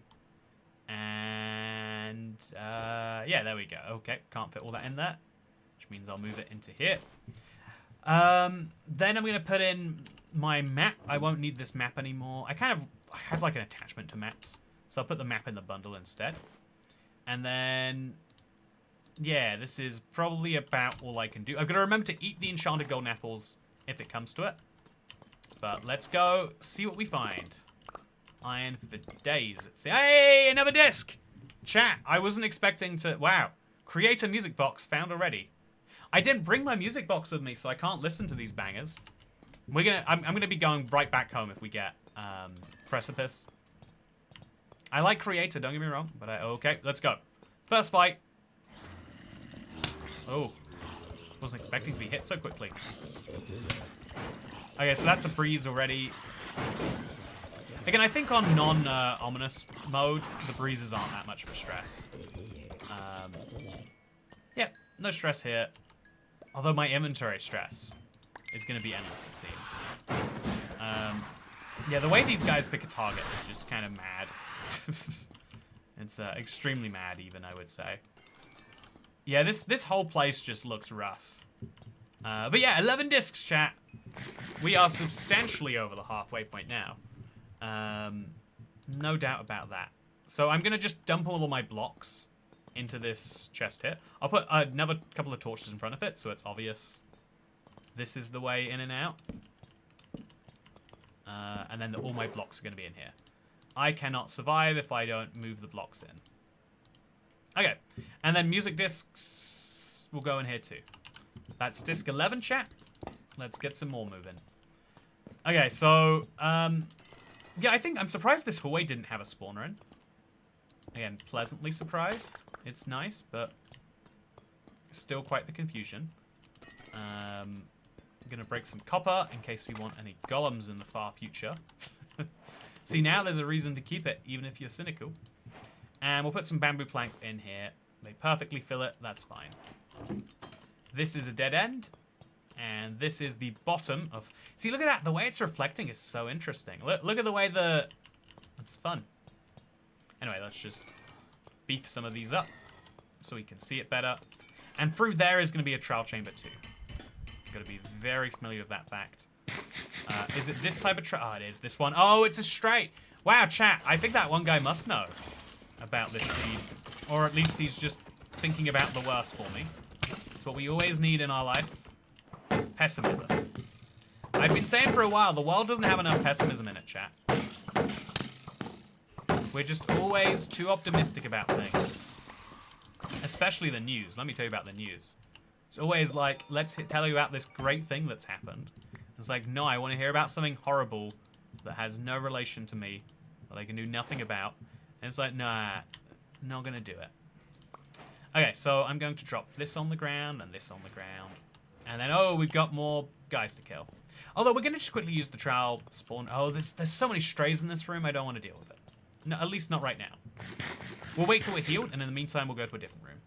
And, yeah, there we go. Okay, can't fit all that in there, which means I'll move it into here. Then I'm going to put in my map. I won't need this map anymore. I have like an attachment to maps. So I'll put the map in the bundle instead. And then, yeah, this is probably about all I can do. I've got to remember to eat the enchanted golden apples if it comes to it. But let's go see what we find. Iron for days. Let's see. Hey, another disc! Chat, I wasn't expecting to... Wow. Create a music box found already. I didn't bring my music box with me, so I can't listen to these bangers. I'm gonna be going right back home if we get Precipice. I like Creator, don't get me wrong, but okay, let's go. First fight. Oh. Wasn't expecting to be hit so quickly. Okay, so that's a breeze already. Again, I think on non-ominous mode, the breezes aren't that much of a stress. Yep, no stress here. Although my inventory stress is going to be endless, it seems. Yeah, the way these guys pick a target is just kind of mad. It's extremely mad, even, I would say. Yeah, this whole place just looks rough. But yeah, 11 discs, chat. We are substantially over the halfway point now. No doubt about that. So I'm going to just dump all of my blocks into this chest here. I'll put another couple of torches in front of it, so it's obvious this is the way in and out. And then all my blocks are going to be in here. I cannot survive if I don't move the blocks in. Okay, and then music discs will go in here too. That's disc 11, chat. Let's get some more moving. Okay, so, yeah, I think I'm surprised this hallway didn't have a spawner in. Again, pleasantly surprised. It's nice, but still quite the confusion. I'm gonna break some copper in case we want any golems in the far future. See, now there's a reason to keep it, even if you're cynical. And we'll put some bamboo planks in here. They perfectly fill it. That's fine. This is a dead end. And this is the bottom of... See, look at that. The way it's reflecting is so interesting. Look at the way the... It's fun. Anyway, let's just beef some of these up so we can see it better. And through there is going to be a trial chamber too. Got to be very familiar with that fact. Is it this type of trial? Oh, it is this one. Oh, it's a straight. Wow, chat. I think that one guy must know about this seed. Or at least he's just thinking about the worst for me. It's what we always need in our life. Is pessimism. I've been saying for a while, the world doesn't have enough pessimism in it, chat. We're just always too optimistic about things. Especially the news. Let me tell you about the news. It's always like, let's tell you about this great thing that's happened. It's like, no, I want to hear about something horrible that has no relation to me, that I can do nothing about. And it's like, nah, not going to do it. Okay, so I'm going to drop this on the ground and this on the ground. And then, oh, we've got more guys to kill. Although, we're going to just quickly use the trowel spawn. Oh, there's so many strays in this room, I don't want to deal with it. No, at least not right now. We'll wait till we're healed, and in the meantime, we'll go to a different room.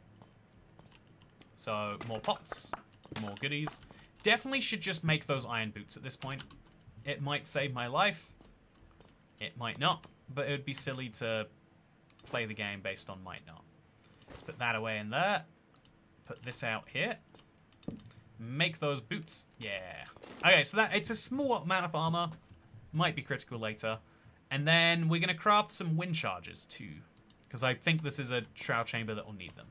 So, more pots, more goodies. Definitely should just make those iron boots at this point. It might save my life. It might not, but it would be silly to play the game based on might not. Let's put that away in there. Put this out here. Make those boots. Yeah. Okay, so it's a small amount of armor. Might be critical later. And then we're going to craft some wind charges too. Because I think this is a shroud chamber that will need them.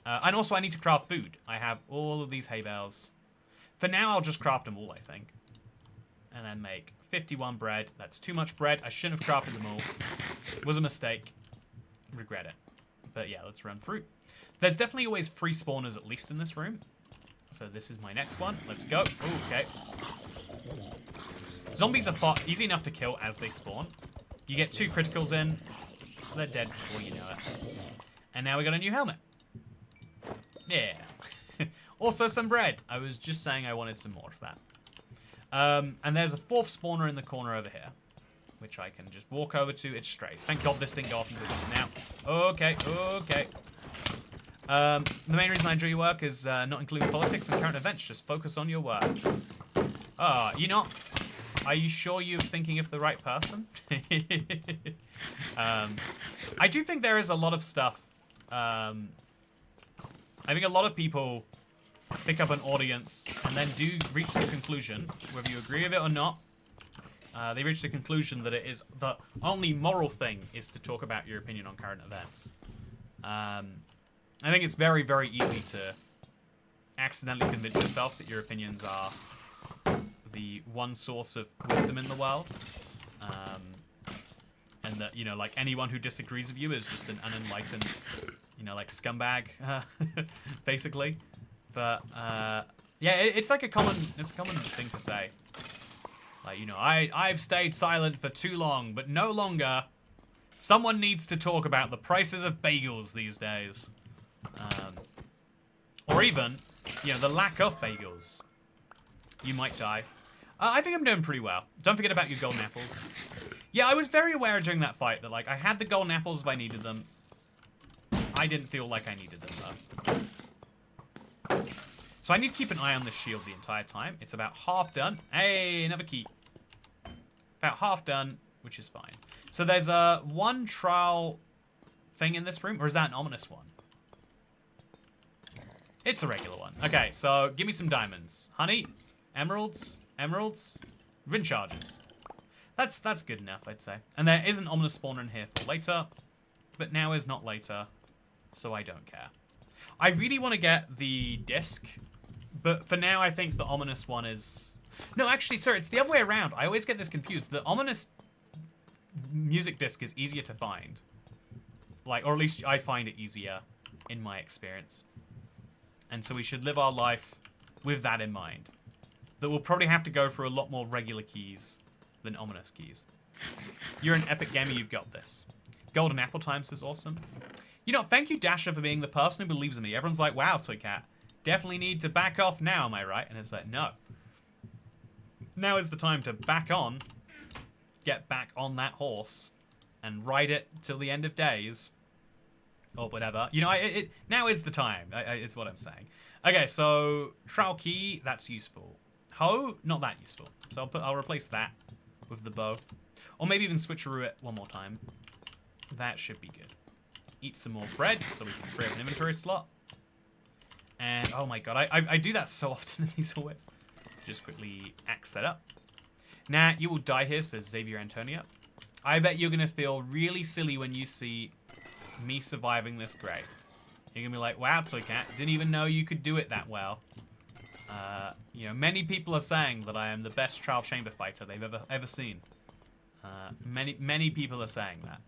And also I need to craft food. I have all of these hay bales. For now, I'll just craft them all, I think. And then make 51 bread. That's too much bread. I shouldn't have crafted them all. It was a mistake. Regret it. But yeah, let's run fruit. There's definitely always 3 spawners at least in this room. So this is my next one. Let's go. Ooh, okay. Zombies are easy enough to kill as they spawn. You get 2 criticals in. They're dead before you know it. And now we got a new helmet. Yeah. Also some bread. I was just saying I wanted some more of that. And there's a 4th spawner in the corner over here, which I can just walk over to. It's strays. Thank God this didn't go off into this now. Okay, okay. The main reason I enjoy your work is not including politics and current events. Just focus on your work. You not? Are you sure you're thinking of the right person? I do think there is a lot of stuff. I think a lot of people pick up an audience and then do reach the conclusion, whether you agree with it or not, they reach the conclusion that it is the only moral thing is to talk about your opinion on current events. I think it's very, very easy to accidentally convince yourself that your opinions are the one source of wisdom in the world. And that, you know, like anyone who disagrees with you is just an unenlightened, you know, like scumbag, basically. But, yeah, it's like a common thing to say. Like, you know, I've stayed silent for too long, but no longer. Someone needs to talk about the prices of bagels these days. Or even, you know, the lack of bagels. You might die. I think I'm doing pretty well. Don't forget about your golden apples. Yeah, I was very aware during that fight that, like, I had the golden apples if I needed them. I didn't feel like I needed them, though. So I need to keep an eye on the shield the entire time. It's about half done. Hey, another key. About half done, which is fine. So there's one trial thing in this room, or is that an ominous one? It's a regular one. Okay, so give me some diamonds. Honey, emeralds, rin charges. That's good enough, I'd say. And there is an ominous spawner in here for later, but now is not later, so I don't care. I really want to get the disc, but for now I think the ominous one is... No, actually, sir, it's the other way around. I always get this confused. The ominous music disc is easier to find. Like, or at least I find it easier in my experience. And so we should live our life with that in mind. That we'll probably have to go for a lot more regular keys than ominous keys. You're an epic gamer, you've got this. Golden Apple Times is awesome. You know, thank you, Dasher, for being the person who believes in me. Everyone's like, wow, Toy Cat, definitely need to back off now, am I right? And it's like, no. Now is the time to back on, get back on that horse, and ride it till the end of days. Or whatever. You know, now is the time, is what I'm saying. Okay, so, trowel key, that's useful. Hoe, not that useful. So I'll replace that with the bow. Or maybe even switcheroo it one more time. That should be good. Eat some more bread so we can free up an inventory slot. And, oh my god, I do that so often in these hallways. Just quickly axe that up. Nah, you will die here, says Xavier Antonia. I bet you're going to feel really silly when you see me surviving this grave. You're going to be like, wow, Toy Cat, didn't even know you could do it that well. You know, many people are saying that I am the best trial chamber fighter they've ever seen. Many people are saying that.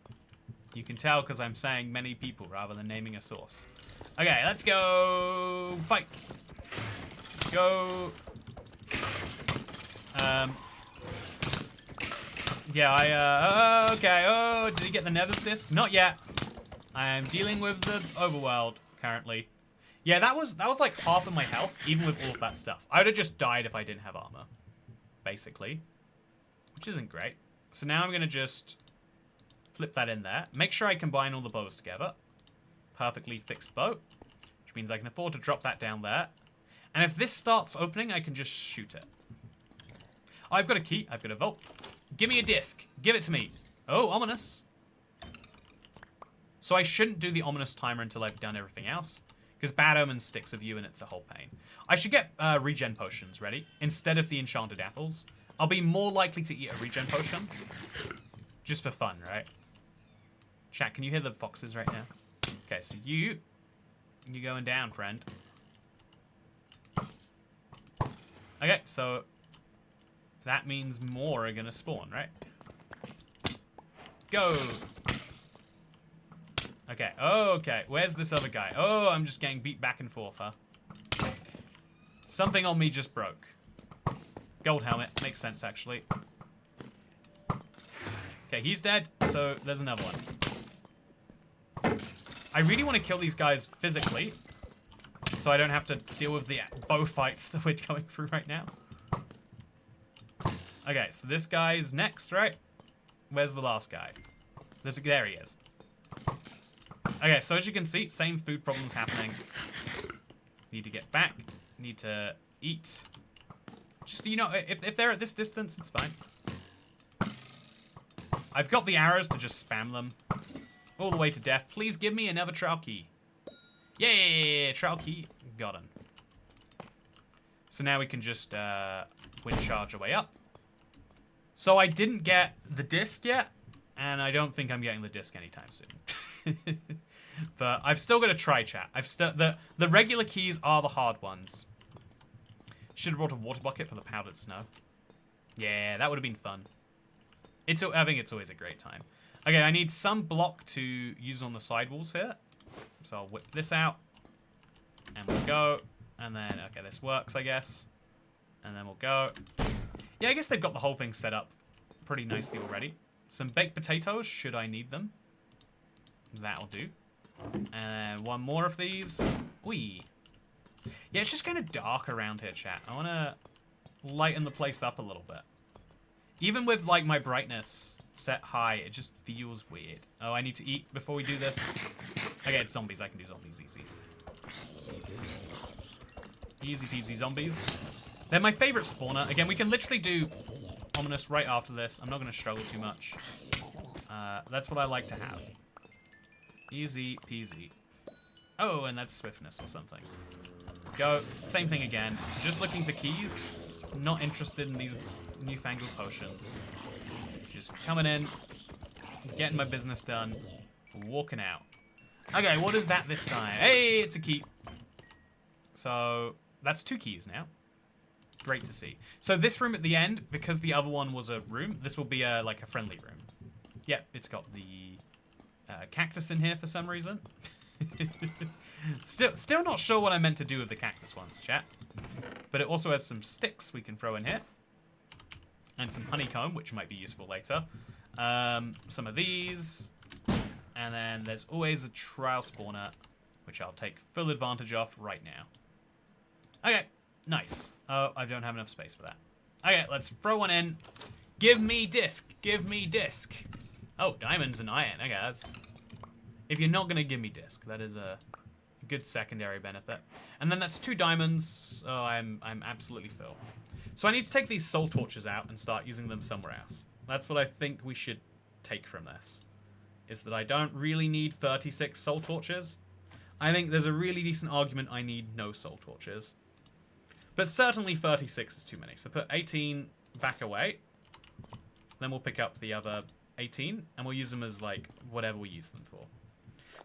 You can tell because I'm saying many people rather than naming a source. Okay, let's go fight. Go. Yeah, okay. Oh, did he get the Nether's disc? Not yet. I am dealing with the overworld currently. Yeah, that was like half of my health, even with all of that stuff. I would have just died if I didn't have armor, basically, which isn't great. So now I'm gonna just flip that in there. Make sure I combine all the bows together. Perfectly fixed bow, which means I can afford to drop that down there. And if this starts opening, I can just shoot it. I've got a key. I've got a vault. Give me a disc. Give it to me. Oh, ominous. So I shouldn't do the ominous timer until I've done everything else. Because bad omens sticks with you and it's a whole pain. I should get regen potions ready instead of the enchanted apples. I'll be more likely to eat a regen potion. Just for fun, right? Chat, can you hear the foxes right now? Okay, so you're going down, friend. Okay, so that means more are gonna spawn, right? Go! Okay, okay. Where's this other guy? Oh, I'm just getting beat back and forth, huh? Something on me just broke. Gold helmet. Makes sense, actually. Okay, he's dead, so there's another one. I really want to kill these guys physically, so I don't have to deal with the bow fights that we're going through right now. Okay, so this guy's next, right? Where's the last guy? There he is. Okay, so as you can see, same food problems happening. Need to get back. Need to eat. Just, you know, if they're at this distance, it's fine. I've got the arrows to just spam them all the way to death. Please give me another trowel key. Yay! Trowel key. Got him. So now we can just wind charge our way up. So I didn't get the disc yet, and I don't think I'm getting the disc anytime soon. But I've still got to try, chat. The regular keys are the hard ones. Should have brought a water bucket for the powdered snow. Yeah, that would have been fun. I think it's always a great time. Okay, I need some block to use on the sidewalls here. So I'll whip this out. And we'll go. And then, okay, this works, I guess. And then we'll go. Yeah, I guess they've got the whole thing set up pretty nicely already. Some baked potatoes, should I need them. That'll do. And one more of these. Whee. Yeah, it's just kind of dark around here, chat. I want to lighten the place up a little bit. Even with, like, my brightness set high, it just feels weird. Oh, I need to eat before we do this. Okay, it's zombies. I can do zombies easy. Easy peasy zombies. They're my favorite spawner. Again, we can literally do ominous right after this. I'm not going to struggle too much. That's what I like to have. Easy peasy. Oh, and that's swiftness or something. Go. Same thing again. Just looking for keys. Not interested in these newfangled potions. Just coming in, getting my business done, walking out. Okay, what is that this time? Hey, it's a key. So, that's 2 keys now. Great to see. So this room at the end, because the other one was a room, this will be like a friendly room. Yep, it's got the cactus in here for some reason. Still not sure what I meant to do with the cactus ones, chat. But it also has some sticks we can throw in here. And some honeycomb, which might be useful later. Some of these. And then there's always a trial spawner, which I'll take full advantage of right now. Okay, nice. Oh, I don't have enough space for that. Okay, let's throw one in. Give me disc. Give me disc. Oh, diamonds and iron. Okay, that's... If you're not going to give me disc, that is a good secondary benefit. And then that's 2 diamonds. Oh, I'm absolutely full. So I need to take these soul torches out and start using them somewhere else. That's what I think we should take from this. Is that I don't really need 36 soul torches. I think there's a really decent argument I need no soul torches. But certainly 36 is too many. So put 18 back away. Then we'll pick up the other 18. And we'll use them as, like, whatever we use them for.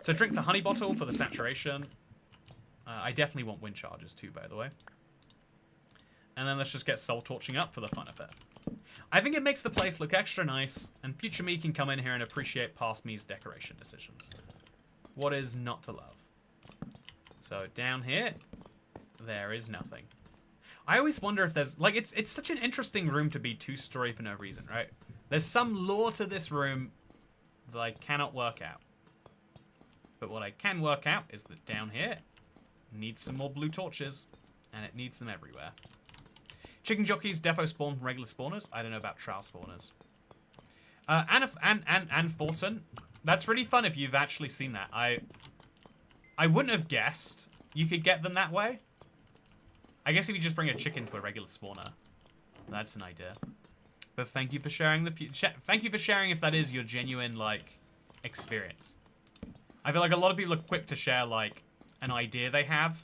So drink the honey bottle for the saturation. I definitely want wind charges too, by the way. And then let's just get soul torching up for the fun of it. I think it makes the place look extra nice, and future me can come in here and appreciate past me's decoration decisions. What is not to love? So down here, there is nothing. I always wonder if there's... Like, it's such an interesting room to be 2-story for no reason, right? There's some lore to this room that I cannot work out. But what I can work out is that down here needs some more blue torches, and it needs them everywhere. Chicken jockeys defo spawn from regular spawners. I don't know about trial spawners. And Fortin. That's really fun if you've actually seen that. I wouldn't have guessed you could get them that way. I guess if you just bring a chicken to a regular spawner, that's an idea. But thank you for sharing thank you for sharing if that is your genuine like experience. I feel like a lot of people are quick to share like an idea they have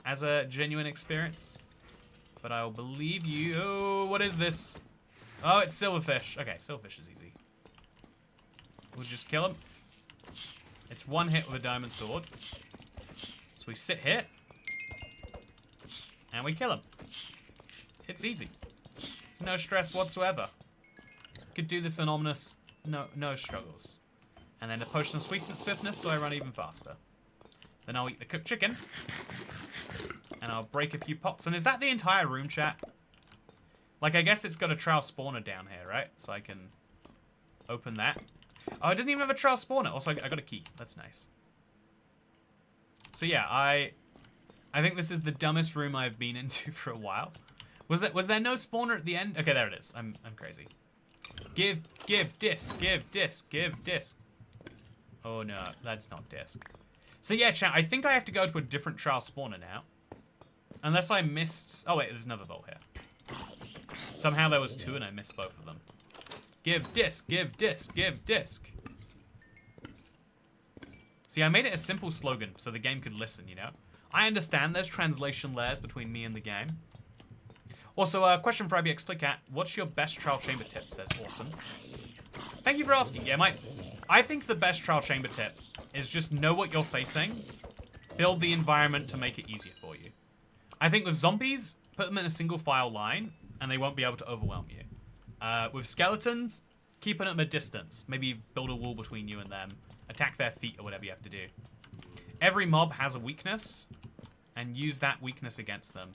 as a genuine experience. But I'll believe you. Oh, what is this? Oh, it's silverfish. Okay, silverfish is easy. We'll just kill him. It's 1 hit with a diamond sword. So we sit here. And we kill him. It's easy. No stress whatsoever. Could do this in ominous. No struggles. And then a potion of swiftness, so I run even faster. Then I'll eat the cooked chicken. And I'll break a few pots. And is that the entire room, chat? Like, I guess it's got a trial spawner down here, right? So I can open that. Oh, it doesn't even have a trial spawner. Also, I got a key. That's nice. So yeah, I think this is the dumbest room I've been into for a while. Was there no spawner at the end? Okay, there it is. I'm crazy. Give disc, give disc, give disc. Oh no, that's not disc. So yeah, chat, I think I have to go to a different trial spawner now. Unless I missed... Oh wait, there's another bolt here. Somehow there was 2 and I missed both of them. Give disc, give disc, give disc. See, I made it a simple slogan so the game could listen, you know? I understand there's translation layers between me and the game. Also, a question for IBX Toycat. What's your best trial chamber tip, says Awesome. Thank you for asking. Yeah, I think the best trial chamber tip is just know what you're facing, build the environment to make it easier for you. I think with zombies, put them in a single file line, and they won't be able to overwhelm you. With skeletons, keep them at a distance. Maybe build a wall between you and them. Attack their feet or whatever you have to do. Every mob has a weakness, and use that weakness against them.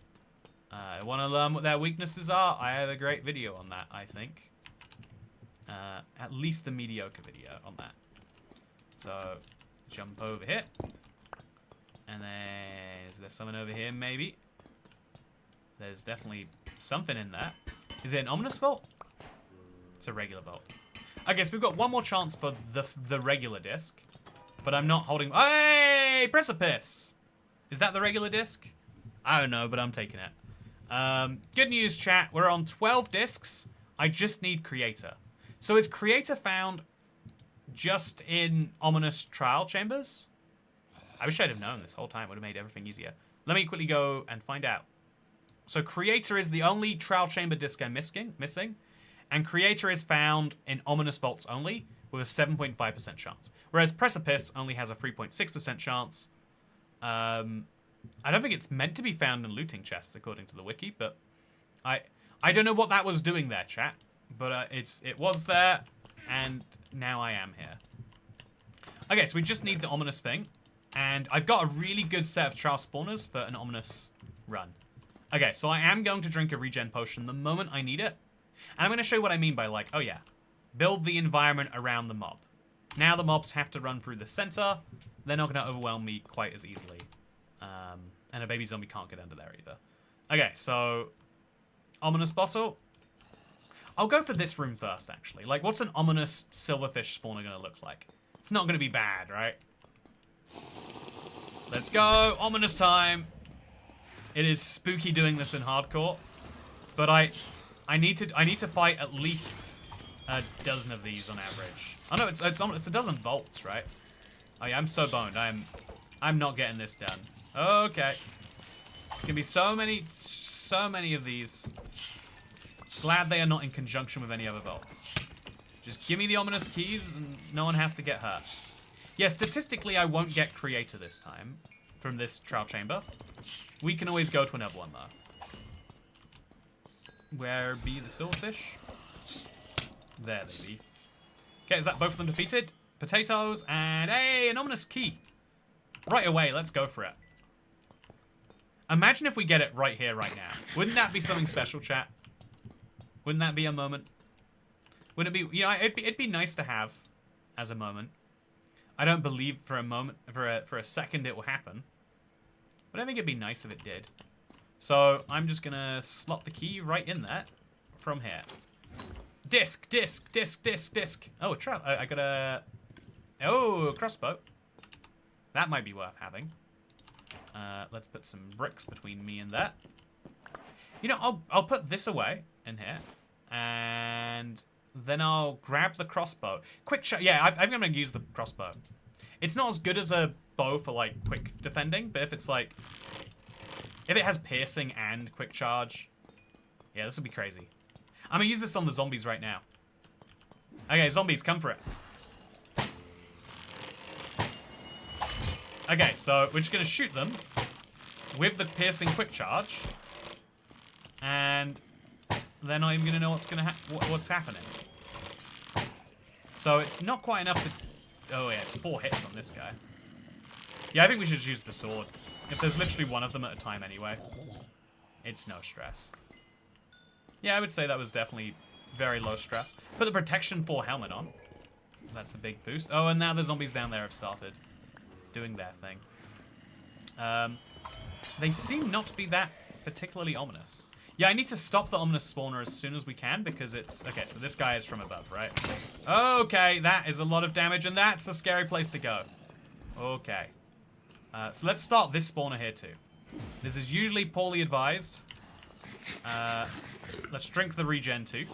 Want to learn what their weaknesses are? I have a great video on that, I think. At least a mediocre video on that. So, jump over here. And then, is there someone over here, maybe? There's definitely something in there. Is it an ominous vault? It's a regular vault. Okay, so we've got one more chance for the regular disc. But I'm not holding... Hey! Precipice! Is that the regular disc? I don't know, but I'm taking it. Good news, chat. We're on 12 discs. I just need Creator. So is Creator found just in ominous trial chambers? I wish I'd have known this whole time. It would have made everything easier. Let me quickly go and find out. So Creator is the only trial chamber disc I'm missing. And Creator is found in ominous vaults only with a 7.5% chance. Whereas Precipice only has a 3.6% chance. I don't think it's meant to be found in looting chests according to the wiki, but I don't know what that was doing there, chat. But it was there, and now I am here. Okay, so we just need the ominous thing. And I've got a really good set of trial spawners for an ominous run. Okay, so I am going to drink a regen potion the moment I need it. And I'm going to show you what I mean by, like, oh yeah, build the environment around the mob. Now the mobs have to run through the center. They're not going to overwhelm me quite as easily. And a baby zombie can't get under there either. Okay, so ominous bottle. I'll go for this room first, actually. Like, what's an ominous silverfish spawner going to look like? It's not going to be bad, right? Let's go. Ominous time. It is spooky doing this in hardcore. But I need to fight at least a dozen of these on average. Oh no, it's a dozen volts, right? Oh yeah, I'm so boned. I'm not getting this done. Okay. There's gonna be so many of these. Glad they are not in conjunction with any other vaults. Just give me the ominous keys and no one has to get hurt. Yeah, statistically I won't get Creator this time from this trial chamber. We can always go to another one though. Where be the silverfish? There they be. Okay, is that both of them defeated? Potatoes and hey, an ominous key. Right away, let's go for it. Imagine if we get it right here, right now. Wouldn't that be something special, chat? Wouldn't that be a moment? Wouldn't it be, you know, it'd be nice to have as a moment. I don't believe for a moment, for a second it will happen. But I think it'd be nice if it did. So I'm just gonna slot the key right in there from here. Disc. Oh, I got a... Oh, a crossbow. That might be worth having. Let's put some bricks between me and that. You know, I'll put this away in here. And then I'll grab the crossbow. Quick shot. Yeah, I'm going to use the crossbow. It's not as good as a bow for, like, quick defending. But if it's, like... If it has piercing and quick charge... Yeah, this would be crazy. I'm going to use this on the zombies right now. Okay, zombies, come for it. Okay, so we're just going to shoot them with the piercing quick charge. And they're not even going to know what's happening. So it's not quite enough to... Oh, yeah, it's 4 hits on this guy. Yeah, I think we should use the sword. If there's literally one of them at a time anyway, it's no stress. Yeah, I would say that was definitely very low stress. Put the protection 4 helmet on. That's a big boost. Oh, and now the zombies down there have started doing their thing. They seem not to be that particularly ominous. Yeah, I need to stop the ominous spawner as soon as we can because it's... Okay, so this guy is from above, right? Okay, that is a lot of damage and that's a scary place to go. Okay. So let's start this spawner here too. This is usually poorly advised. Let's drink the regen too.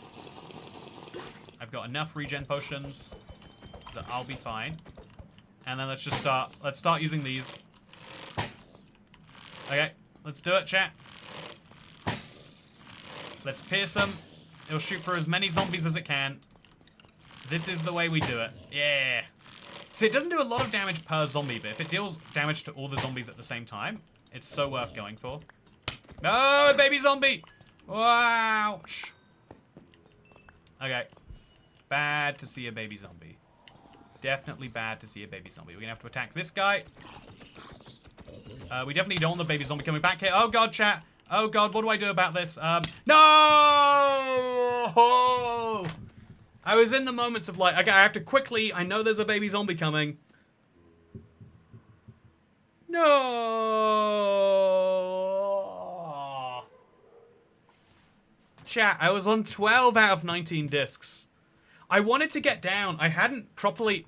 I've got enough regen potions that I'll be fine. And then let's start using these. Okay, let's do it, chat. Let's pierce them. It'll shoot for as many zombies as it can. This is the way we do it. Yeah. See, it doesn't do a lot of damage per zombie, but if it deals damage to all the zombies at the same time, it's so worth going for. No, baby zombie! Ouch! Okay. Bad to see a baby zombie. Definitely bad to see a baby zombie. We're gonna have to attack this guy. We definitely don't want the baby zombie coming back here. Oh god, chat. Oh god, what do I do about this? No! I was in the moments of like, okay, I have to quickly, I know there's a baby zombie coming. No! Chat, I was on 12 out of 19 discs. I wanted to get down. I hadn't properly...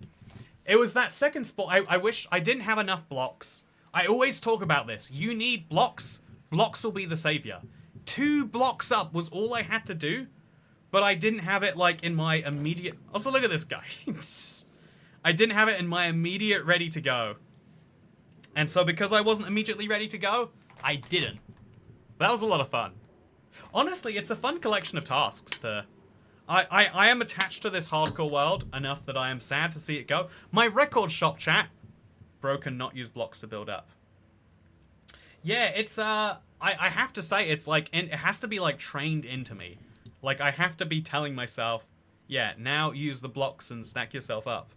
It was that second spot. I wish I didn't have enough blocks. I always talk about this. You need blocks. Blocks will be the savior. 2 blocks up was all I had to do, but I didn't have it, like, in my immediate... Also, look at this guy. I didn't have it in my immediate ready to go. And so because I wasn't immediately ready to go, I didn't. That was a lot of fun. Honestly, it's a fun collection of tasks to... I am attached to this hardcore world enough that I am sad to see it go. My record shop, chat, broken, not use blocks to build up. Yeah, it's, I have to say, it's like, it has to be, like, trained into me. Like, I have to be telling myself, yeah, now use the blocks and stack yourself up.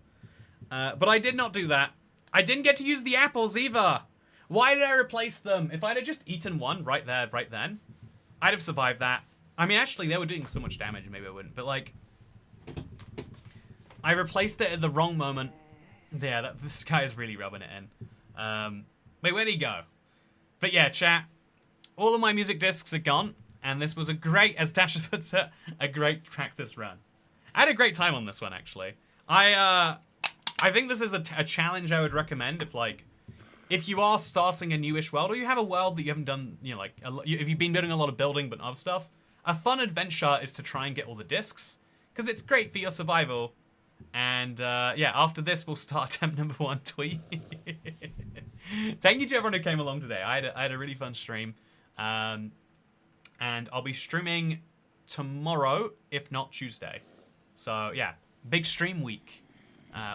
But I did not do that. I didn't get to use the apples either. Why did I replace them? If I'd have just eaten one right there, right then, I'd have survived that. I mean, actually, they were doing so much damage, maybe I wouldn't. But, like, I replaced it at the wrong moment. Yeah, this guy is really rubbing it in. Wait, where'd he go? But yeah, chat, all of my music discs are gone. And this was a great, as Dasha puts it, a great practice run. I had a great time on this one, actually. I think this is a challenge I would recommend if, like, if you are starting a newish world, or you have a world that you haven't done, you know, like, if you've been doing a lot of building but other stuff, a fun adventure is to try and get all the discs, because it's great for your survival. And, yeah, after this, we'll start attempt number 1 tweet. Thank you to everyone who came along today. I had a really fun stream. And I'll be streaming tomorrow, if not Tuesday. So, yeah, big stream week.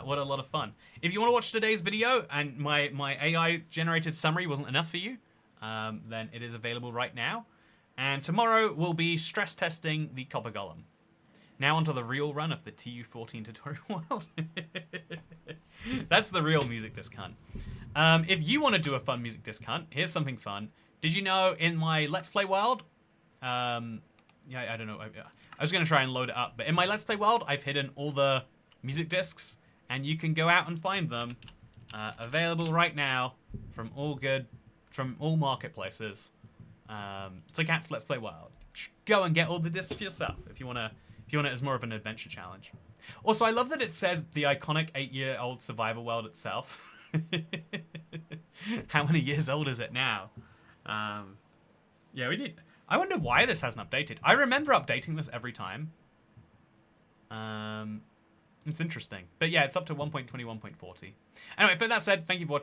What a lot of fun. If you want to watch today's video and my AI-generated summary wasn't enough for you, then it is available right now. And tomorrow we'll be stress testing the Copper Golem. Now onto the real run of the TU14 tutorial world. That's the real music disc hunt. If you want to do a fun music disc hunt, here's something fun. Did you know in my Let's Play world, yeah, I don't know, I was going to try and load it up, but in my Let's Play world, I've hidden all the music discs, and you can go out and find them, available right now from all marketplaces. So Cat's Let's Play Wild. Go and get all the discs yourself if you want it as more of an adventure challenge. Also, I love that it says the iconic 8-year-old survival world itself. How many years old is it now? Yeah, we need... I wonder why this hasn't updated. I remember updating this every time. It's interesting. But yeah, it's up to 1.21.40. Anyway, for that said, thank you for watching.